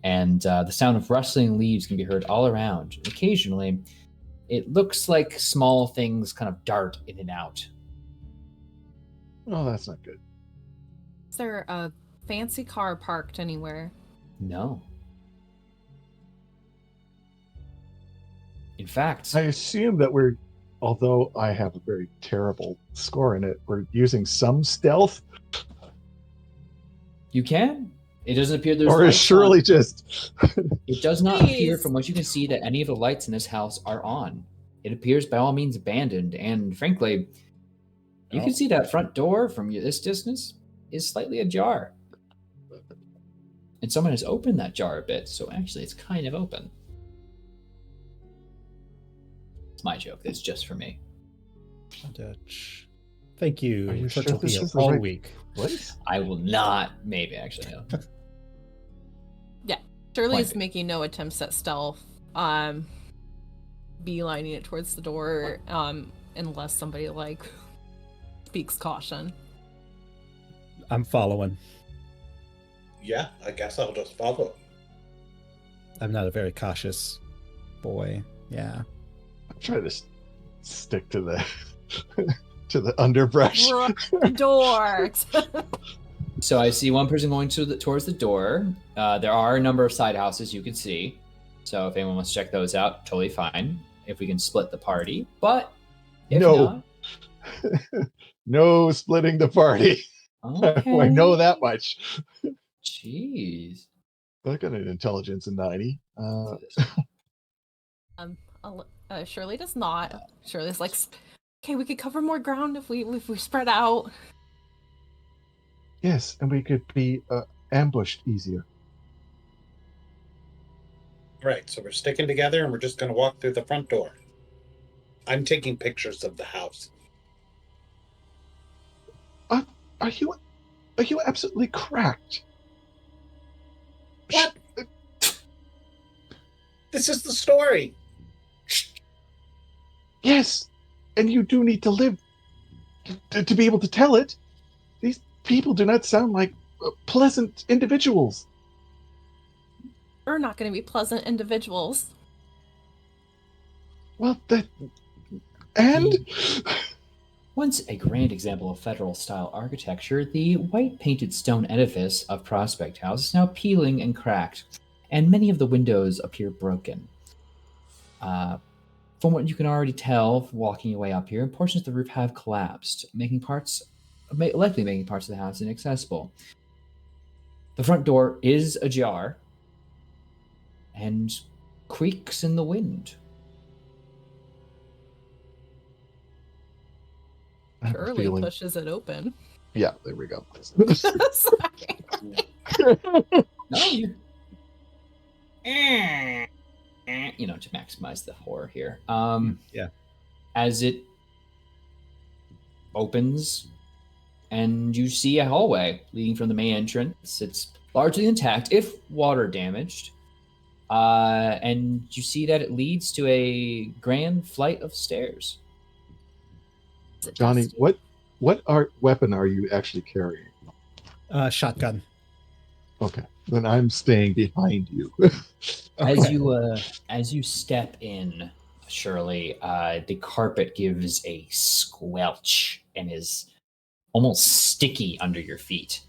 Speaker 2: and the sound of rustling leaves can be heard all around. Occasionally, it looks like small things kind of dart in and out.
Speaker 4: Oh, that's not good.
Speaker 6: Is there a fancy car parked anywhere?
Speaker 2: No. In fact,
Speaker 4: I assume that although I have a very terrible score in it, we're using some stealth.
Speaker 2: you can. It doesn't appear there's
Speaker 4: Or is
Speaker 2: lights
Speaker 4: Shirley
Speaker 2: on.
Speaker 4: just...
Speaker 2: It does not appear,
Speaker 6: Please.
Speaker 2: from what you can see, that any of the lights in this house are on. It appears by all means abandoned, and frankly, you can see that front door from this distance is slightly ajar. And someone has opened that jar a bit, so actually it's kind of open. It's my joke. It's just for me.
Speaker 5: Dutch. Thank you.
Speaker 4: Are you
Speaker 5: Church
Speaker 4: sure
Speaker 5: will be
Speaker 4: this
Speaker 5: here
Speaker 4: is the
Speaker 5: all
Speaker 4: right
Speaker 5: week.
Speaker 4: place?
Speaker 2: I will not. Maybe actually no.
Speaker 6: Shirley's
Speaker 2: Point.
Speaker 6: making no attempts at stealth. Beelining it towards the door, unless somebody speaks caution.
Speaker 5: I'm following.
Speaker 3: Yeah, I guess I'll just follow.
Speaker 5: I'm not a very cautious boy. Yeah.
Speaker 4: I'm trying to stick to the to the underbrush.
Speaker 6: The door.
Speaker 2: So I see one person going towards the door. There are a number of side houses you can see. So if anyone wants to check those out, totally fine. If we can split the party, but if
Speaker 4: No. No splitting the party.
Speaker 2: not, okay.
Speaker 4: I know that much.
Speaker 2: Jeez.
Speaker 4: I got an intelligence of 90.
Speaker 6: Shirley does not. Shirley's like, okay, we could cover more ground if we spread out.
Speaker 4: Yes, and we could be ambushed easier.
Speaker 3: Right, so we're sticking together and we're just going to walk through the front door. I'm taking pictures of the house.
Speaker 4: Are you absolutely cracked?
Speaker 3: What? This is the story.
Speaker 4: Yes, and you do need to live to be able to tell it. These people do not sound like pleasant individuals.
Speaker 6: We're not going to be pleasant individuals.
Speaker 4: Well, and
Speaker 2: Once a grand example of federal-style architecture, the white-painted stone edifice of Prospect House is now peeling and cracked, and many of the windows appear broken. From what you can already tell walking your way up here, portions of the roof have collapsed, likely making parts of the house inaccessible. The front door is ajar and creaks in the wind.
Speaker 4: I have a
Speaker 6: Shirley
Speaker 4: feeling.
Speaker 6: pushes it open.
Speaker 4: Yeah, there we go.
Speaker 6: Sorry.
Speaker 2: No, you to maximize the horror here.
Speaker 5: Yeah.
Speaker 2: As it opens and you see a hallway leading from the main entrance. It's largely intact, if water damaged. And you see that it leads to a grand flight of stairs.
Speaker 4: Johnny, what weapon are you actually carrying?
Speaker 5: Shotgun.
Speaker 4: Okay, then I'm staying behind you.
Speaker 2: As you step in, Shirley, the carpet gives a squelch and is almost sticky under your feet.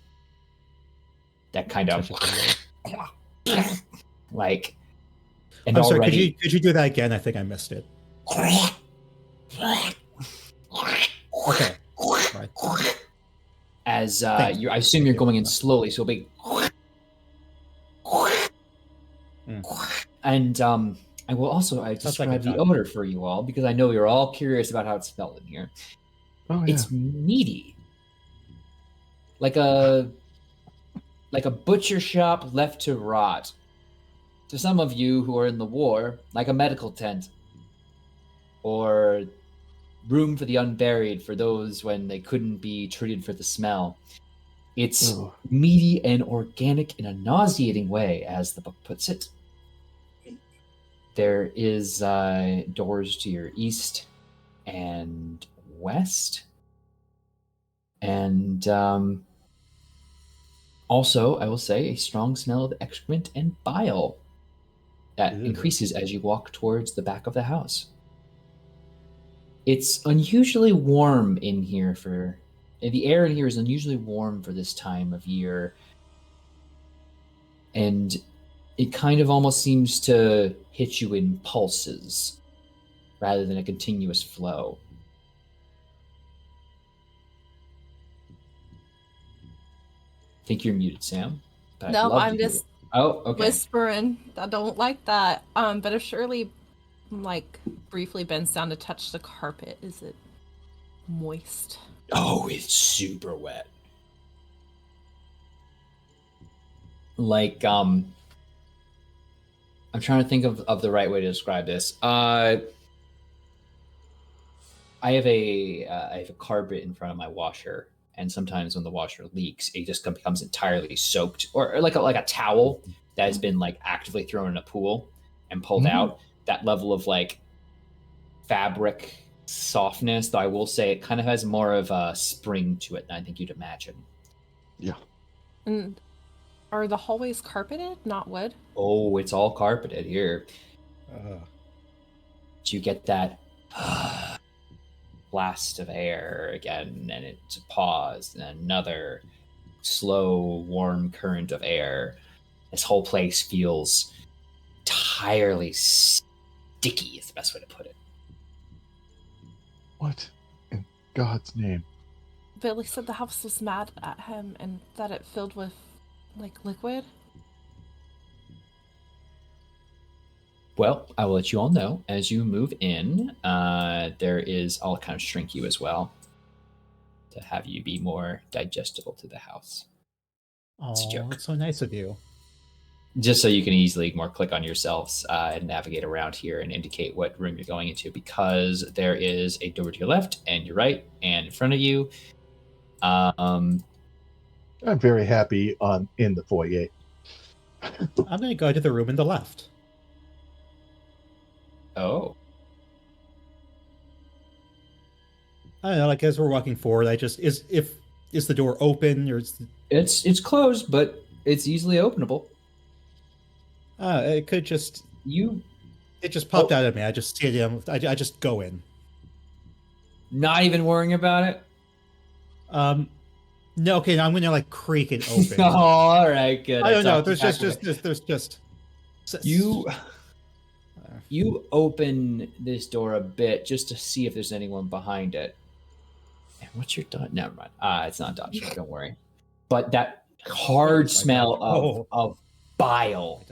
Speaker 2: That kind of like. And
Speaker 5: I'm sorry.
Speaker 2: already,
Speaker 5: Could you do that again? I think I missed it. Okay.
Speaker 2: As
Speaker 5: Thank you.
Speaker 2: I assume you're going in slowly, so it'll be. And I will also
Speaker 5: like a
Speaker 2: describe the
Speaker 5: duck.
Speaker 2: odor for you all because I know you're all curious about how it smelled in here.
Speaker 4: Oh yeah.
Speaker 2: It's meaty, like a butcher shop left to rot. To some of you who are in the war, like a medical tent, or room for the unburied for those when they couldn't be treated for the smell. It's
Speaker 4: Oh.
Speaker 2: meaty and organic in a nauseating way, as the book puts it. There is doors to your east and west. And also, I will say, a strong smell of excrement and bile that
Speaker 4: Ew.
Speaker 2: increases as you walk towards the back of the house. It's unusually warm in here the air in here is unusually warm for this time of year. And it kind of almost seems to hit you in pulses rather than a continuous flow. I think you're muted, Sam. But I'd
Speaker 6: No,
Speaker 2: love
Speaker 6: I'm
Speaker 2: to hear
Speaker 6: just
Speaker 2: it. Oh, okay.
Speaker 6: whispering. I don't like that. But if Shirley, like, briefly bends down to touch the carpet, is it moist?
Speaker 2: Oh, it's super wet. Like, I'm trying to think of the right way to describe this. I have a carpet in front of my washer, and sometimes when the washer leaks, it just becomes entirely soaked, or like a towel that has been like actively thrown in a pool and pulled out. That level of like fabric softness, though I will say it kind of has more of a spring to it than I think you'd imagine.
Speaker 4: Yeah.
Speaker 6: And are the hallways carpeted, not wood?
Speaker 2: Oh, it's all carpeted here. Do you get that blast of air again, and it's a pause, and another slow, warm current of air. This whole place feels entirely sticky, is the best way to put it.
Speaker 4: What in God's name?
Speaker 6: Billy said the house was mad at him and that it filled with, like, liquid.
Speaker 2: Well, I will let you all know as you move in. I'll kind of shrink you as well to have you be more digestible to the house. It's a
Speaker 5: Oh,
Speaker 2: joke.
Speaker 5: that's so nice of you.
Speaker 2: Just so you can easily more click on yourselves and navigate around here and indicate what room you're going into, because there is a door to your left and your right and in front of you.
Speaker 4: I'm very happy in the foyer.
Speaker 5: I'm going to go to the room in the left.
Speaker 2: Oh,
Speaker 5: I don't know, like as we're walking forward, is the door open or
Speaker 2: it's closed, but it's easily openable.
Speaker 5: it could just it just popped out at me. I just see it. I just go in.
Speaker 2: Not even worrying about it.
Speaker 5: No, okay, now I'm going to like creak it open.
Speaker 2: Oh, all right, good.
Speaker 5: I don't know.
Speaker 2: talked
Speaker 5: There's just
Speaker 2: you open this door a bit just to see if there's anyone behind it. And what's your dodge? Never mind. It's not dodge. Don't worry. But that hard
Speaker 5: That's my
Speaker 2: smell
Speaker 5: dodge.
Speaker 2: of bile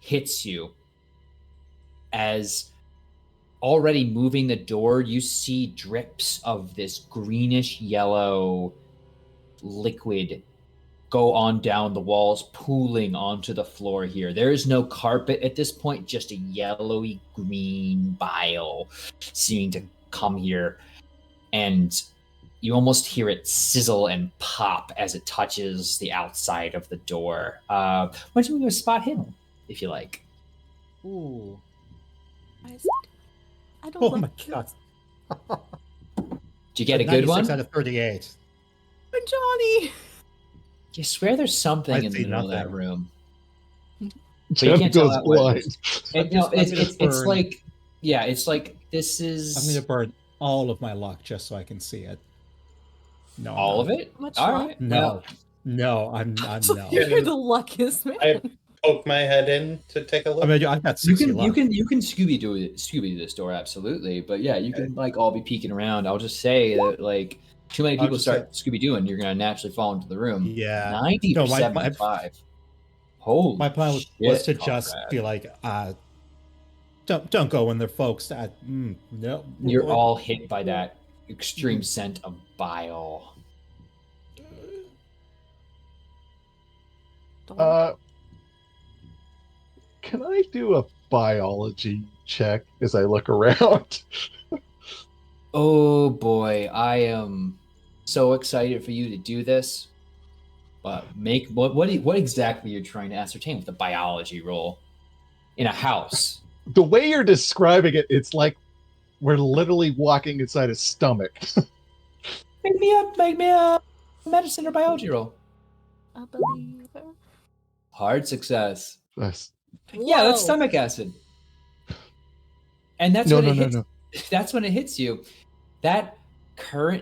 Speaker 2: hits you as already moving the door, you see drips of this greenish yellow liquid go on down the walls, pooling onto the floor here. There is no carpet at this point, just a yellowy green bile seeming to come here. And you almost hear it sizzle and pop as it touches the outside of the door. Why don't you go spot hidden, if you like?
Speaker 5: Ooh.
Speaker 6: I don't
Speaker 5: Oh
Speaker 6: love
Speaker 5: my god.
Speaker 2: Did you get a good one?
Speaker 5: 96 out of 38.
Speaker 6: Johnny!
Speaker 2: You swear there's something
Speaker 5: I
Speaker 2: in the
Speaker 5: see
Speaker 2: middle of that
Speaker 5: nothing.
Speaker 2: room. But you
Speaker 4: Jeff
Speaker 2: can't tell
Speaker 4: goes
Speaker 2: that what it
Speaker 4: blind.
Speaker 2: is.
Speaker 5: I'm
Speaker 2: It's
Speaker 5: burn-
Speaker 2: like, yeah, it's like this is
Speaker 5: I'm going to burn all of my luck just so I can see it. No,
Speaker 2: all of it.
Speaker 6: Much
Speaker 2: All
Speaker 6: luck.
Speaker 2: right.
Speaker 5: No, no, I'm no.
Speaker 6: You're the luckiest man.
Speaker 3: poke my head in to take a look?
Speaker 5: I mean, I've got
Speaker 2: You
Speaker 5: 60
Speaker 2: can
Speaker 5: left.
Speaker 2: Scooby do this door, absolutely. But yeah, you can like all be peeking around. I'll just say that like too many
Speaker 5: I'll
Speaker 2: people
Speaker 5: just
Speaker 2: start Scooby Dooing, you're gonna naturally fall into the room.
Speaker 5: Yeah.
Speaker 2: 90
Speaker 5: No,
Speaker 2: or 75. Holy
Speaker 5: my plan was
Speaker 2: shit,
Speaker 5: to just
Speaker 2: Conrad.
Speaker 5: be like, don't go in there, folks. No.
Speaker 2: You're all hit by that extreme scent of bile.
Speaker 4: Uh, can I do a biology check as I look around?
Speaker 2: Oh boy, I am so excited for you to do this. But make what exactly you're trying to ascertain with the biology roll in a house?
Speaker 4: The way you're describing it, it's like we're literally walking inside a stomach.
Speaker 2: Make me a medicine or biology roll.
Speaker 6: I believe her.
Speaker 2: Hard success.
Speaker 4: That's-
Speaker 2: Yeah, that's
Speaker 6: Whoa.
Speaker 2: stomach acid. And that's
Speaker 4: No,
Speaker 2: when
Speaker 4: no,
Speaker 2: it
Speaker 4: no,
Speaker 2: hits.
Speaker 4: no.
Speaker 2: That's when it hits you. That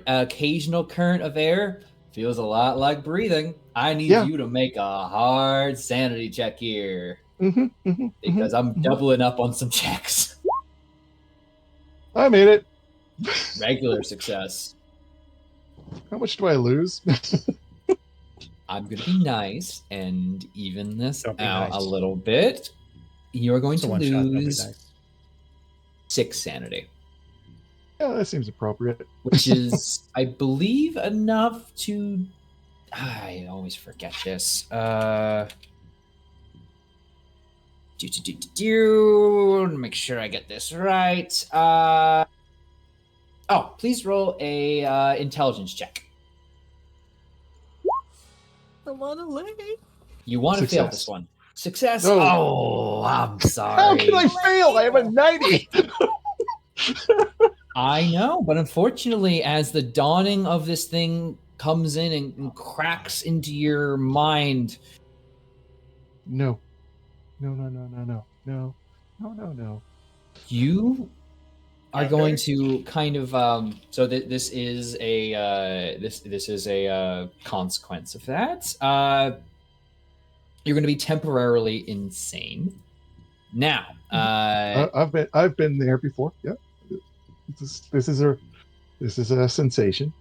Speaker 2: occasional current of air feels a lot like breathing. I need
Speaker 4: Yeah.
Speaker 2: you to make a hard sanity check here because I'm
Speaker 4: mhm.
Speaker 2: doubling up on some checks.
Speaker 4: I made it.
Speaker 2: Regular success.
Speaker 4: How much do I lose?
Speaker 2: I'm going to be nice and even this
Speaker 5: Don't be
Speaker 2: out
Speaker 5: nice.
Speaker 2: a little bit. You're going
Speaker 5: It's a
Speaker 2: to
Speaker 5: one shot. Don't be
Speaker 2: lose
Speaker 5: nice.
Speaker 2: 6 sanity,
Speaker 4: Yeah, that seems appropriate.
Speaker 2: which is, I believe, enough to. I always forget this. Make sure I get this right. Oh, please roll a intelligence check.
Speaker 6: I want to lay.
Speaker 2: You want to fail
Speaker 4: Success.
Speaker 2: this one. Success?
Speaker 4: No.
Speaker 2: Oh, I'm
Speaker 4: How
Speaker 2: sorry.
Speaker 4: can I fail? I have a 90.
Speaker 2: I know, but unfortunately, as the dawning of this thing comes in and cracks into your mind,
Speaker 4: No. No, no, no, no, no. No. No, no, no.
Speaker 2: you are
Speaker 3: After?
Speaker 2: going to kind of so this is a this is a consequence of that. You're going to be temporarily insane. Now,
Speaker 4: I've been there before. Yeah. This is a sensation.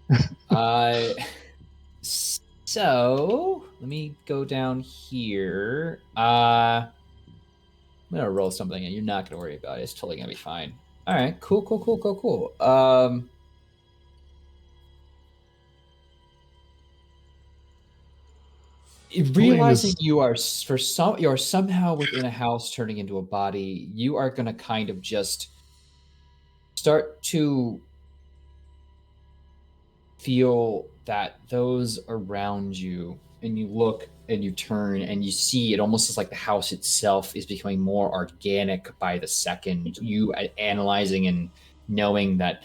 Speaker 2: So let me go down here. I'm gonna roll something, and you're not gonna worry about it. It's totally gonna be fine. All right, cool. Realizing you're somehow within a house turning into a body, you are gonna kind of just start to feel that those around you, and you look and you turn and you see it almost as like the house itself is becoming more organic by the second. You analyzing and knowing that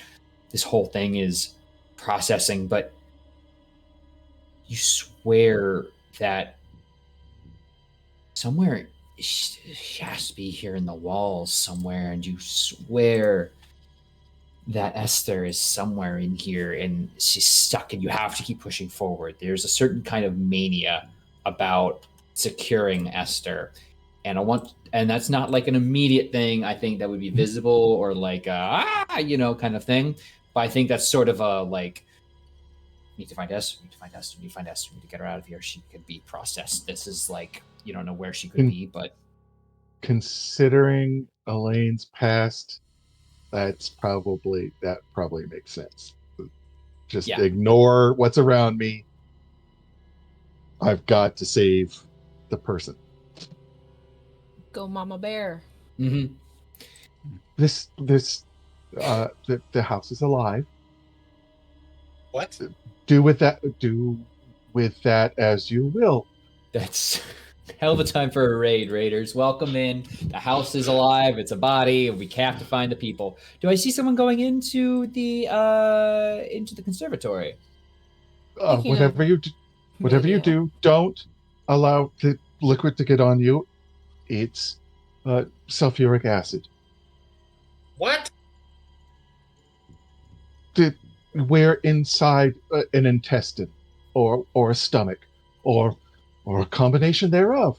Speaker 2: this whole thing is processing, but you swear that somewhere she has to be here in the walls somewhere, and you swear that Esther is somewhere in here and she's stuck and you have to keep pushing forward. There's a certain kind of mania about securing Esther. And and that's not like an immediate thing, I think, that would be visible or like kind of thing. But I think that's sort of a like, need to find Esther, need to find Esther, need to find Esther, need to get her out of here. She could be processed. This is like, you don't know where she could be, but
Speaker 4: Considering Elaine's past, that probably makes sense. Just ignore what's around me. I've got to save the person.
Speaker 6: Go, Mama Bear.
Speaker 2: mm-hmm.
Speaker 4: The house is alive.
Speaker 3: What?
Speaker 4: Do with that as you will.
Speaker 2: That's hell of a time for a raid, raiders. Welcome in. The house is alive. It's a body. We have to find the people. Do I see someone going into the conservatory?
Speaker 4: Whatever you do, don't allow the liquid to get on you. It's sulfuric acid.
Speaker 3: What?
Speaker 4: We're inside an intestine, or a stomach, or a combination thereof.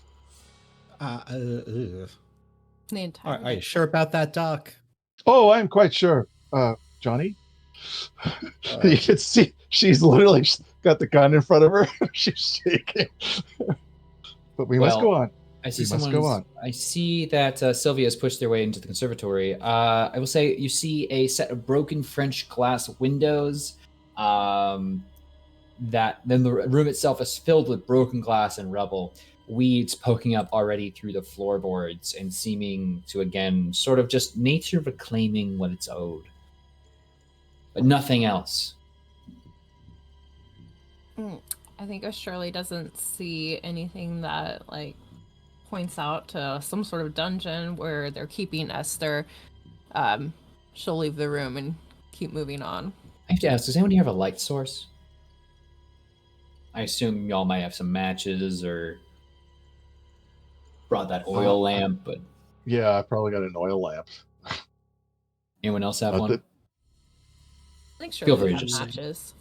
Speaker 6: The entire
Speaker 5: Are you sure about that, Doc?
Speaker 4: Oh, I'm quite sure. Johnny, you can see she's literally got the gun in front of her. She's shaking. But we must go on.
Speaker 2: I see
Speaker 4: We must go on.
Speaker 2: I see that Sylvia has pushed their way into the conservatory. I will say you see a set of broken French glass windows. That then the room itself is filled with broken glass and rubble, weeds poking up already through the floorboards and seeming to again sort of just nature reclaiming what it's owed, but nothing else.
Speaker 6: I think if Shirley doesn't see anything that like points out to some sort of dungeon where they're keeping Esther, she'll leave the room and keep moving on.
Speaker 2: I have to ask, does anyone here have a light source? I assume y'all might have some matches or brought that oil lamp, but
Speaker 4: Yeah, I probably got an oil lamp.
Speaker 2: anyone else have one?
Speaker 6: I think
Speaker 2: Feel free
Speaker 6: Shirley
Speaker 2: to
Speaker 6: has
Speaker 2: just-
Speaker 6: matches.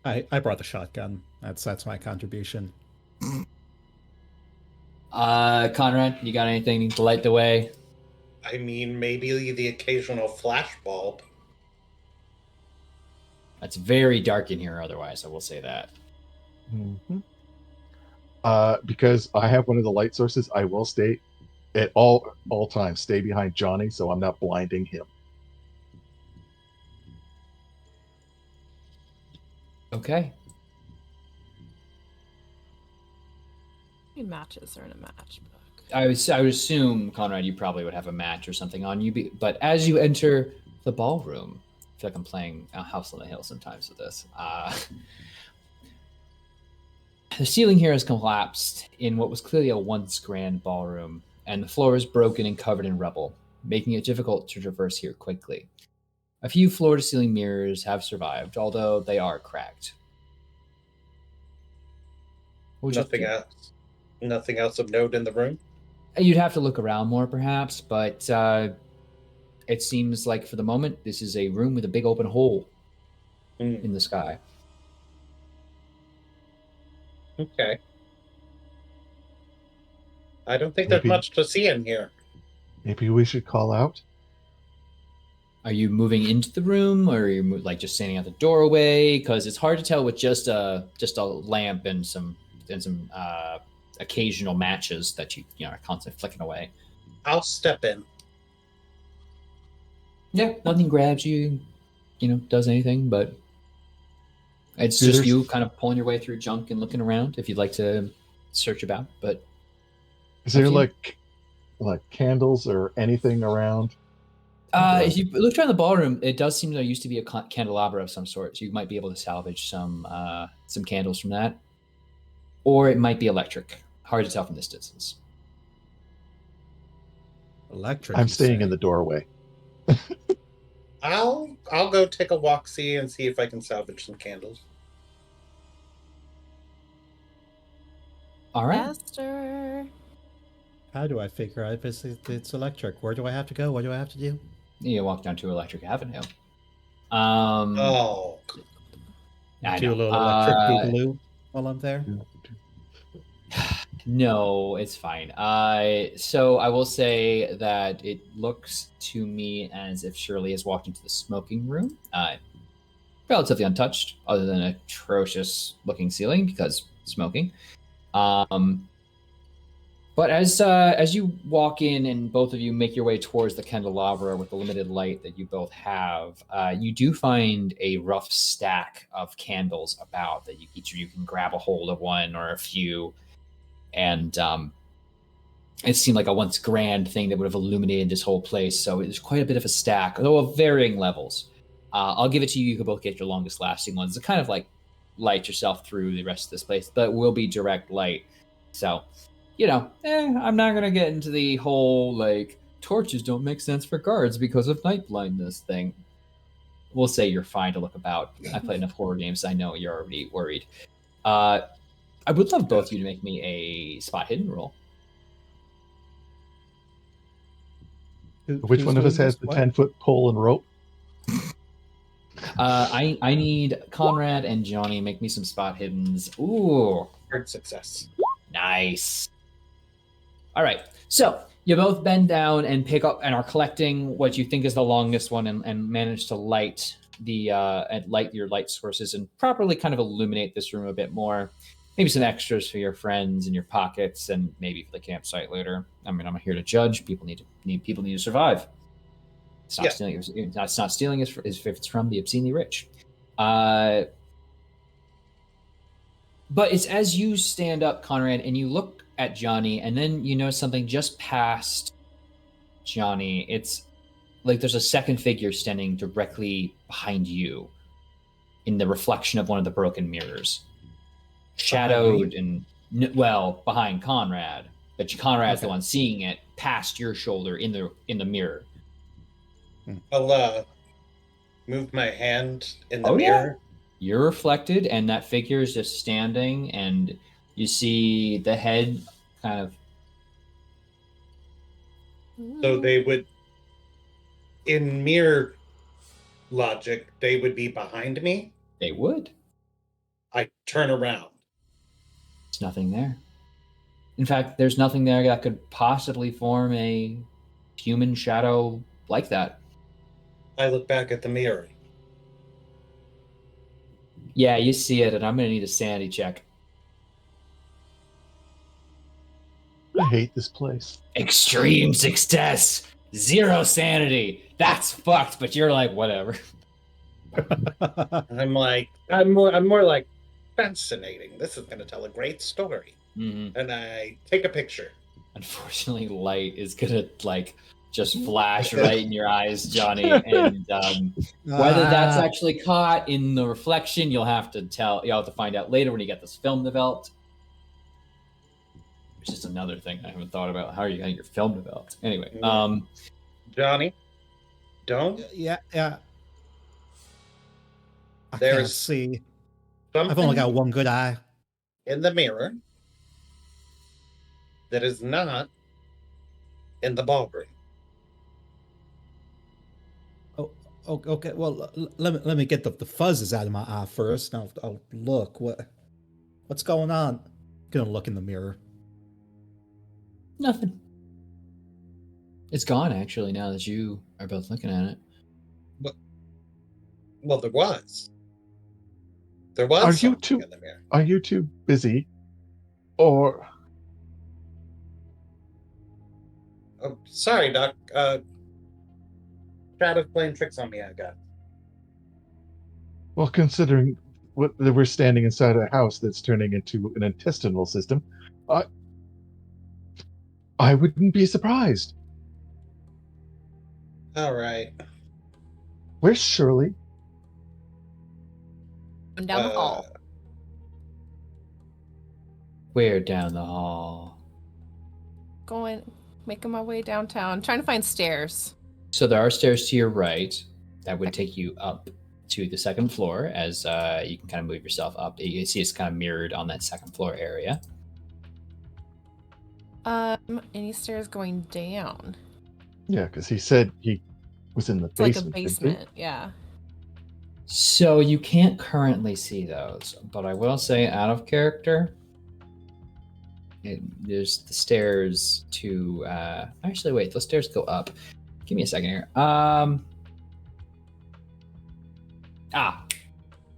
Speaker 5: I brought the shotgun. That's my contribution.
Speaker 2: Conrad, you got anything to light the way?
Speaker 3: I mean, maybe the occasional flash bulb.
Speaker 2: It's very dark in here otherwise, I will say that.
Speaker 4: Mm-hmm. Because I have one of the light sources, I will stay at all times, stay behind Johnny, so I'm not blinding him.
Speaker 2: Okay.
Speaker 6: How many matches are in a matchbook?
Speaker 2: I would assume, Conrad, you probably would have a match or something on you. But as you enter the ballroom, I feel like I'm playing House on the Hill sometimes with this. The ceiling here has collapsed in what was clearly a once grand ballroom, and the floor is broken and covered in rubble, making it difficult to traverse here quickly. A few floor-to-ceiling mirrors have survived, although they are cracked.
Speaker 3: Nothing else of note in the room?
Speaker 2: You'd have to look around more, perhaps, but it seems like for the moment, this is a room with a big open hole in the sky.
Speaker 3: Okay. I don't think there's much to see in here.
Speaker 4: Maybe we should call out.
Speaker 2: Are you moving into the room, or are you like just standing at the doorway? Because it's hard to tell with just a lamp and some occasional matches that you are constantly flicking away.
Speaker 3: I'll step in.
Speaker 2: Yeah, nothing grabs you, does anything, but it's just you kind of pulling your way through junk and looking around if you'd like to search about. But
Speaker 4: is there like candles or anything around?
Speaker 2: If you look around the ballroom, it does seem there used to be a candelabra of some sort, so you might be able to salvage some candles from that, or it might be electric. Hard to tell from this distance.
Speaker 5: Electric.
Speaker 4: I'm staying in the doorway.
Speaker 3: I'll go take a walk-see and see if I can salvage some candles.
Speaker 2: All right.
Speaker 6: Esther.
Speaker 5: How do I figure out if it's electric? Where do I have to go? What do I have to do?
Speaker 2: You walk down to Electric Avenue.
Speaker 3: Oh.
Speaker 2: I
Speaker 5: Do a
Speaker 2: know.
Speaker 5: little electric boogaloo while I'm there.
Speaker 2: No, it's fine. So I will say that it looks to me as if Shirley has walked into the smoking room, relatively untouched, other than an atrocious looking ceiling because smoking. But as you walk in and both of you make your way towards the candelabra with the limited light that you both have, you do find a rough stack of candles about that each of you can grab a hold of one or a few. And it seemed like a once grand thing that would have illuminated this whole place. So it's quite a bit of a stack, though of varying levels. I'll give it to you. You can both get your longest lasting ones. It's kind of like light yourself through the rest of this place, but it will be direct light. So, I'm not going to get into the whole, torches don't make sense for guards because of night blindness thing. We'll say you're fine to look about. I played enough horror games. I know you're already worried. I would love both of you to make me a spot hidden roll.
Speaker 4: Which one of us has the 10-foot pole and rope?
Speaker 2: I need Conrad and Johnny make me some spot hiddens. Ooh.
Speaker 3: Hard success.
Speaker 2: Nice. All right. So you both bend down and pick up and are collecting what you think is the longest one, and manage to light your light sources and properly kind of illuminate this room a bit more. Maybe some extras for your friends in your pockets, and maybe for the campsite later. I mean, I'm here to judge. People need to survive. It's not stealing. It's not stealing if it's from the obscenely rich. But it's as you stand up, Conrad, and you look at Johnny, and then you notice something just past Johnny. It's like there's a second figure standing directly behind you in the reflection of one of the broken mirrors. Shadowed and, well, behind Conrad. But Conrad's the one seeing it past your shoulder in the mirror.
Speaker 3: I'll move my hand in the mirror.
Speaker 2: Yeah. You're reflected, and that figure is just standing, and you see the head kind of.
Speaker 3: So they would, in mirror logic, they would be behind me?
Speaker 2: They would.
Speaker 3: I turn around.
Speaker 2: There's nothing there. In fact, there's nothing there that could possibly form a human shadow like that.
Speaker 3: I look back at the mirror.
Speaker 2: Yeah, you see it, and I'm going to need a sanity check.
Speaker 4: I hate this place.
Speaker 2: Extreme success. 0 sanity. That's fucked, but you're like, whatever.
Speaker 3: I'm more like, fascinating. This is going to tell a great story.
Speaker 2: Mm-hmm.
Speaker 3: And I take a picture.
Speaker 2: Unfortunately, light is going to, just flash right in your eyes, Johnny. And whether that's actually caught in the reflection, you'll have to find out later when you get this film developed. Which is another thing I haven't thought about. How are you getting your film developed? Anyway,
Speaker 3: Johnny, don't.
Speaker 5: Yeah. I can't
Speaker 3: There's
Speaker 5: see. I've only got one good eye.
Speaker 3: In the mirror that is not in the ballroom.
Speaker 5: Oh, okay. Well, let me get the fuzzes out of my eye first. Now I'll look. What's going on? Gonna look in the mirror.
Speaker 2: Nothing. It's gone, actually, now that you are both looking at it.
Speaker 3: Well, there was. There was something in the mirror.
Speaker 4: Are you too busy? Or...
Speaker 3: Oh, sorry, Doc. Shadow's playing tricks on me, I got.
Speaker 4: Well, considering that we're standing inside a house that's turning into an intestinal system, I wouldn't be surprised.
Speaker 3: All right.
Speaker 4: Where's Shirley?
Speaker 6: I'm down the hall.
Speaker 2: Where down the hall?
Speaker 6: Making my way downtown. Trying to find stairs.
Speaker 2: So there are stairs to your right that would take you up to the second floor as you can kind of move yourself up. You can see it's kind of mirrored on that second floor area.
Speaker 6: Any stairs going down?
Speaker 4: Yeah, because he said he was in the
Speaker 6: It's
Speaker 4: basement.
Speaker 6: like a basement, yeah.
Speaker 2: So you can't currently see those, but I will say out of character, there's the stairs to... actually, wait, those stairs go up. Give me a second here.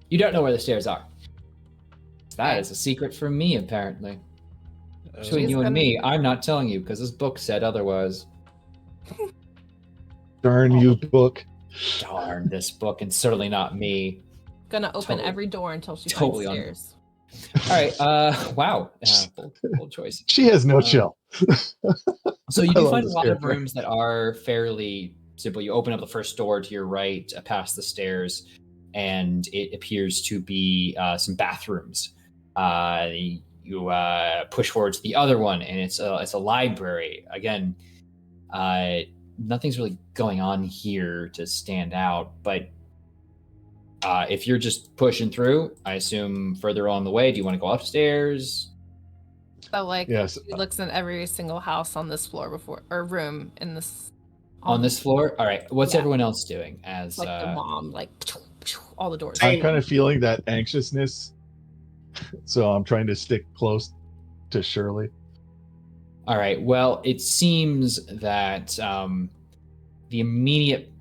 Speaker 2: You don't know where the stairs are. That is a secret from me, apparently. Between you and me, I'm not telling you because this book said otherwise.
Speaker 4: Darn you, book.
Speaker 2: Darn this book, and certainly not me.
Speaker 6: Gonna open every door until she finds stairs.
Speaker 2: All right. Wow. Bold choice.
Speaker 4: She has no chill.
Speaker 2: So you do find a lot of rooms that are fairly simple. You open up the first door to your right, past the stairs, and it appears to be some bathrooms. You push forward to the other one, and it's a library. Again, nothing's really going on here to stand out, but if you're just pushing through, I assume further on the way, do you want to go upstairs?
Speaker 6: So,
Speaker 4: yes.
Speaker 6: He looks in every single house on this floor or room in this.
Speaker 2: On this floor? All right. What's everyone else doing? As
Speaker 6: the mom, all the doors.
Speaker 4: I'm kind of feeling that anxiousness, so I'm trying to stick close to Shirley.
Speaker 2: All right. Well, it seems that the immediate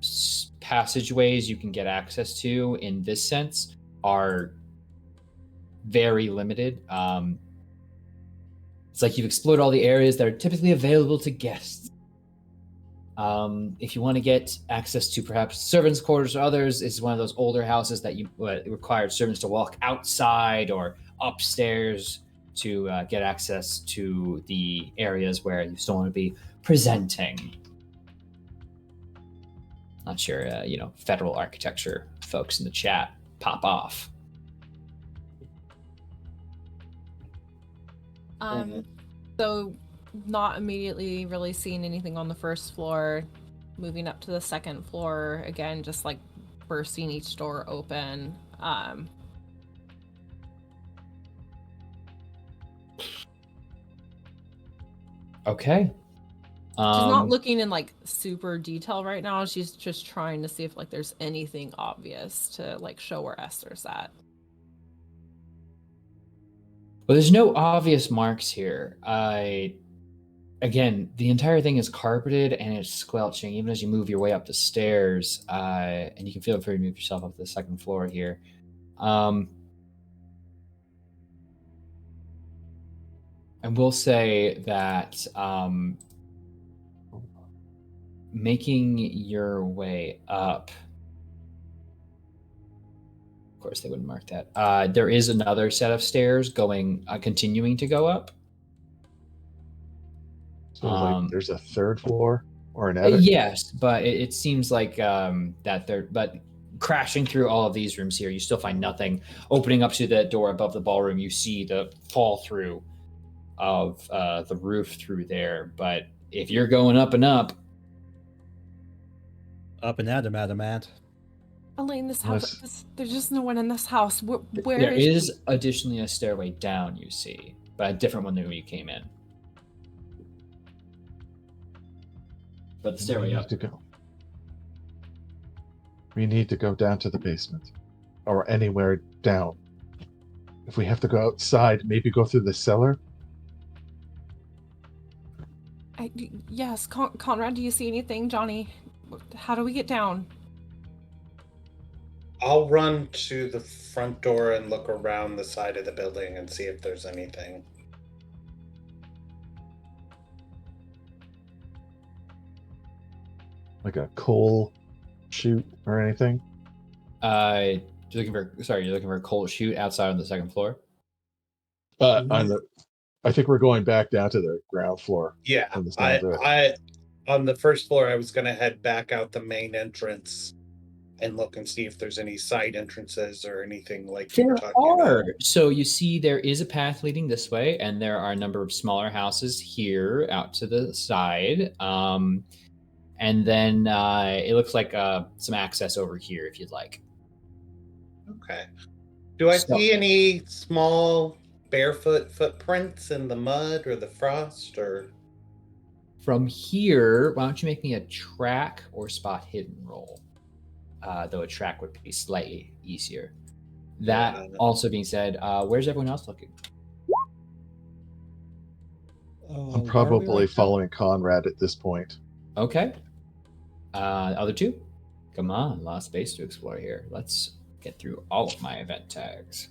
Speaker 2: passageways you can get access to in this sense are very limited. It's like you've explored all the areas that are typically available to guests. If you want to get access to perhaps servants' quarters or others, it's one of those older houses that you required servants to walk outside or upstairs to get access to the areas where you still want to be presenting. Not sure, federal architecture folks in the chat pop off.
Speaker 6: So not immediately really seeing anything on the first floor, moving up to the second floor, again, just like bursting each door open.
Speaker 2: Okay.
Speaker 6: She's not looking in like super detail right now. She's just trying to see if like there's anything obvious to like show where Esther's at.
Speaker 2: Well, there's no obvious marks here. Again, the entire thing is carpeted and it's squelching, even as you move your way up the stairs. And you can feel free to move yourself up to the second floor here. I will say that making your way up, of course they wouldn't mark that. There is another set of stairs continuing to go up.
Speaker 4: So there's a third floor or an attic?
Speaker 2: Yes, but it seems like but crashing through all of these rooms here, you still find nothing. Opening up to the door above the ballroom, you see the fall through of the roof through there. But if you're going up and up
Speaker 5: and at.
Speaker 6: Elaine, this house, there's just no one in this house. Where
Speaker 2: there is
Speaker 6: she?
Speaker 2: Additionally a stairway down, you see, but a different one than when you came in. But the stairway up.
Speaker 4: We need to go down to the basement or anywhere down. If we have to go outside, maybe go through the cellar.
Speaker 6: Yes, Conrad, do you see anything? Johnny, how do we get down?
Speaker 3: I'll run to the front door and look around the side of the building and see if there's anything.
Speaker 4: Like a coal chute or anything?
Speaker 2: You're looking for a coal chute outside on the second floor?
Speaker 4: I think we're going back down to the ground floor.
Speaker 3: Yeah, on the first floor, I was going to head back out the main entrance and look and see if there's any side entrances or anything like you were talking about.
Speaker 2: So you see there is a path leading this way, and there are a number of smaller houses here out to the side. And then it looks like some access over here if you'd like.
Speaker 3: Okay. Do I see any small barefoot footprints in the mud or the frost or?
Speaker 2: From here, why don't you make me a track or spot hidden roll? Though a track would be slightly easier. That also being said, where's everyone else looking?
Speaker 4: I'm probably following Conrad at this point.
Speaker 2: Okay. Other two? Come on, a lot of space to explore here. Let's get through all of my event tags.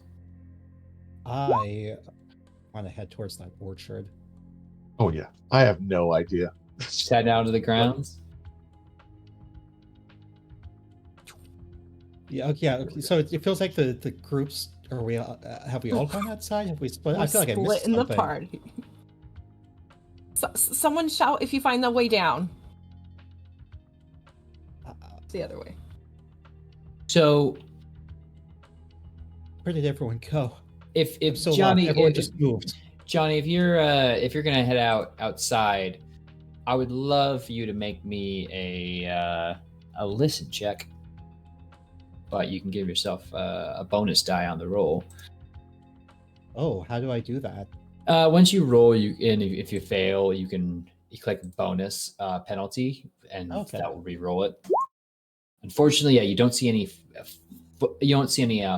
Speaker 5: I want to head towards that orchard.
Speaker 4: Oh yeah, I have no idea.
Speaker 2: Head down to the grounds.
Speaker 5: Yeah. Okay. So it feels like the groups. Are we? Have we all gone outside? Have we split? I feel like I missed
Speaker 6: split in
Speaker 5: something.
Speaker 6: the party. Someone shout if you find the way down. It's the other way.
Speaker 2: So,
Speaker 5: where did everyone go?
Speaker 2: If
Speaker 5: so
Speaker 2: Johnny,
Speaker 5: everyone just moved.
Speaker 2: Johnny, if you're gonna head outside, I would love for you to make me a listen check. But you can give yourself a bonus die on the roll.
Speaker 5: Oh, how do I do that?
Speaker 2: Once you roll, if you fail, you click bonus penalty, and that will re-roll it. Unfortunately, yeah, you don't see any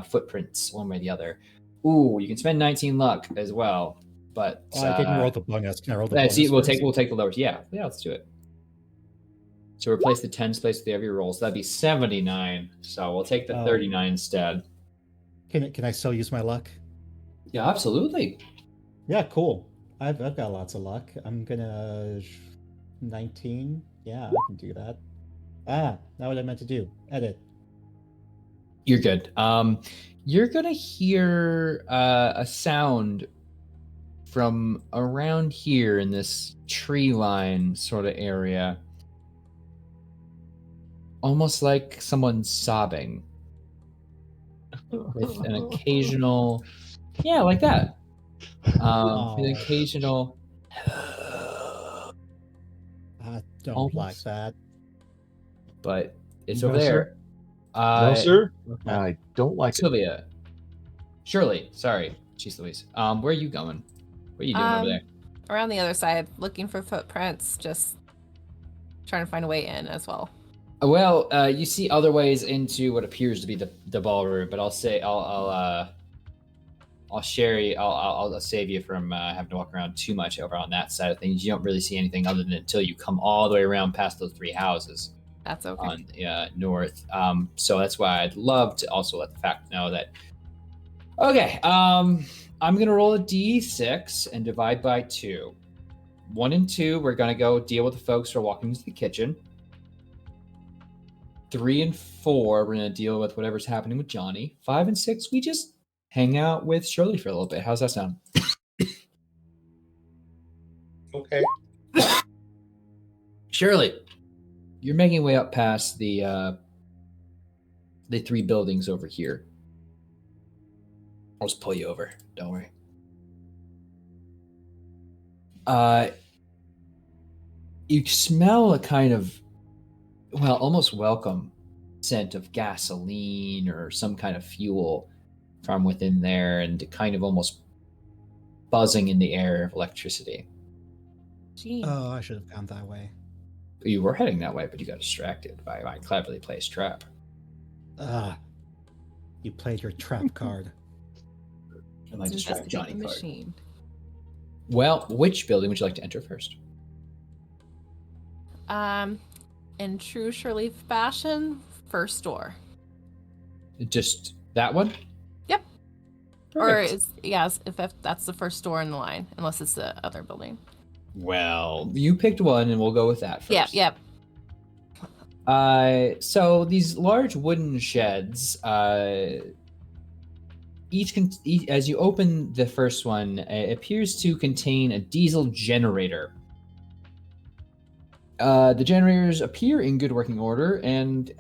Speaker 2: footprints one way or the other. Ooh, you can spend 19 luck as well, But
Speaker 5: I didn't roll the bonus. Can I roll the
Speaker 2: let's
Speaker 5: bonus?
Speaker 2: see, we'll
Speaker 5: first?
Speaker 2: take the lowers. Yeah, let's do it. So replace the 10s place with the every rolls. That'd be 79. So we'll take the
Speaker 5: Oh.
Speaker 2: 39 instead.
Speaker 5: Can I still use my luck?
Speaker 2: Yeah, absolutely.
Speaker 5: Yeah, cool. I've got lots of luck. I'm gonna 19. Yeah, I can do that. Ah, not what I meant to do. Edit.
Speaker 2: You're good. You're gonna hear a sound from around here in this tree line sort of area, almost like someone sobbing, with an occasional, yeah, like that. With an
Speaker 5: Oh.
Speaker 2: occasional.
Speaker 5: I don't
Speaker 2: Almost.
Speaker 5: like that.
Speaker 2: But it's
Speaker 4: No,
Speaker 2: over there.
Speaker 4: No, sir.
Speaker 5: Okay.
Speaker 4: I don't like it.
Speaker 2: Sylvia. Shirley, sorry. Jeez Louise. Where are you going? What are you doing over there?
Speaker 6: Around the other side, looking for footprints, just trying to find a way in as well.
Speaker 2: Well, you see other ways into what appears to be the ballroom, but I'll save you from having to walk around too much over on that side of things. You don't really see anything other than until you come all the way around past those 3 houses
Speaker 6: That's okay.
Speaker 2: on north. So that's why I'd love to also let the fact know that. Okay, I'm gonna roll a d6 and divide by 2. 1 and 2, we're gonna go deal with the folks who are walking into the kitchen. 3 and 4, we're gonna deal with whatever's happening with Johnny. 5 and 6, we just hang out with Shirley for a little bit. How's that sound?
Speaker 3: Okay.
Speaker 2: Shirley, you're making your way up past the 3 buildings over here. I'll just pull you over. Don't worry. You smell a kind of, well, almost welcome scent of gasoline or some kind of fuel from within there, and kind of almost buzzing in the air of electricity.
Speaker 6: Gee.
Speaker 5: Oh, I should have gone that way.
Speaker 2: You were heading that way, but you got distracted by my cleverly placed trap.
Speaker 5: Ah, you played your trap card.
Speaker 2: And my distract Johnny card.
Speaker 6: Machine.
Speaker 2: Well, which building would you like to enter first?
Speaker 6: In true Shirley fashion, first door.
Speaker 2: Just that one?
Speaker 6: Yep.
Speaker 2: Perfect.
Speaker 6: If that's the first door in the line, unless it's the other building.
Speaker 2: Well, you picked one, and we'll go with that first.
Speaker 6: Yep.
Speaker 2: So these large wooden sheds, each as you open the first one, it appears to contain a diesel generator. The generators appear in good working order, and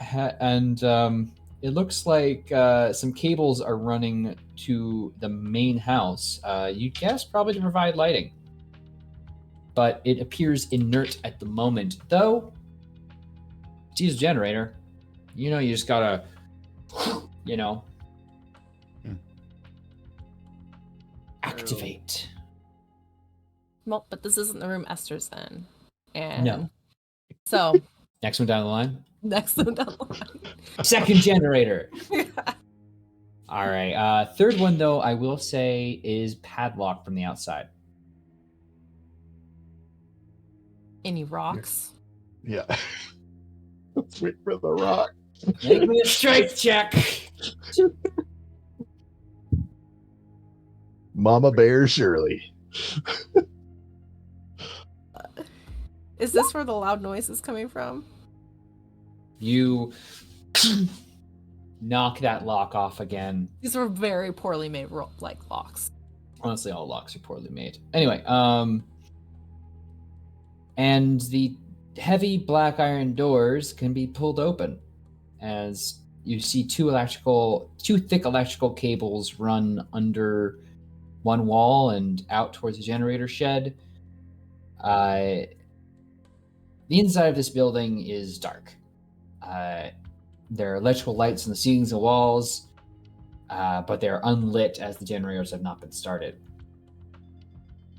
Speaker 2: it looks like some cables are running to the main house. You guess probably to provide lighting, but it appears inert at the moment. Though, diesel generator, you just gotta, activate.
Speaker 6: Well, but this isn't the room Esther's in. And
Speaker 2: No.
Speaker 6: So
Speaker 2: Next one down the line.
Speaker 6: next one down the line.
Speaker 2: Second generator. All right. Third one, though, I will say is padlocked from the outside.
Speaker 6: Any rocks?
Speaker 4: Yeah. Let's wait for the rock.
Speaker 2: Make me a strength check.
Speaker 4: Mama Bear Shirley.
Speaker 6: Is this where the loud noise is coming from?
Speaker 2: You knock that lock off again.
Speaker 6: These were very poorly made locks.
Speaker 2: Honestly, all locks are poorly made. Anyway, and the heavy black iron doors can be pulled open as you see two thick electrical cables run under one wall and out towards the generator shed. The inside of this building is dark. There are electrical lights in the ceilings and walls, but they're unlit as the generators have not been started.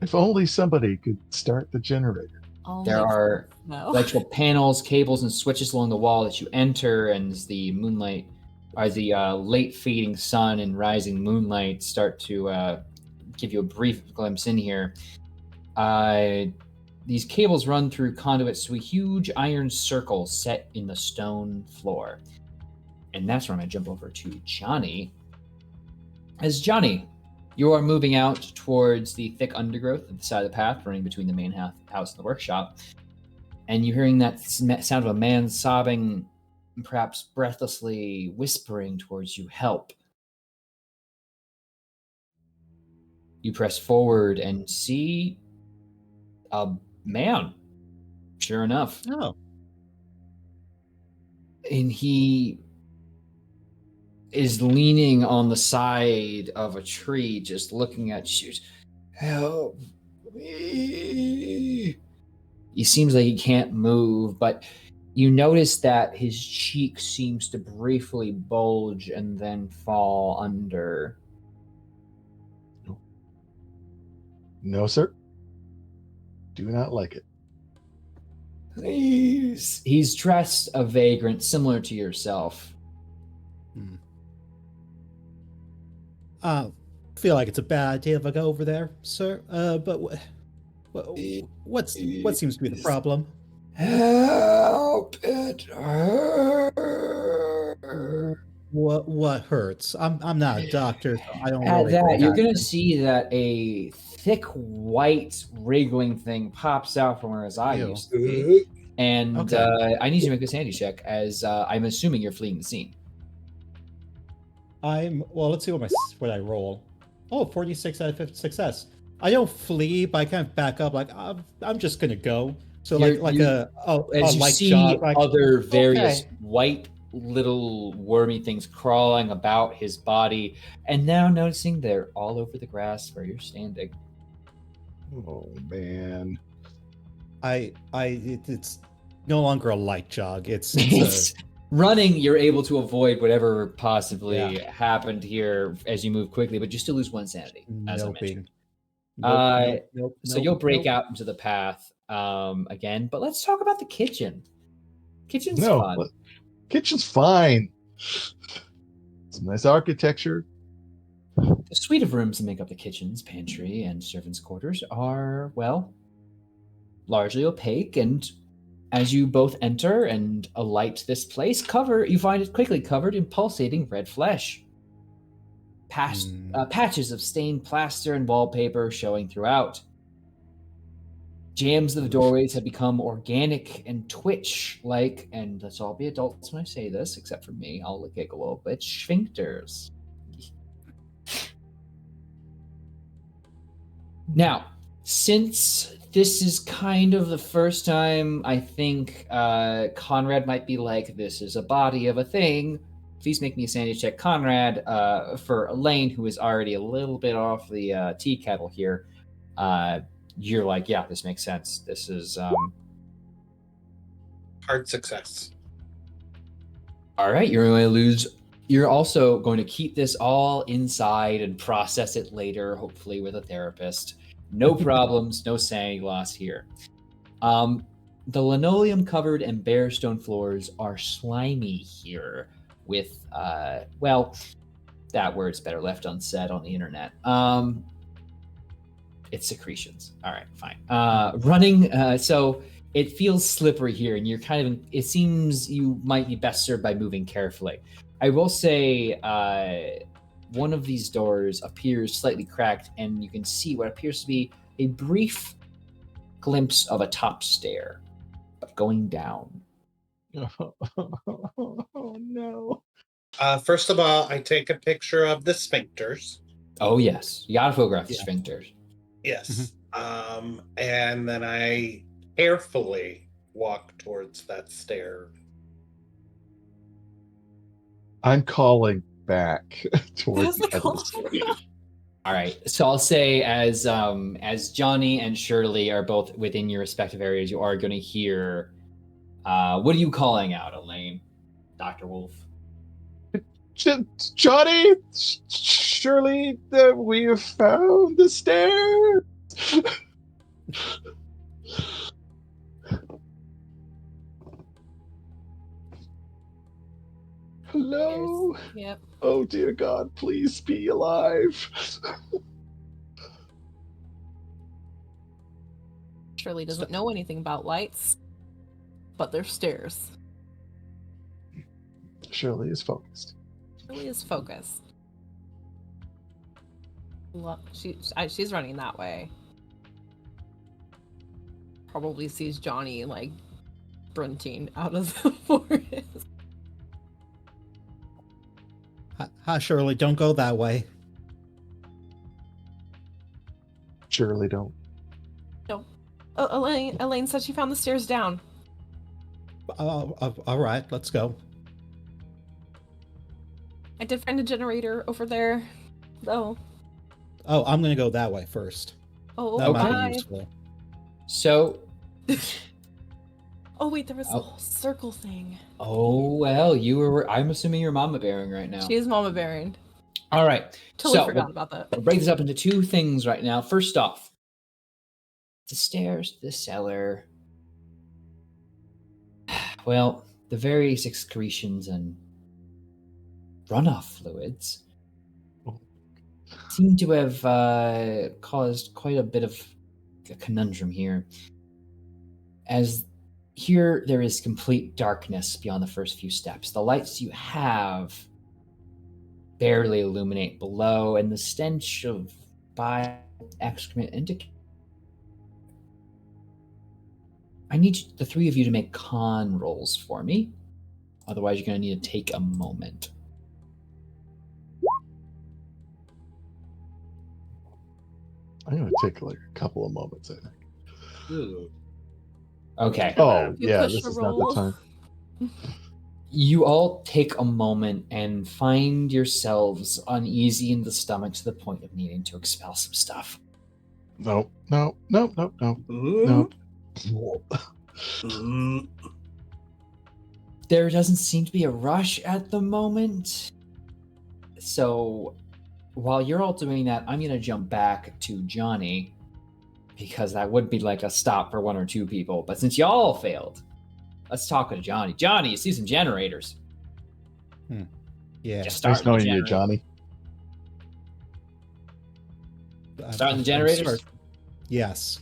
Speaker 4: If only somebody could start the generator.
Speaker 2: There are electrical panels, cables, and switches along the wall that you enter, and as the moonlight, or the late fading sun and rising moonlight start to give you a brief glimpse in here. These cables run through conduits to a huge iron circle set in the stone floor. And that's where I'm going to jump over to Johnny. As Johnny, you are moving out towards the thick undergrowth at the side of the path running between the main house and the workshop. And you're hearing that sound of a man sobbing, perhaps breathlessly whispering towards you, help. You press forward and see a man, sure enough.
Speaker 5: Oh.
Speaker 2: And he is leaning on the side of a tree, just looking at you. Help me. He seems like he can't move, but you notice that his cheek seems to briefly bulge and then fall under.
Speaker 4: No, sir. Do not like it.
Speaker 2: Please. He's dressed a vagrant similar to yourself.
Speaker 5: I feel like it's a bad idea if I go over there, sir. But what seems to be the problem?
Speaker 2: Help, it hurts.
Speaker 5: What hurts? I'm not a doctor, so I don't
Speaker 2: At
Speaker 5: really.
Speaker 2: that, you're gonna see that a thick white wriggling thing pops out from where his eye
Speaker 5: Ew.
Speaker 2: used to be. And
Speaker 5: Okay.
Speaker 2: I need you to make a sanity check, as I'm assuming you're fleeing the scene.
Speaker 5: Let's see what I roll. Oh, 46 out of 50 success. I don't flee, but I kind of back up, like I'm just gonna go. So
Speaker 2: As
Speaker 5: like
Speaker 2: you
Speaker 5: light
Speaker 2: see
Speaker 5: jog, like,
Speaker 2: other various
Speaker 5: okay.
Speaker 2: white little wormy things crawling about his body, and now noticing they're all over the grass where you're standing.
Speaker 4: Oh man.
Speaker 5: It's no longer a light jog. It's
Speaker 2: Running, you're able to avoid whatever possibly happened here as you move quickly, but you still lose one sanity, as I mentioned. So you'll break out into the path again, but let's talk about the kitchen. Kitchen's fun.
Speaker 4: Kitchen's fine. Some nice architecture.
Speaker 2: The suite of rooms that make up the kitchen's pantry and servants' quarters are, well, largely opaque, and as you both enter and alight this place, you find it quickly covered in pulsating red flesh. Patches of stained plaster and wallpaper showing throughout. Jambs of the doorways have become organic and twitch-like, and let's all be adults when I say this, except for me, I'll giggle a little bit, sphincters. Now, since this is kind of the first time I think Conrad might be like, this is a body of a thing, please make me a sanity check. Conrad, for Elaine, who is already a little bit off the tea kettle here, you're like, yeah, this makes sense. This is...
Speaker 3: Hard success.
Speaker 2: All right, you're going to lose... You're also going to keep this all inside and process it later, hopefully with a therapist. No problems, no sanity loss here. The linoleum-covered and bare stone floors are slimy here with, that word's better left unsaid on the internet. It's secretions. All right, fine. So it feels slippery here, and you're it seems you might be best served by moving carefully. I will say one of these doors appears slightly cracked, and you can see what appears to be a brief glimpse of a top stair, but going down.
Speaker 4: Oh no.
Speaker 3: First of all, I take a picture of the sphincters.
Speaker 2: Oh, yes. You gotta photograph the sphincters.
Speaker 3: Yes. And then I carefully walk towards that stair.
Speaker 4: I'm calling back towards the
Speaker 6: Call?
Speaker 2: All right. So I'll say as Johnny and Shirley are both within your respective areas, you are going to hear. What are you calling out, Elaine? Dr. Wolf.
Speaker 4: Johnny, surely we have found the stairs. Hello.
Speaker 6: Yep.
Speaker 4: Oh dear God, please be alive.
Speaker 6: Shirley doesn't know anything about lights, but there's stairs.
Speaker 4: Shirley is focused.
Speaker 6: Shirley is focused. She's running that way. Probably sees Johnny like sprinting out of the forest.
Speaker 5: Hi, Shirley, don't go that way.
Speaker 4: Shirley, don't.
Speaker 6: No. Elaine said she found the stairs down.
Speaker 5: All right, let's go.
Speaker 6: I did find a generator over there, though.
Speaker 5: Oh, I'm gonna go that way first.
Speaker 6: Oh,
Speaker 5: That might
Speaker 6: bye.
Speaker 5: be useful.
Speaker 2: So,
Speaker 6: Oh wait, there was
Speaker 2: Oh.
Speaker 6: a whole circle thing.
Speaker 2: oh well, you were. I'm assuming you're mama bearing right now.
Speaker 6: She is mama bearing.
Speaker 2: All right.
Speaker 6: Totally
Speaker 2: so
Speaker 6: forgot about that.
Speaker 2: we'll break this up into two things right now. First off, the stairs, the cellar. Well, the various excretions and runoff fluids seem to have caused quite a bit of a conundrum here. As here, there is complete darkness beyond the first few steps. The lights you have barely illuminate below, and the stench of bile, excrement, indicates. I need the three of you to make con rolls for me. Otherwise, you're going to need to take a moment.
Speaker 4: I'm going to take like a couple of moments, I think.
Speaker 2: Okay.
Speaker 4: Oh,
Speaker 6: You
Speaker 4: yeah,
Speaker 6: push
Speaker 4: this
Speaker 6: a
Speaker 4: is not
Speaker 6: roll.
Speaker 4: the time.
Speaker 2: You all take a moment and find yourselves uneasy in the stomach to the point of needing to expel some stuff.
Speaker 4: No.
Speaker 2: There doesn't seem to be a rush at the moment. So while you're all doing that, I'm going to jump back to Johnny, because that would be like a stop for one or two people. But since y'all failed, let's talk to Johnny. Johnny, you see some generators.
Speaker 5: Yeah.
Speaker 2: Just
Speaker 4: Nice
Speaker 2: starting the
Speaker 4: knowing you,
Speaker 2: generator.
Speaker 4: Johnny.
Speaker 2: Starting the
Speaker 5: I'm
Speaker 2: generators?
Speaker 5: sorry. Yes.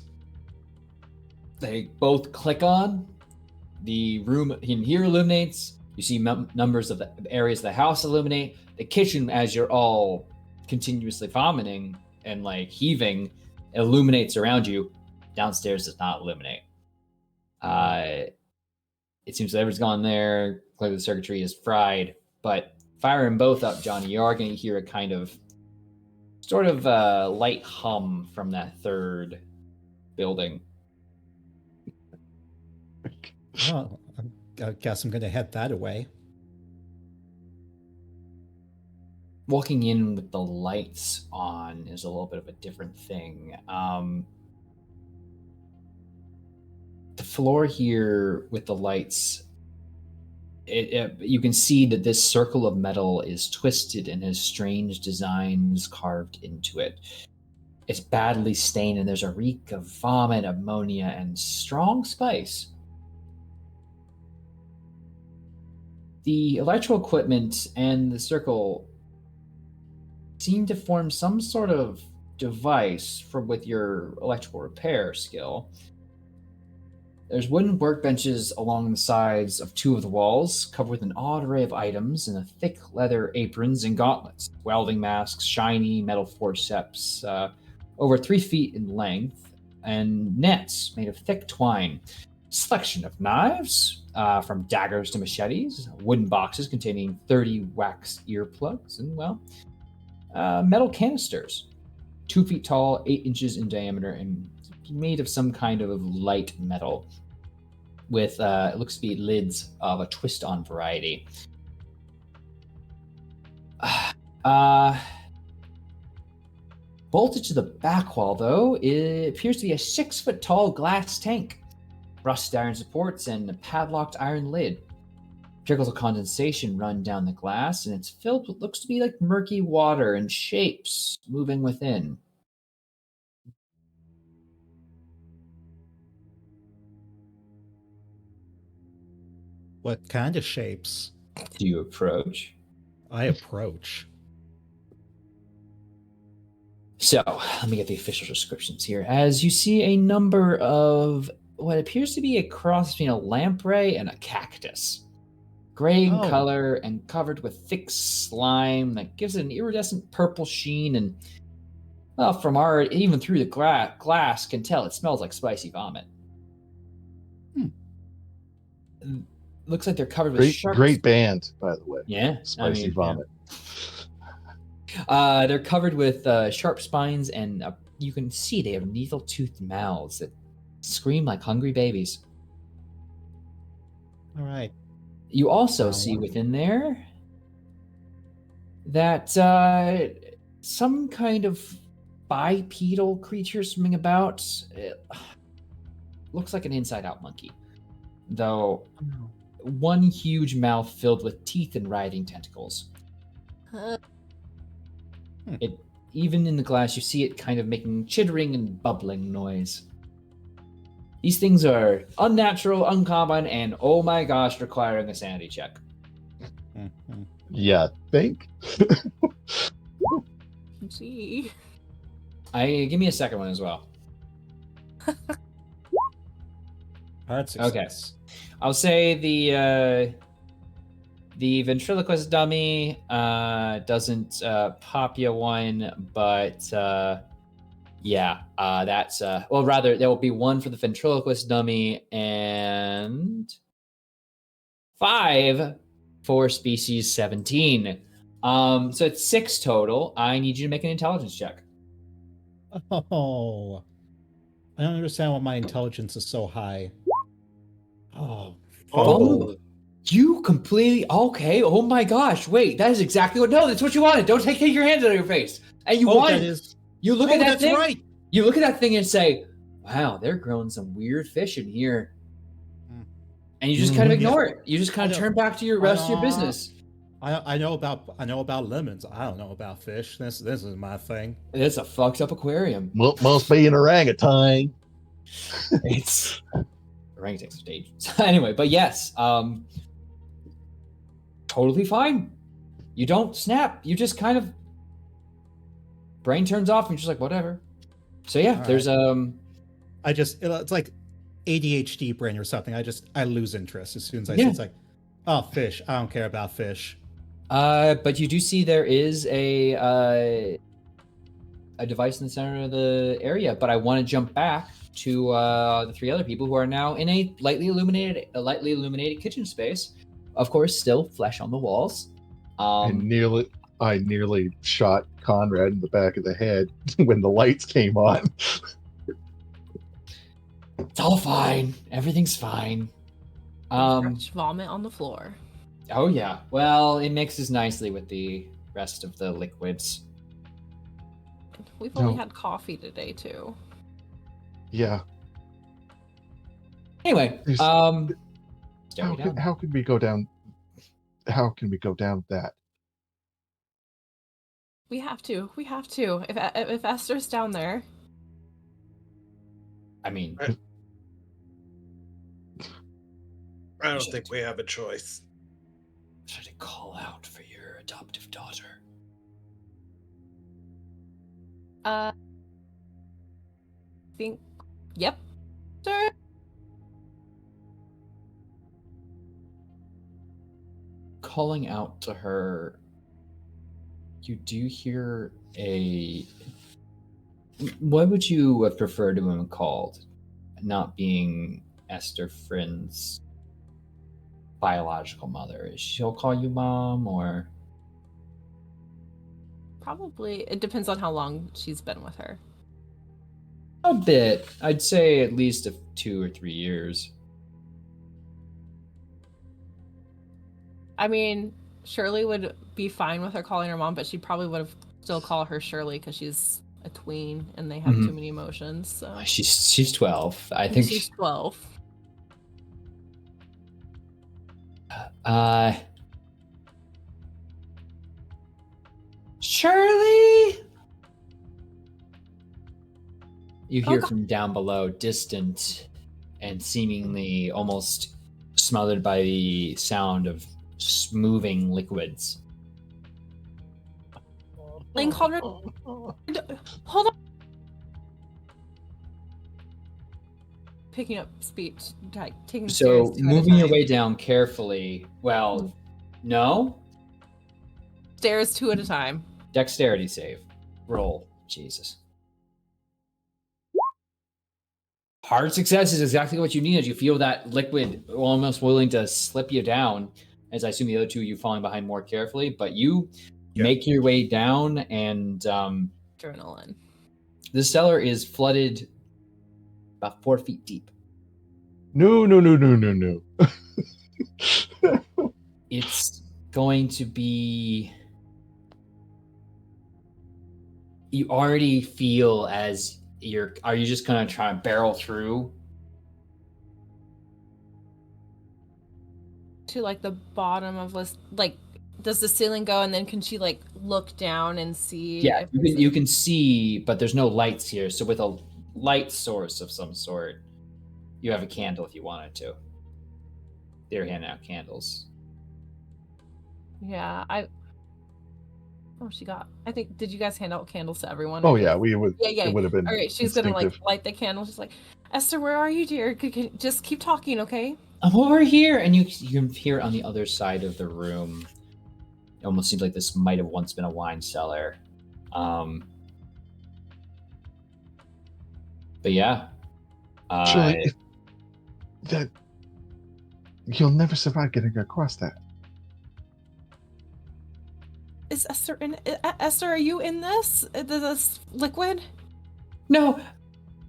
Speaker 2: They both click on. The room in here illuminates. You see numbers of the areas of the house illuminate. The kitchen, as you're all continuously vomiting and like heaving, illuminates around you. Downstairs does not illuminate. It seems that everyone's gone there. Clearly the circuitry is fried. But firing both up, Johnny, you are going to hear a kind of sort of light hum from that third building.
Speaker 5: Oh, I guess I'm going to head that away.
Speaker 2: Walking in with the lights on is a little bit of a different thing. The floor here with the lights, you can see that this circle of metal is twisted and has strange designs carved into it. It's badly stained, and there's a reek of vomit, ammonia, and strong spice. The electrical equipment and the circle seem to form some sort of device with your electrical repair skill. There's wooden workbenches along the sides of two of the walls, covered with an odd array of items and thick leather aprons and gauntlets, welding masks, shiny metal forceps, over 3 feet in length, and nets made of thick twine. Selection of knives, from daggers to machetes, wooden boxes containing 30 wax earplugs, and, well, metal canisters, 2 feet tall, 8 inches in diameter, and made of some kind of light metal with, it looks to be lids of a twist-on variety. Bolted to the back wall, though, it appears to be a 6-foot-tall glass tank. Rusted iron supports and a padlocked iron lid. Trickles of condensation run down the glass, and it's filled with what looks to be like murky water and shapes moving within.
Speaker 5: What kind of shapes?
Speaker 2: Do you approach?
Speaker 5: I approach.
Speaker 2: So, let me get the official descriptions here. As you see a number of what appears to be a cross between a lamprey and a cactus. Gray in
Speaker 5: Oh.
Speaker 2: color and covered with thick slime that gives it an iridescent purple sheen. And, well, from our, even through the glass, can tell it smells like spicy vomit. Looks like they're covered with sharp.
Speaker 4: Great band, by the way.
Speaker 2: Yeah,
Speaker 4: Spicy Vomit.
Speaker 2: They're covered with sharp spines, and you can see they have needle-toothed mouths that scream like hungry babies.
Speaker 5: All right.
Speaker 2: You also
Speaker 5: Oh,
Speaker 2: see
Speaker 5: wow.
Speaker 2: within there that some kind of bipedal creature swimming about. It looks like an inside-out monkey, though one huge mouth filled with teeth and writhing tentacles. It even in the glass, you see it kind of making chittering and bubbling noise. These things are unnatural, uncommon, and oh my gosh, requiring a sanity check.
Speaker 4: Yeah, think.
Speaker 6: Gee.
Speaker 2: Give me a second one as well.
Speaker 5: Hard success.
Speaker 2: I'll say the ventriloquist dummy doesn't pop you one, but yeah, that's well, rather there will be one for the ventriloquist dummy and 5 for species 17. So it's 6 total. I need you to make an intelligence check.
Speaker 5: Oh, I don't understand why my intelligence is so high. Oh,
Speaker 2: Oh. You completely okay. Oh my gosh! Wait, that is exactly what. No, that's what you wanted. Don't take your hands out of your face. And you want
Speaker 5: that is.
Speaker 2: You look at that
Speaker 5: that's
Speaker 2: thing.
Speaker 5: right.
Speaker 2: You look at that thing and say, "Wow, they're growing some weird fish in here." And you just kind of ignore it. You just kind of turn back to your rest of your business.
Speaker 5: I know about lemons. I don't know about fish. This is my thing.
Speaker 2: It's a fucked up aquarium.
Speaker 4: Must be an orangutan.
Speaker 2: It's orangutans are dangerous. Anyway, but yes, totally fine. You don't snap. You just kind of brain turns off and you're just like whatever. So yeah, there's
Speaker 5: it's like ADHD brain or something. I lose interest as soon as I see it's like, oh, fish. I don't care about fish.
Speaker 2: But you do see there is a device in the center of the area. But I want to jump back to the 3 other people who are now in a lightly illuminated kitchen space. Of course, still flesh on the walls.
Speaker 4: I nearly shot Conrad in the back of the head when the lights came on.
Speaker 2: It's all fine. Everything's fine.
Speaker 6: Fresh vomit on the floor.
Speaker 2: Oh yeah. Well, it mixes nicely with the rest of the liquids.
Speaker 6: We've only had coffee today too.
Speaker 4: Yeah.
Speaker 2: Anyway,
Speaker 4: how can we go down? How can we go down that?
Speaker 6: We have to. If Esther's down there.
Speaker 2: I mean,
Speaker 3: I don't think we have a choice.
Speaker 2: Try to call out for your adoptive daughter.
Speaker 6: Think. Yep. Sir.
Speaker 2: Calling out to her, you do hear a. What would you have preferred to have called? Not being Esther Friend's biological mother. She'll call you mom or.
Speaker 6: Probably. It depends on how long she's been with her.
Speaker 2: A bit. I'd say at least 2 or 3 years.
Speaker 6: I mean, Shirley would be fine with her calling her mom, but she probably would have still call her Shirley because she's a tween and they have too many emotions. So
Speaker 2: She's 12. I think
Speaker 6: she's 12.
Speaker 2: Shirley. You hear from down below, distant and seemingly almost smothered by the sound of moving liquids.
Speaker 6: Lane Conrad, hold on. Picking up speech, like taking
Speaker 2: So
Speaker 6: stairs.
Speaker 2: moving your way down carefully. Well, no.
Speaker 6: Stairs 2 at a time.
Speaker 2: Dexterity save. Roll. Jesus. Hard success is exactly what you need as you feel that liquid almost willing to slip you down. As I assume the other two you falling behind more carefully, but you make your way down, and
Speaker 6: Adrenaline.
Speaker 2: the cellar is flooded about 4 feet deep.
Speaker 4: No.
Speaker 2: It's going to be. You already feel as are you just gonna try and barrel through?
Speaker 6: To like the bottom of this, like, does the ceiling go, and then can she like look down and see?
Speaker 2: Yeah, you can see, but there's no lights here. So with a light source of some sort, you have a candle if you wanted to. They're handing out candles.
Speaker 6: Yeah, she got. I think. Did you guys hand out candles to everyone?
Speaker 4: Oh yeah, we would.
Speaker 6: Yeah.
Speaker 4: It would have been.
Speaker 6: All right, she's gonna like light the candle. She's like, Esther, where are you, dear? Just keep talking, okay?
Speaker 2: I'm over here, and you can hear on the other side of the room. It almost seems like this might have once been a wine cellar. But yeah,
Speaker 4: Surely, that you'll never survive getting across that.
Speaker 6: Is Esther in? Esther, are you in this? This liquid?
Speaker 2: No,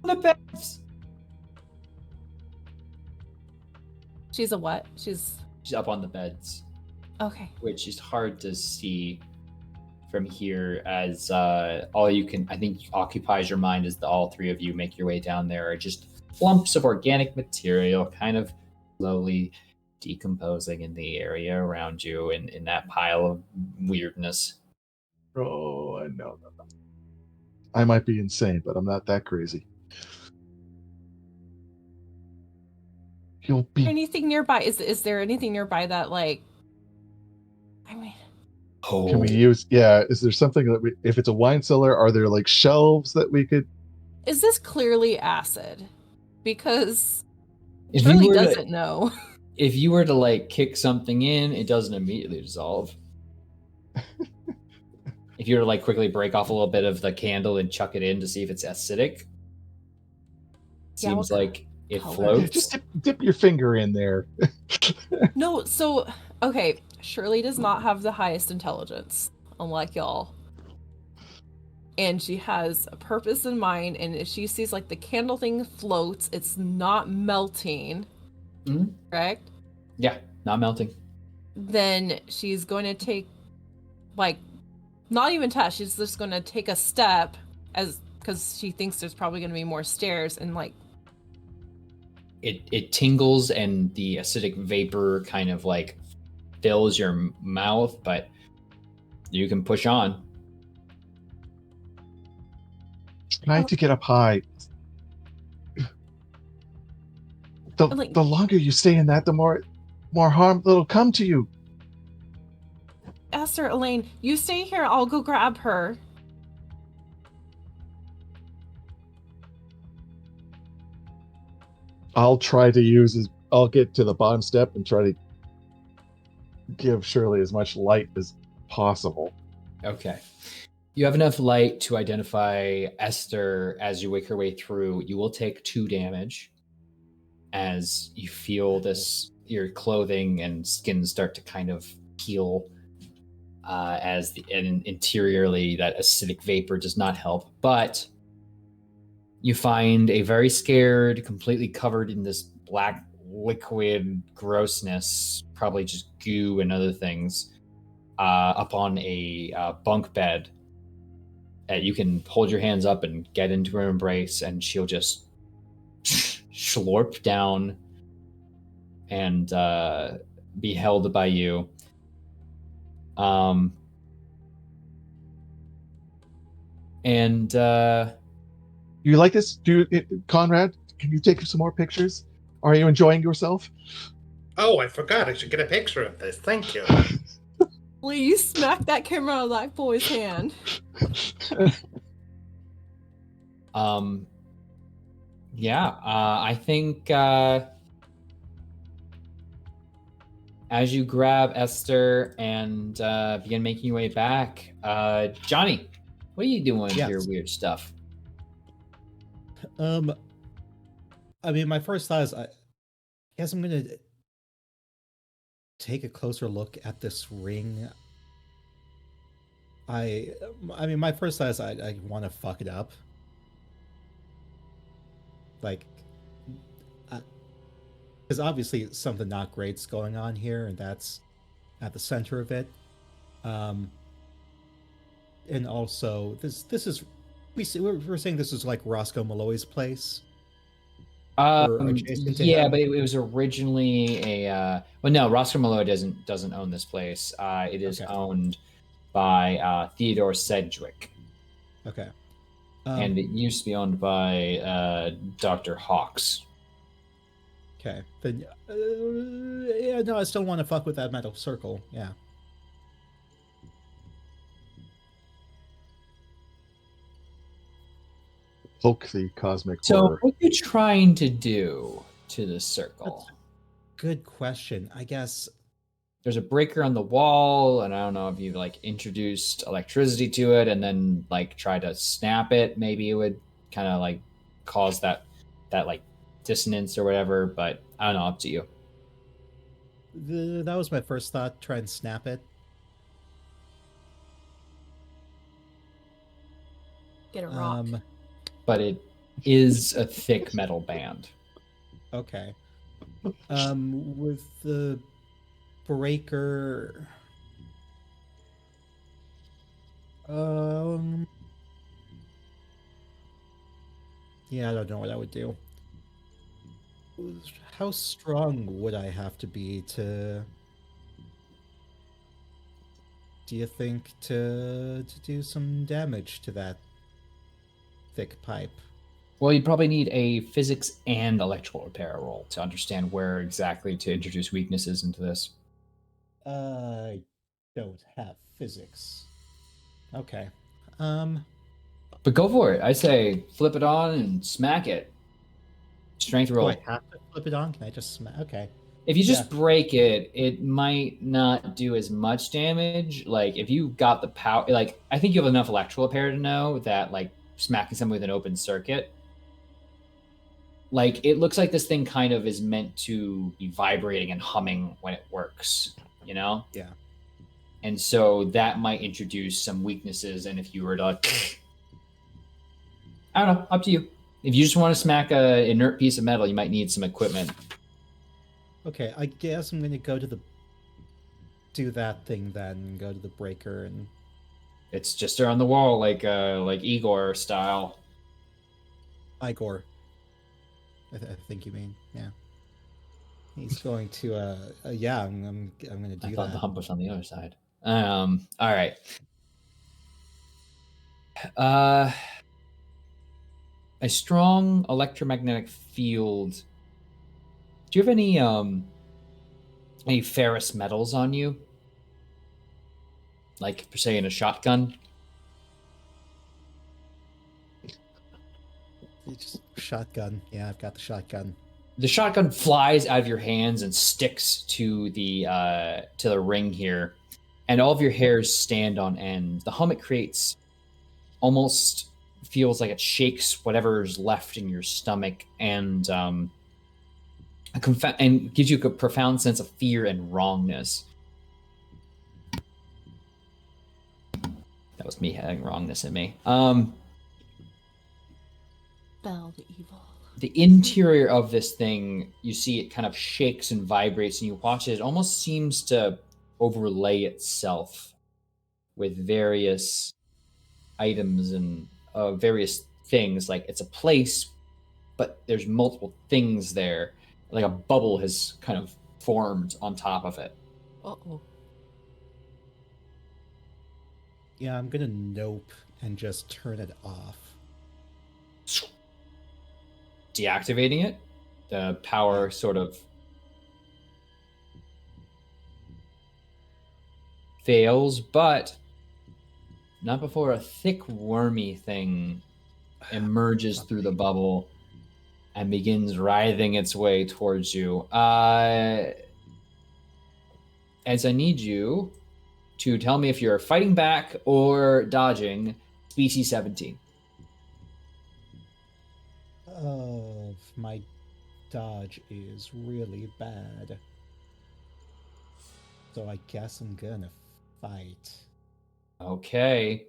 Speaker 2: the beds.
Speaker 6: She's a what? She's
Speaker 2: up on the beds.
Speaker 6: Okay.
Speaker 2: Which is hard to see from here, as all you can, I think, occupies your mind as all three of you make your way down there are just lumps of organic material, kind of slowly decomposing in the area around you, in that pile of weirdness.
Speaker 4: Oh, no. I might be insane, but I'm not that crazy. You'll be
Speaker 6: anything nearby? Is there anything nearby that, like, I mean,
Speaker 4: can we use? Yeah, is there something that if it's a wine cellar, are there like shelves that we could?
Speaker 6: Is this clearly acid? Because
Speaker 2: If
Speaker 6: Shirley doesn't know.
Speaker 2: If you were to like kick something in, it doesn't immediately dissolve. If you were to like quickly break off a little bit of the candle and chuck it in to see if it's acidic, seems like it floats.
Speaker 4: Just dip your finger in there.
Speaker 6: No, so okay, Shirley does not have the highest intelligence, unlike y'all. And she has a purpose in mind, and if she sees like the candle thing floats, it's not melting.
Speaker 2: Mm-hmm.
Speaker 6: Correct?
Speaker 2: Yeah, not melting.
Speaker 6: Then she's going to take, like, not even touch. She's just going to take a step, because she thinks there's probably going to be more stairs, and like
Speaker 2: it tingles, and the acidic vapor kind of like fills your mouth, but you can push on.
Speaker 4: Try to get up high. The longer you stay in that, the more harm that'll come to you.
Speaker 6: Esther, Elaine, you stay here. I'll go grab her.
Speaker 4: I'll get to the bottom step and try to give Shirley as much light as possible.
Speaker 2: Okay. You have enough light to identify Esther as you make your way through. You will take 2 damage as you feel your clothing and skin start to kind of peel, and interiorly that acidic vapor does not help. But you find a very scared, completely covered in this black liquid grossness, probably just goo and other things, up on a bunk bed. You can hold your hands up and get into her embrace, and she'll just slurp down and be held by you.
Speaker 4: You like this? Conrad, can you take some more pictures? Are you enjoying yourself?
Speaker 3: Oh, I forgot. I should get a picture of this. Thank you.
Speaker 6: Please smack that camera out of that boy's hand.
Speaker 2: I think as you grab Esther and begin making your way back, Johnny, what are you doing with your
Speaker 5: Yes.
Speaker 2: weird stuff?
Speaker 5: I mean, my first thought is, I guess I'm gonna take a closer look at this ring. I mean, my first thought is I want to fuck it up. Like, because obviously something not great's going on here, and that's at the center of it. And also, this is we're saying this is like Roscoe Malloy's place. Or adjacent to
Speaker 2: Yeah,
Speaker 5: him?
Speaker 2: but it was originally a. Well, no, Roscoe Malloy doesn't own this place. It is
Speaker 5: Okay.
Speaker 2: owned by Theodore Sedgwick,
Speaker 5: Okay.
Speaker 2: and it used to be owned by Dr. Hawks.
Speaker 5: Okay. Then, yeah, no, I still want to fuck with that metal circle. Yeah.
Speaker 4: Poke the cosmic
Speaker 2: So,
Speaker 4: horror.
Speaker 2: what are you trying to do to the circle?
Speaker 5: Good question. I guess.
Speaker 2: There's a breaker on the wall, and I don't know if you like introduced electricity to it and then like try to snap it. Maybe it would kind of like cause that like dissonance or whatever. But I don't know. Up to you.
Speaker 5: That was my first thought. Try and snap it.
Speaker 6: Get a rock.
Speaker 2: But it is a thick metal band.
Speaker 5: Okay. With the breaker. Yeah, I don't know what I would do. How strong would I have to be to? Do you think to do some damage to that thick pipe?
Speaker 2: Well, you'd probably need a physics and electrical repair roll to understand where exactly to introduce weaknesses into this.
Speaker 5: I don't have physics. Okay.
Speaker 2: But go for it. I say flip it on and smack it. Strength
Speaker 5: Do
Speaker 2: roll.
Speaker 5: I have to flip it on? Can I just smack? Okay.
Speaker 2: If you just
Speaker 5: Yeah.
Speaker 2: break it, it might not do as much damage. Like if you got the power, like I think you have enough electrical repair to know that like smacking something with an open circuit, like it looks like this thing kind of is meant to be vibrating and humming when it works, you know?
Speaker 5: Yeah.
Speaker 2: And so that might introduce some weaknesses. And if you were to, like, I don't know, up to you. If you just want to smack a inert piece of metal, you might need some equipment.
Speaker 5: Okay, I guess I'm gonna go to do that thing then. Go to the breaker and.
Speaker 2: It's just on the wall, like Igor style.
Speaker 5: Igor. I think you mean, yeah. He's going to yeah, I'm gonna do
Speaker 2: I thought the
Speaker 5: that.
Speaker 2: hump was on the other side. All right. A strong electromagnetic field. Do you have any ferrous metals on you? Like, per se, in a shotgun?
Speaker 5: Just shotgun. Yeah, I've got the shotgun.
Speaker 2: The shotgun flies out of your hands and sticks to the ring here, and all of your hairs stand on end. The hum it creates almost feels like it shakes whatever's left in your stomach, and and gives you a profound sense of fear and wrongness. That was me having wrongness in me.
Speaker 6: Spell the evil.
Speaker 2: The interior of this thing, you see it kind of shakes and vibrates, and you watch it. It almost seems to overlay itself with various items and various things. Like it's a place, but there's multiple things there. Like a bubble has kind of formed on top of it.
Speaker 6: Uh-oh.
Speaker 5: Yeah, I'm gonna nope and just turn it off.
Speaker 2: Deactivating it, the power sort of fails, but not before a thick, wormy thing emerges through the bubble and begins writhing its way towards you. As I need you to tell me if you're fighting back or dodging species 17.
Speaker 5: My dodge is really bad. So I guess I'm gonna fight.
Speaker 2: Okay.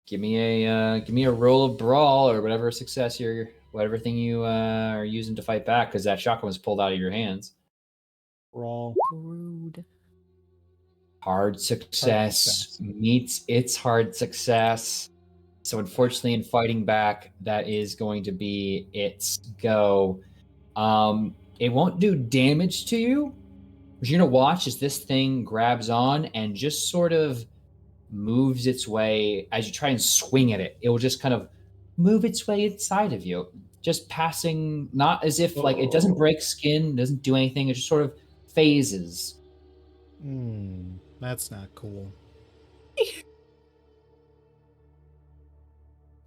Speaker 2: Give me a roll of brawl or whatever thing you are using to fight back, because that shotgun was pulled out of your hands.
Speaker 5: Roll.
Speaker 6: Rude.
Speaker 2: Hard success meets its hard success. So unfortunately, in fighting back, that is going to be its go. It won't do damage to you, but you're gonna watch as this thing grabs on and just sort of moves its way as you try and swing at it. It will just kind of move its way inside of you, just passing, not as if like it doesn't break skin, doesn't do anything. It just sort of phases.
Speaker 5: That's not cool.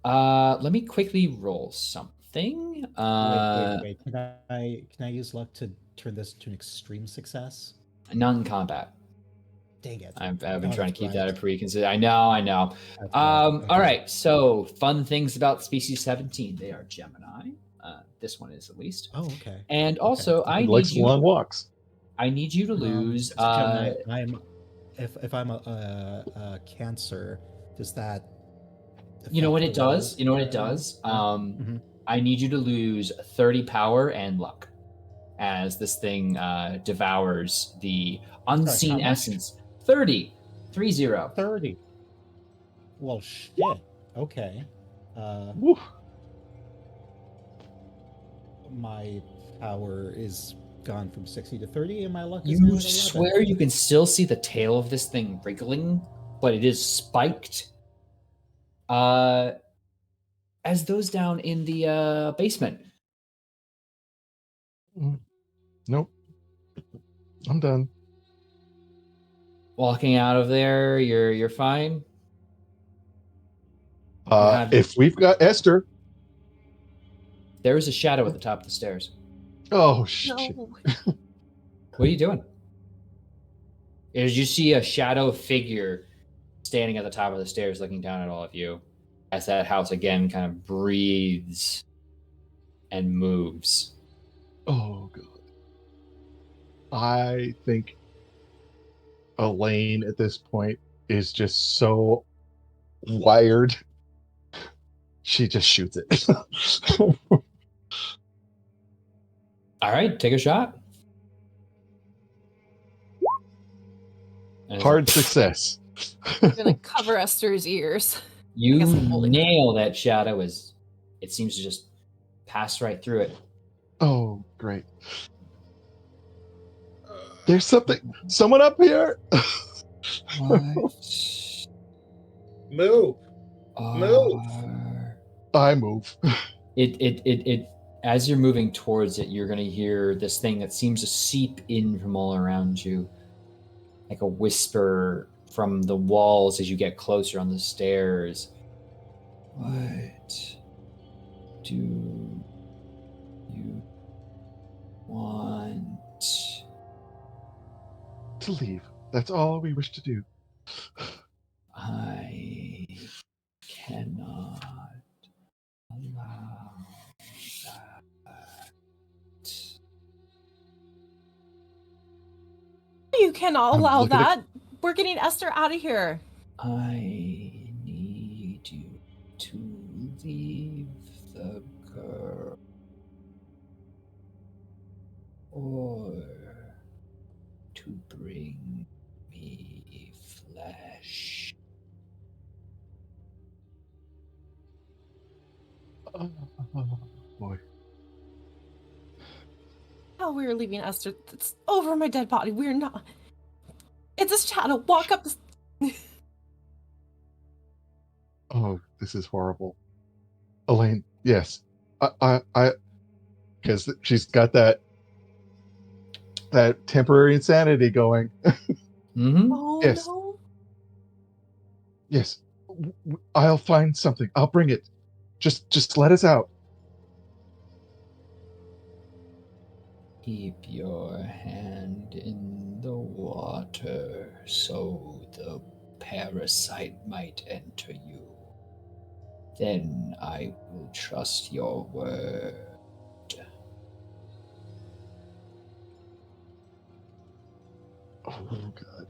Speaker 2: Let me quickly roll something.
Speaker 5: Wait. Can I use luck to turn this to an extreme success?
Speaker 2: Non-combat.
Speaker 5: Dang it.
Speaker 2: I've been
Speaker 5: Oh,
Speaker 2: trying to
Speaker 5: that's
Speaker 2: keep
Speaker 5: right.
Speaker 2: that a preconsider. I know.
Speaker 5: That's right. Okay.
Speaker 2: All right. So fun things about species 17. They are Gemini. This one is at least.
Speaker 5: Oh, okay.
Speaker 2: And also,
Speaker 5: Okay.
Speaker 2: I
Speaker 4: He
Speaker 2: need
Speaker 4: likes
Speaker 2: you.
Speaker 4: long walks.
Speaker 2: I need you to lose.
Speaker 5: As a Gemini, if I'm a Cancer, does that?
Speaker 2: You know what it
Speaker 5: affect the roll?
Speaker 2: does? You know what it does?
Speaker 5: Mhm.
Speaker 2: I need you to lose 30 power and luck as this thing devours the unseen
Speaker 5: how much?
Speaker 2: essence. 30. 30.
Speaker 5: 30. Well, shit. Okay.
Speaker 4: Woo.
Speaker 5: My power is gone from 60 to 30, and my luck is
Speaker 2: You
Speaker 5: now at 11.
Speaker 2: swear you can still see the tail of this thing wriggling, but it is spiked. As those down in the basement.
Speaker 4: Nope. I'm done.
Speaker 2: Walking out of there, you're fine. have-
Speaker 4: If we've got Esther.
Speaker 2: There is a shadow at the top of the stairs.
Speaker 4: Oh shit.
Speaker 6: No.
Speaker 2: What are you doing? As you see a shadow figure standing at the top of the stairs looking down at all of you as that house again kind of breathes and moves.
Speaker 4: Oh god. I think Elaine at this point is just so wired. She just shoots it.
Speaker 2: All right, take a shot. And
Speaker 4: Hard success.
Speaker 6: I'm gonna cover Esther's ears.
Speaker 2: You
Speaker 6: guess I'm holding
Speaker 2: nail that shadow as it seems to just pass right through it.
Speaker 4: Oh, great. There's someone up here.
Speaker 2: What?
Speaker 3: Move.
Speaker 4: I move.
Speaker 2: It as you're moving towards it, you're gonna hear this thing that seems to seep in from all around you, like a whisper from the walls as you get closer on the stairs. What do you want?
Speaker 4: To leave. That's all we wish to do.
Speaker 2: I cannot allow that.
Speaker 6: You cannot
Speaker 4: I'm
Speaker 6: allow
Speaker 4: looking at-
Speaker 6: that. We're getting Esther out of here.
Speaker 2: I need you to leave the girl or to bring me flesh.
Speaker 4: Oh, boy.
Speaker 6: How we were leaving Esther. It's over my dead body. We're not. It's a shadow. Walk up the.
Speaker 4: Oh, this is horrible. Elaine, yes. Because she's got that temporary insanity going.
Speaker 2: Mm-hmm.
Speaker 6: Oh
Speaker 4: Yes.
Speaker 6: no.
Speaker 4: Yes. I'll find something. I'll bring it. Just let us out.
Speaker 2: Keep your hand in the water so the parasite might enter you. Then I will trust your word.
Speaker 4: Oh God.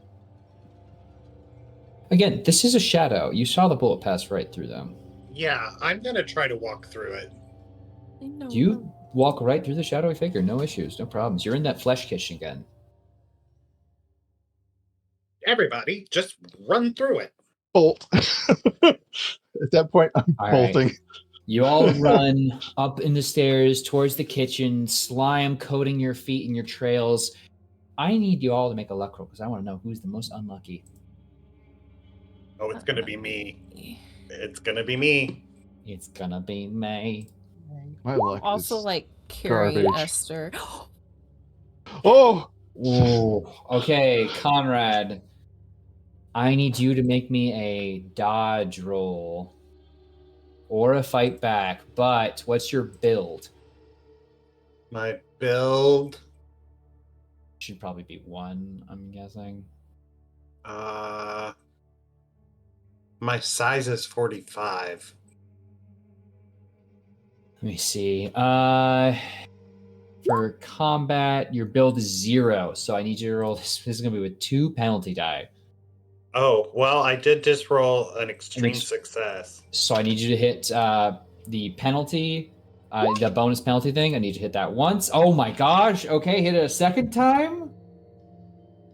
Speaker 2: Again, this is a shadow. You saw the bullet pass right through them.
Speaker 3: Yeah, I'm gonna try to walk through it.
Speaker 6: I know.
Speaker 2: You walk right through the shadowy figure. No issues, no problems. You're in that flesh kitchen again.
Speaker 3: Everybody, just run through it.
Speaker 4: Bolt. At that point, I'm
Speaker 2: All right.
Speaker 4: bolting.
Speaker 2: You all run up in the stairs towards the kitchen, slime coating your feet and your trails. I need you all to make a luck roll because I want to know who's the most unlucky.
Speaker 3: Oh, it's gonna be me. It's gonna be me.
Speaker 2: It's gonna be me.
Speaker 4: My luck
Speaker 6: Also,
Speaker 4: is
Speaker 6: like carry
Speaker 4: garbage.
Speaker 6: Esther.
Speaker 4: Oh,
Speaker 2: Ooh, okay, Conrad. I need you to make me a dodge roll or a fight back. But what's your build?
Speaker 3: My build.
Speaker 2: Should probably be 1, I'm guessing.
Speaker 3: My size is 45.
Speaker 2: Let me see. For combat, your build is 0, so I need you to roll. This is going to be with 2 penalty die.
Speaker 3: Oh, well, I did just roll an extreme
Speaker 2: ex-
Speaker 3: success.
Speaker 2: So I need you to hit the penalty, the bonus penalty thing. I need you to hit that once. Oh my gosh. Okay, hit it a second time.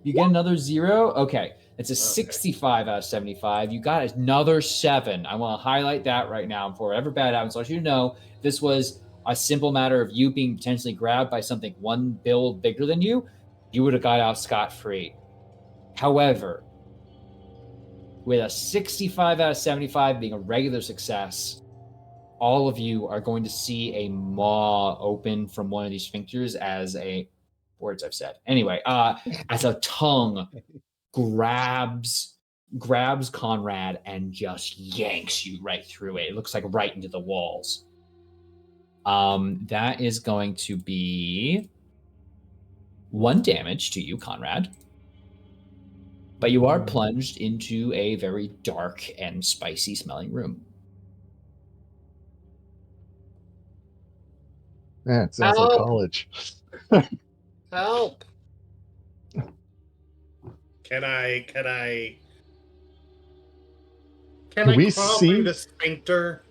Speaker 2: You get another 0. Okay, it's a 65 out of 75. You got another 7. I want to highlight that right now before whatever bad happens. So I want you to know this was a simple matter of you being potentially grabbed by something 1 build bigger than you. You would have got out scot-free. However, with a 65 out of 75 being a regular success, all of you are going to see a maw open from one of these sphincters as a words I've said. Anyway, as a tongue grabs Conrad and just yanks you right through it. It looks like right into the walls. That is going to be 1 damage to you, Conrad. But you are plunged into a very dark and spicy smelling room.
Speaker 4: man, it sounds like college.
Speaker 3: Help! Can I
Speaker 4: Can we
Speaker 3: crawl through
Speaker 4: see?
Speaker 3: the sphincter?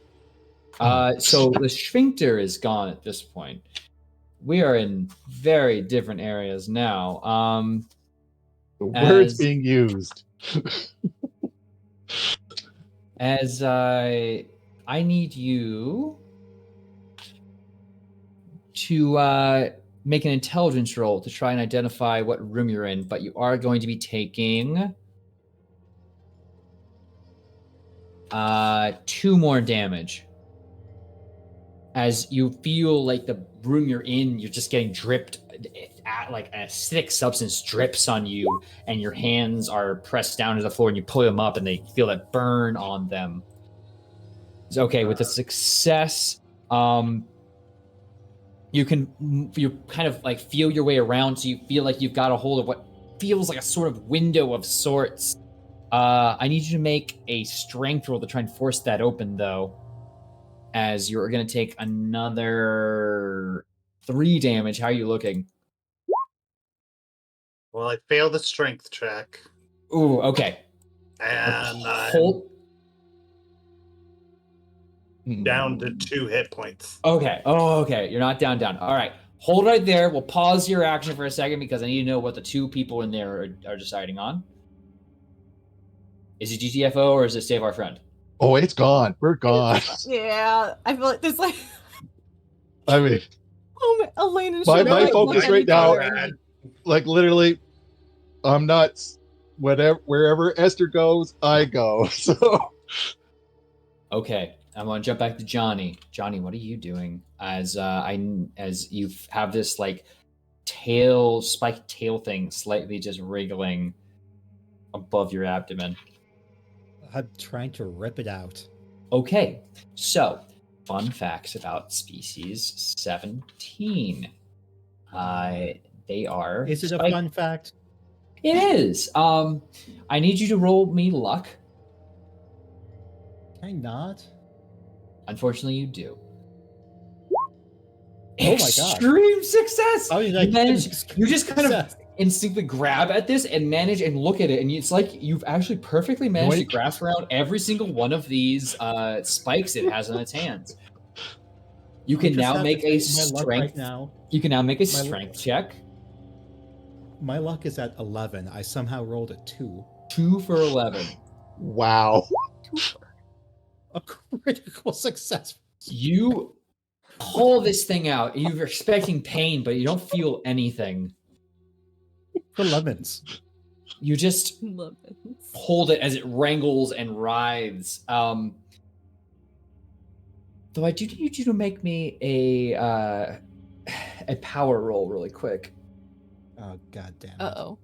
Speaker 2: So the sphincter is gone at this point. We are in very different areas now.
Speaker 4: The words
Speaker 2: as-
Speaker 4: being used.
Speaker 2: As I need you to make an intelligence roll to try and identify what room you're in, but you are going to be taking 2 more damage. As you feel like the room you're in, you're just getting dripped, like a acidic substance drips on you, and your hands are pressed down to the floor, and you pull them up, and they feel that burn on them. Okay, with the success, you kind of like feel your way around, so you feel like you've got a hold of what feels like a sort of window of sorts. I need you to make a strength roll to try and force that open, though, as you're going to take another 3 damage. How are you looking?
Speaker 3: Well, I failed the strength check.
Speaker 2: Ooh, okay.
Speaker 3: And
Speaker 2: Hold.
Speaker 3: I'm down to 2 hit points.
Speaker 2: Okay. Oh, okay. You're not down. All right. Hold right there. We'll pause your action for a second because I need to know what the 2 people in there are deciding on. Is it GTFO or is it Save Our Friend?
Speaker 4: Oh, it's gone. We're gone.
Speaker 6: Yeah, I feel like there's like.
Speaker 4: I mean,
Speaker 6: Elaine and
Speaker 4: my
Speaker 6: Sugar
Speaker 4: focus
Speaker 6: look at
Speaker 4: right
Speaker 6: each
Speaker 4: now,
Speaker 6: other and,
Speaker 4: like literally, I'm nuts. Wherever Esther goes, I go. So
Speaker 2: Okay, I'm gonna jump back to Johnny. Johnny, what are you doing as you have this like spiked tail thing slightly just wriggling above your abdomen?
Speaker 5: I'm trying to rip it out.
Speaker 2: Okay, so fun facts about species 17. They are.
Speaker 5: Is it a
Speaker 2: spike-
Speaker 5: fun fact?
Speaker 2: It is. I need you to roll me luck.
Speaker 5: Can I not?
Speaker 2: Unfortunately, you do.
Speaker 5: Oh my god.
Speaker 2: Extreme success!
Speaker 5: How did I
Speaker 2: You
Speaker 5: get
Speaker 2: manage-
Speaker 5: extreme
Speaker 2: you just kind of
Speaker 5: success?
Speaker 2: instinctively grab at this and manage and look at it, and it's like you've actually perfectly managed to
Speaker 4: Yoink.
Speaker 2: grasp around every single one of these spikes it has in its hands. You
Speaker 5: I
Speaker 2: can
Speaker 5: just
Speaker 2: now
Speaker 5: have to
Speaker 2: make a
Speaker 5: take my luck right
Speaker 2: strength.
Speaker 5: now.
Speaker 2: You can now make a
Speaker 5: My luck-
Speaker 2: strength check.
Speaker 5: My luck is at 11. I somehow rolled a 2.
Speaker 2: 2 for 11.
Speaker 4: Wow.
Speaker 5: A critical success.
Speaker 2: You pull this thing out. You're expecting pain, but you don't feel anything.
Speaker 5: For lemons.
Speaker 2: You just
Speaker 6: Love it.
Speaker 2: hold it as it wrangles and writhes. Though I do need you to make me a power roll really quick.
Speaker 5: Oh, god damn it.
Speaker 6: Uh-oh.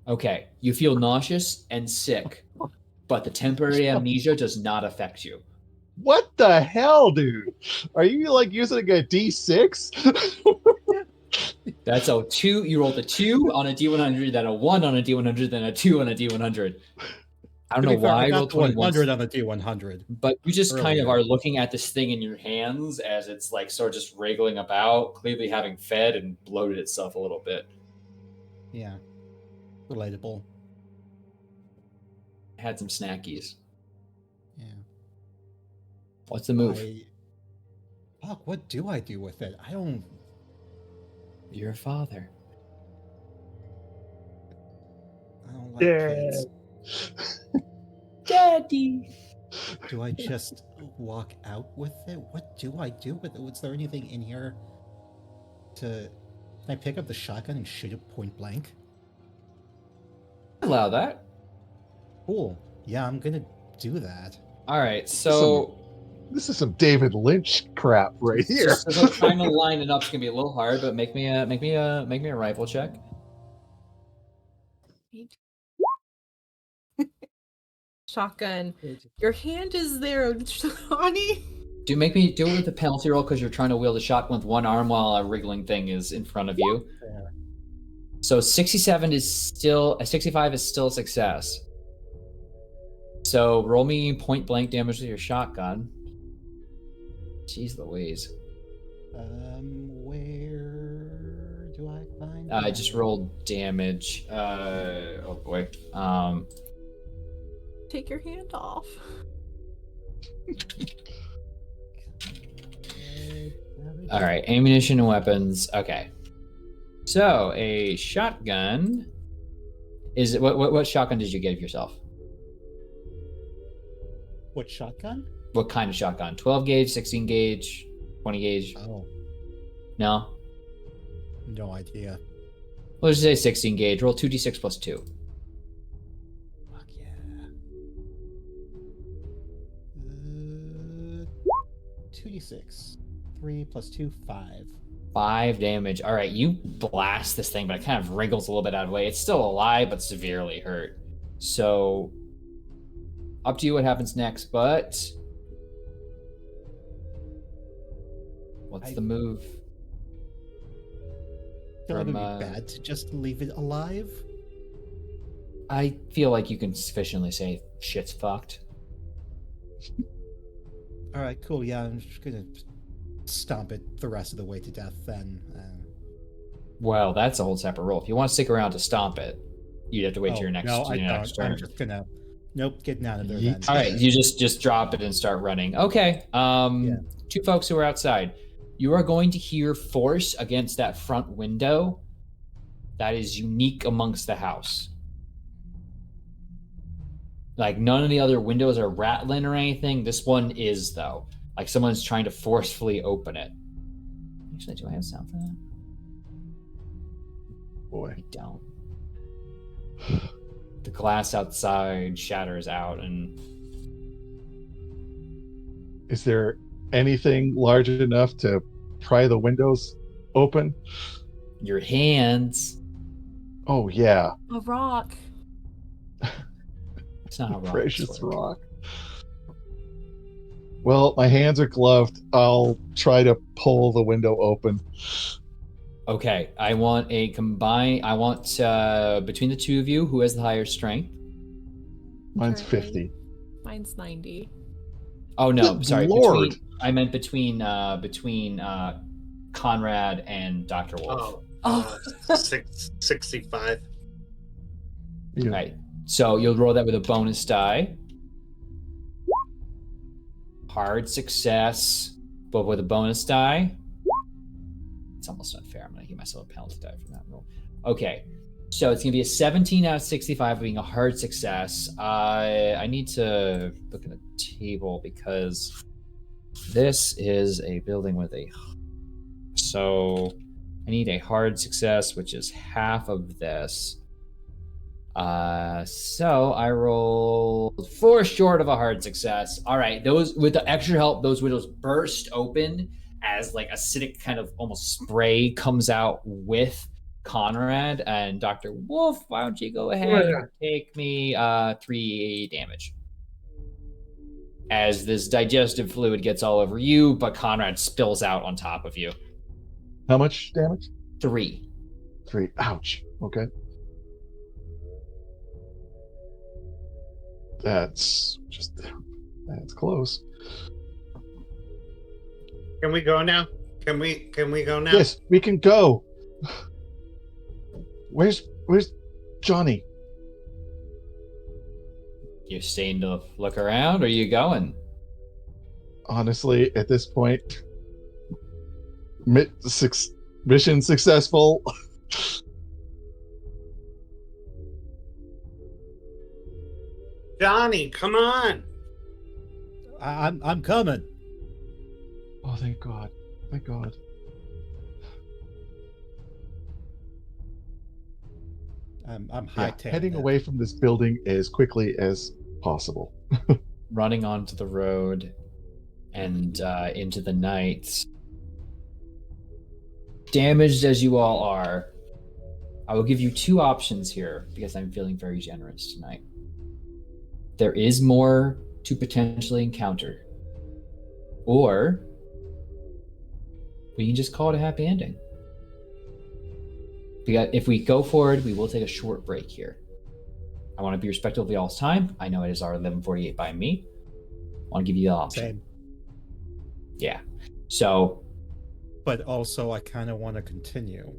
Speaker 2: Okay, you feel nauseous and sick, but the temporary amnesia does not affect you.
Speaker 4: What the hell, dude? Are you like using a D6?
Speaker 2: That's a 2. You rolled a 2 on a D100, then a 1 on a D100, then a 2 on a D100. I don't
Speaker 5: To
Speaker 2: know
Speaker 5: be fair,
Speaker 2: why
Speaker 5: I
Speaker 2: I
Speaker 5: got
Speaker 2: rolled
Speaker 5: the
Speaker 2: 21.
Speaker 5: 100 on the D100.
Speaker 2: But you just kind of
Speaker 5: earlier.
Speaker 2: are looking at this thing in your hands as it's like sort of just wriggling about, clearly having fed and bloated itself a little bit.
Speaker 5: Yeah. Relatable.
Speaker 2: Had some snackies.
Speaker 5: Yeah.
Speaker 2: What's the move?
Speaker 5: Fuck, what do I do with it? I don't...
Speaker 2: You're a father.
Speaker 5: I don't like kids.
Speaker 2: Daddy.
Speaker 5: Do I just walk out with it? What do I do with it? Was there anything in here to... Can I pick up the shotgun and shoot it point blank?
Speaker 2: Allow that.
Speaker 5: Cool. Yeah, I'm gonna do that.
Speaker 2: All right, so
Speaker 4: This is some David Lynch crap right here.
Speaker 2: just as I'm trying to line it up, it's gonna be a little hard, but make me a rifle check.
Speaker 6: Shotgun. Your hand is there, Johnny.
Speaker 2: Do it with the penalty roll because you're trying to wield a shotgun with one arm while a wriggling thing is in front of you.
Speaker 5: Fair.
Speaker 2: So 65 is still a success. So roll me point blank damage with your shotgun. Jeez Louise.
Speaker 5: Where do I find
Speaker 2: I
Speaker 5: that?
Speaker 2: just rolled damage. Oh boy.
Speaker 6: Take your hand off.
Speaker 2: All right, ammunition and weapons. Okay. So a shotgun. Is it what shotgun did you get yourself?
Speaker 5: What shotgun?
Speaker 2: What kind of shotgun? 12 gauge, 16 gauge, 20 gauge?
Speaker 5: Oh,
Speaker 2: No.
Speaker 5: no idea.
Speaker 2: Let's just say 16 gauge. Roll 2d6 plus 2.
Speaker 5: Fuck yeah. 2d6. 3 plus 2, 5.
Speaker 2: 5 damage. All right, you blast this thing, but it kind of wriggles a little bit out of the way. It's still alive, but severely hurt. So, up to you what happens next, but... What's the move?
Speaker 5: I feel like it
Speaker 2: From,
Speaker 5: would be bad to just leave it alive.
Speaker 2: I feel like you can sufficiently say shit's fucked.
Speaker 5: Alright, cool. Yeah, I'm just gonna stomp it the rest of the way to death then.
Speaker 2: Well, that's a whole separate roll. If you want to stick around to stomp it, you'd have to wait to your next,
Speaker 5: No,
Speaker 2: to
Speaker 5: I
Speaker 2: your
Speaker 5: don't.
Speaker 2: next turn.
Speaker 5: I'm just gonna... Nope, getting out of there
Speaker 4: Yeet.
Speaker 5: then.
Speaker 2: All right, you just drop it and start running. Okay.
Speaker 5: Yeah.
Speaker 2: Two folks who are outside. You are going to hear force against that front window that is unique amongst the house. Like none of the other windows are rattling or anything. This one is though. Like someone's trying to forcefully open it. Actually, do I have sound for that?
Speaker 4: Boy.
Speaker 2: I don't. The glass outside shatters out and
Speaker 4: Is there anything large enough to pry the windows open?
Speaker 2: your hands.
Speaker 4: Oh yeah.
Speaker 6: A rock.
Speaker 2: It's not how rockets
Speaker 4: Precious
Speaker 2: work.
Speaker 4: rock. Well, my hands are gloved. I'll try to pull the window open.
Speaker 2: Okay, I want a combine. I want between the two of you, who has the higher strength?
Speaker 4: Mine's
Speaker 6: Currently.
Speaker 4: 50.
Speaker 6: Mine's 90.
Speaker 2: Oh no,
Speaker 4: Good
Speaker 2: sorry.
Speaker 4: Lord.
Speaker 2: I meant between Conrad and Dr. Wolf.
Speaker 6: Oh.
Speaker 3: 65.
Speaker 4: You-
Speaker 2: Right. So you'll roll that with a bonus die. Hard success, but with a bonus die. It's almost unfair. I'm going to give myself a penalty die for that roll. Okay. So it's going to be a 17 out of 65 being a hard success. I need to look at the table because this is a building with a... So I need a hard success, which is half of this. So I rolled 4 short of a hard success. All right, those with the extra help, those windows burst open as like acidic kind of almost spray comes out with Conrad and Dr. Wolf. Why don't you go ahead and take me 3 damage as this digestive fluid gets all over you, but Conrad spills out on top of you.
Speaker 4: How much damage?
Speaker 2: 3.
Speaker 4: 3. Ouch. Okay. That's close.
Speaker 3: Can we go now? Can we go now?
Speaker 4: Yes, we can go. Where's Johnny?
Speaker 2: You staying to look around, or are you going?
Speaker 4: Honestly, at this point, mission successful.
Speaker 3: Johnny, come on.
Speaker 5: I'm coming.
Speaker 4: Oh, thank God. Thank God.
Speaker 5: I'm
Speaker 4: Yeah,
Speaker 5: hightailing
Speaker 4: heading
Speaker 5: it.
Speaker 4: away from this building as quickly as possible.
Speaker 2: Running onto the road and into the night. Damaged as you all are, I will give you 2 options here because I'm feeling very generous tonight. There is more to potentially encounter. Or we can just call it a happy ending. Because if we go forward, we will take a short break here. I want to be respectful of y'all's time. I know it is our 11:48 by me. I want to give you the option.
Speaker 5: Same.
Speaker 2: Yeah. So
Speaker 5: But also, I kind of want to continue.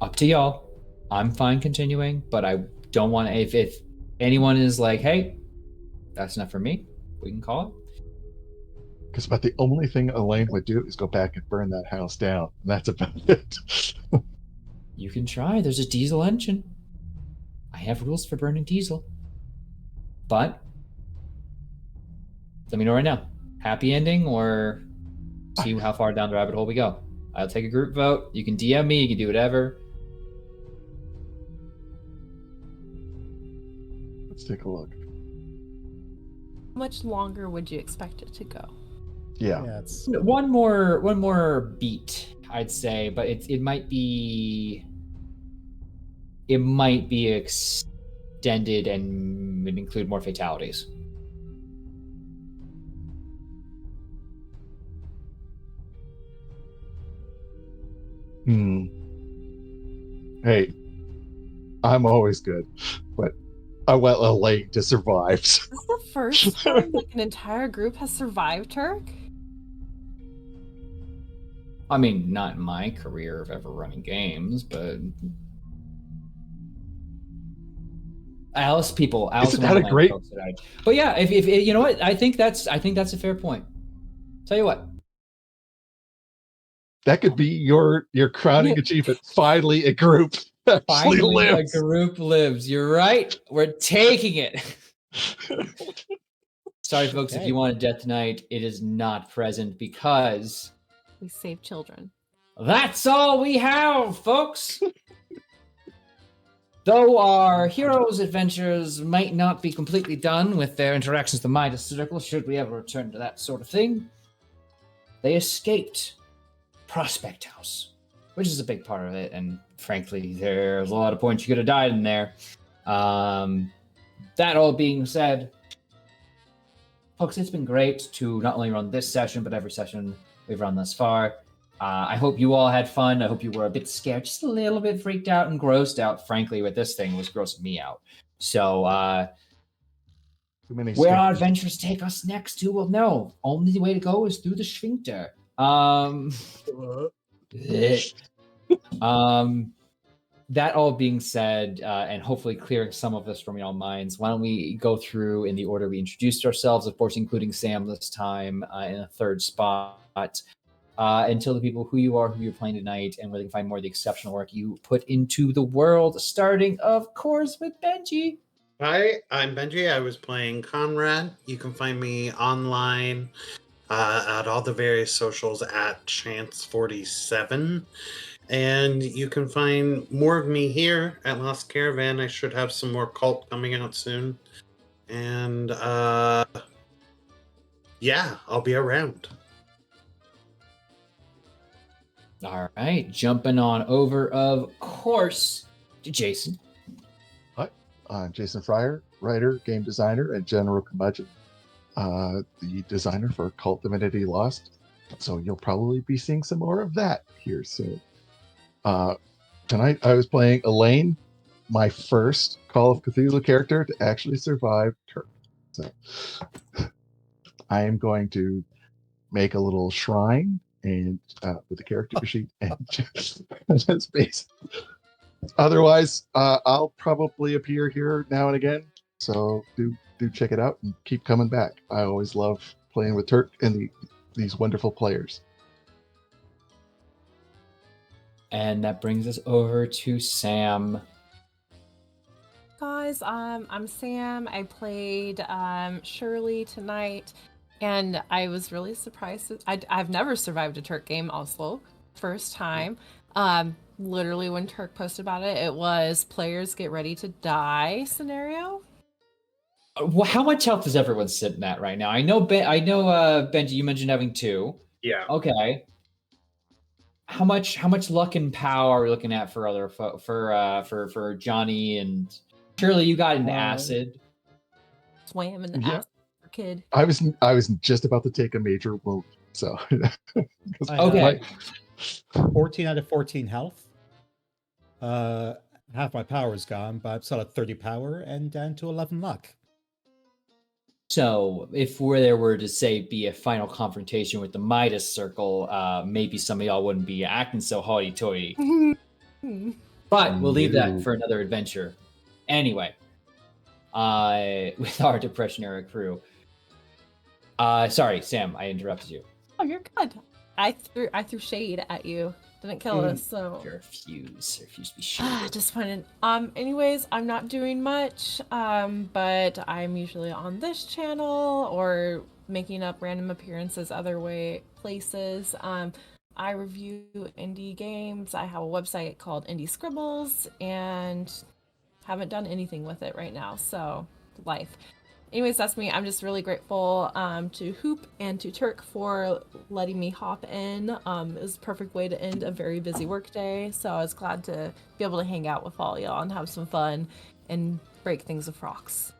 Speaker 2: up to y'all. I'm fine continuing, but I don't want to. If anyone is like, hey, that's enough for me, we can call it.
Speaker 4: Because about the only thing Elaine would do is go back and burn that house down. And that's about it.
Speaker 2: You can try. There's a diesel engine. I have rules for burning diesel. But let me know right now. Happy ending or see how far down the rabbit hole we go. I'll take a group vote. You can DM me. You can do whatever.
Speaker 4: Let's take a look.
Speaker 6: How much longer would you expect it to go?
Speaker 4: Yeah.
Speaker 5: Yeah, it's
Speaker 2: One more beat, I'd say, but it might be extended and include more fatalities.
Speaker 4: Hey, I'm always good, but I want Elaine to survive.
Speaker 6: Is this the first time like an entire group has survived Turk?
Speaker 2: I mean, not in my career of ever running games, but Alice
Speaker 4: Isn't that
Speaker 2: and
Speaker 4: a
Speaker 2: Wonderland
Speaker 4: great-
Speaker 2: folks that but yeah, if you know what, I think that's a fair point. Tell you what,
Speaker 4: That could be your crowning achievement. Finally, a group actually
Speaker 2: finally
Speaker 4: lives.
Speaker 2: a group lives. You're right. We're taking it. Sorry, folks, if
Speaker 5: Okay.
Speaker 2: you want a death tonight, it is not present because
Speaker 6: We save children.
Speaker 2: that's all we have, folks. Though our heroes' adventures might not be completely done with their interactions with the Midas Circle, should we ever return to that sort of thing, they escaped Prospect House, which is a big part of it, and frankly, there's a lot of points you could have died in there. that all being said, folks, it's been great to not only run this session, but every session we've run thus far. I hope you all had fun. I hope you were a bit scared, just a little bit freaked out and grossed out. Frankly, with this thing, it was grossing me out. So,
Speaker 4: Too many
Speaker 2: where our
Speaker 4: stinkers.
Speaker 2: adventures take us next to, well, no. Only the way to go is through the sphincter. That all being said, and hopefully clearing some of this from your minds, why don't we go through in the order we introduced ourselves, of course, including Sam this time in a third spot, and tell the people who you are, who you're playing tonight, and where they can find more of the exceptional work you put into the world, starting, of course, with Benji.
Speaker 3: Hi, I'm Benji. I was playing Conrad. You can find me online at all the various socials at Chance47. And you can find more of me here at Lost Caravan. I should have some more cult coming out soon. And yeah, I'll be around.
Speaker 2: All right, jumping on over, of course, to Jason.
Speaker 4: I'm Jason Fryer, writer, game designer, and general curmudgeon. The designer for Cult Divinity Lost. So you'll probably be seeing some more of that here soon. Tonight I was playing Elaine, my first Call of Cthulhu character to actually survive Turk. So I am going to make a little shrine and with the character sheet and just base. Otherwise, I'll probably appear here now and again. So do check it out and keep coming back. I always love playing with Turk and these wonderful players.
Speaker 2: And that brings us over to Sam.
Speaker 6: Guys, I'm Sam. I played Shirley tonight, and I was really surprised. I've never survived a Turk game, also. First time. Literally, when Turk posted about it, it was players get ready to die scenario.
Speaker 2: How much health is everyone sitting at right now? I know, Benji, you mentioned having 2.
Speaker 3: Yeah.
Speaker 2: Okay. How much luck and power are we looking at for other for Johnny and Shirley? You got an acid.
Speaker 6: Swam in the
Speaker 4: Yeah.
Speaker 6: acid for kid.
Speaker 4: I was just about to take a major wound, so
Speaker 2: Okay.
Speaker 5: 14 out of 14 health. Half my power is gone, but I'm still at 30 power and down to 11 luck.
Speaker 2: So if there were to say be a final confrontation with the Midas Circle, maybe some of y'all wouldn't be acting so hoity-toity. But we'll leave that for another adventure. Anyway, with our Depression era crew. Sorry, Sam, I interrupted you.
Speaker 6: Oh, you're good. I threw shade at you. Didn't kill us, so
Speaker 2: Refuse to be shaded.
Speaker 6: disappointed. Anyways, I'm not doing much. But I'm usually on this channel or making up random appearances other places. I review indie games. I have a website called Indie Scribbles and haven't done anything with it right now, so life. Anyways, that's me. I'm just really grateful to Hoop and to Turk for letting me hop in. It was a perfect way to end a very busy workday, so I was glad to be able to hang out with all y'all and have some fun and break things with rocks.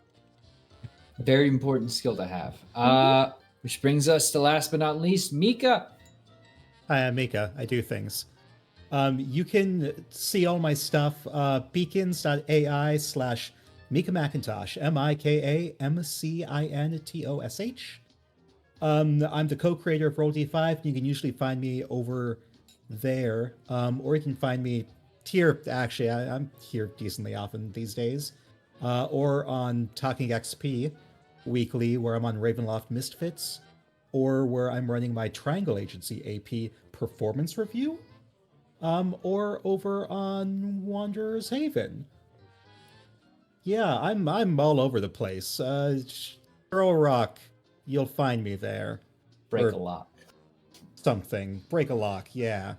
Speaker 2: Very important skill to have. Which brings us to last but not least, Mika.
Speaker 5: Hi, I'm Mika. I do things. You can see all my stuff, beacons.ai/Mika McIntosh, MIKAMCINTOSH. I'm the co-creator of Roll-D5. You can usually find me over there, or you can find me here. Actually, I'm here decently often these days, or on Talking XP weekly, where I'm on Ravenloft Misfits, or where I'm running my Triangle Agency AP performance review, or over on Wanderer's Haven. Yeah, I'm all over the place. Throw a rock, you'll find me there.
Speaker 2: Break
Speaker 5: Or
Speaker 2: a lock.
Speaker 5: something. Break a lock, yeah.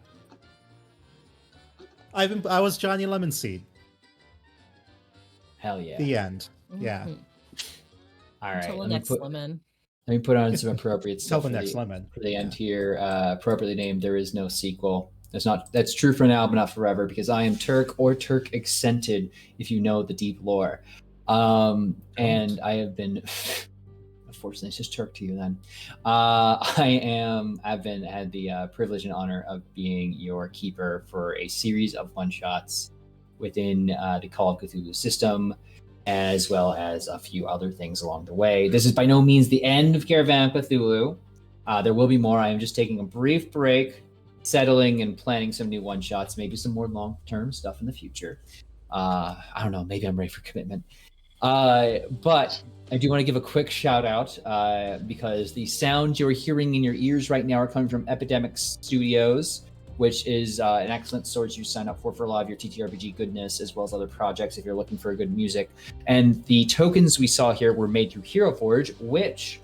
Speaker 5: I was Johnny Lemonseed.
Speaker 2: Hell yeah.
Speaker 5: The end. Yeah.
Speaker 6: Mhm.
Speaker 2: All right.
Speaker 6: Until the next lemon.
Speaker 2: Let me put on some appropriate
Speaker 5: Till
Speaker 2: stuff
Speaker 5: the
Speaker 2: for
Speaker 5: next lemon.
Speaker 2: for the end here. Appropriately named, There Is No Sequel. That's true for now, but not forever, because I am Turk or Turk Accented, if you know the deep lore. And I have been, unfortunately, it's just Turk to you then. I've had the privilege and honor of being your keeper for a series of one-shots within the Call of Cthulhu system, as well as a few other things along the way. This is by no means the end of Caravan Cthulhu. There will be more. I am just taking a brief break, settling and planning some new one-shots, maybe some more long-term stuff in the future. I don't know, maybe I'm ready for commitment. But I do want to give a quick shout out because the sounds you're hearing in your ears right now are coming from Epidemic Studios, which is an excellent source you sign up for a lot of your TTRPG goodness, as well as other projects if you're looking for good music. And the tokens we saw here were made through Hero Forge, which,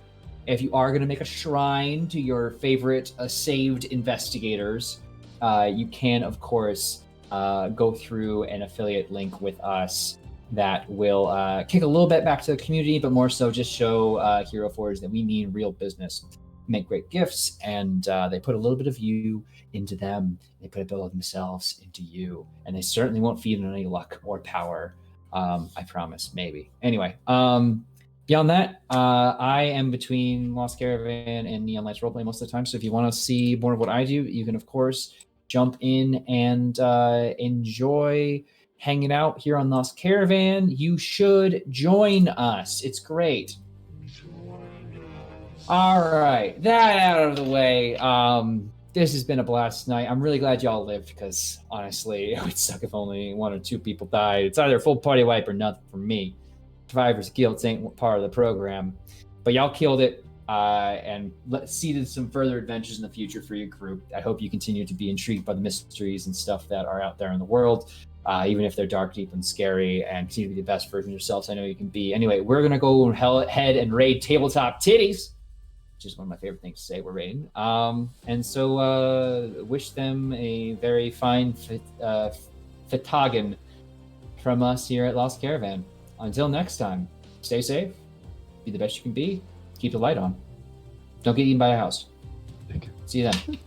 Speaker 2: if you are going to make a shrine to your favorite saved investigators, you can, of course, go through an affiliate link with us that will kick a little bit back to the community, but more so just show Hero Forge that we mean real business. Make great gifts, and they put a little bit of you into them. They put a bit of themselves into you, and they certainly won't feed on any luck or power. I promise, maybe. Anyway, beyond that, I am between Lost Caravan and Neon Lights Roleplay most of the time, so if you want to see more of what I do, you can, of course, jump in and enjoy hanging out here on Lost Caravan. You should join us. It's great. All right, that out of the way. This has been a blast tonight. I'm really glad y'all lived because, honestly, it would suck if only one or two people died. It's either a full party wipe or nothing for me. Survivor's Guilt ain't part of the program. But y'all killed it and seeded some further adventures in the future for your group. I hope you continue to be intrigued by the mysteries and stuff that are out there in the world, even if they're dark, deep, and scary, and continue to be the best version of yourselves I know you can be. Anyway, we're going to go ahead and raid Tabletop Titties, which is one of my favorite things to say we're raiding. And so wish them a very fine Fitagan from us here at Lost Caravan. Until next time, stay safe, be the best you can be, keep the light on. Don't get eaten by a house.
Speaker 4: Thank you.
Speaker 2: See you then.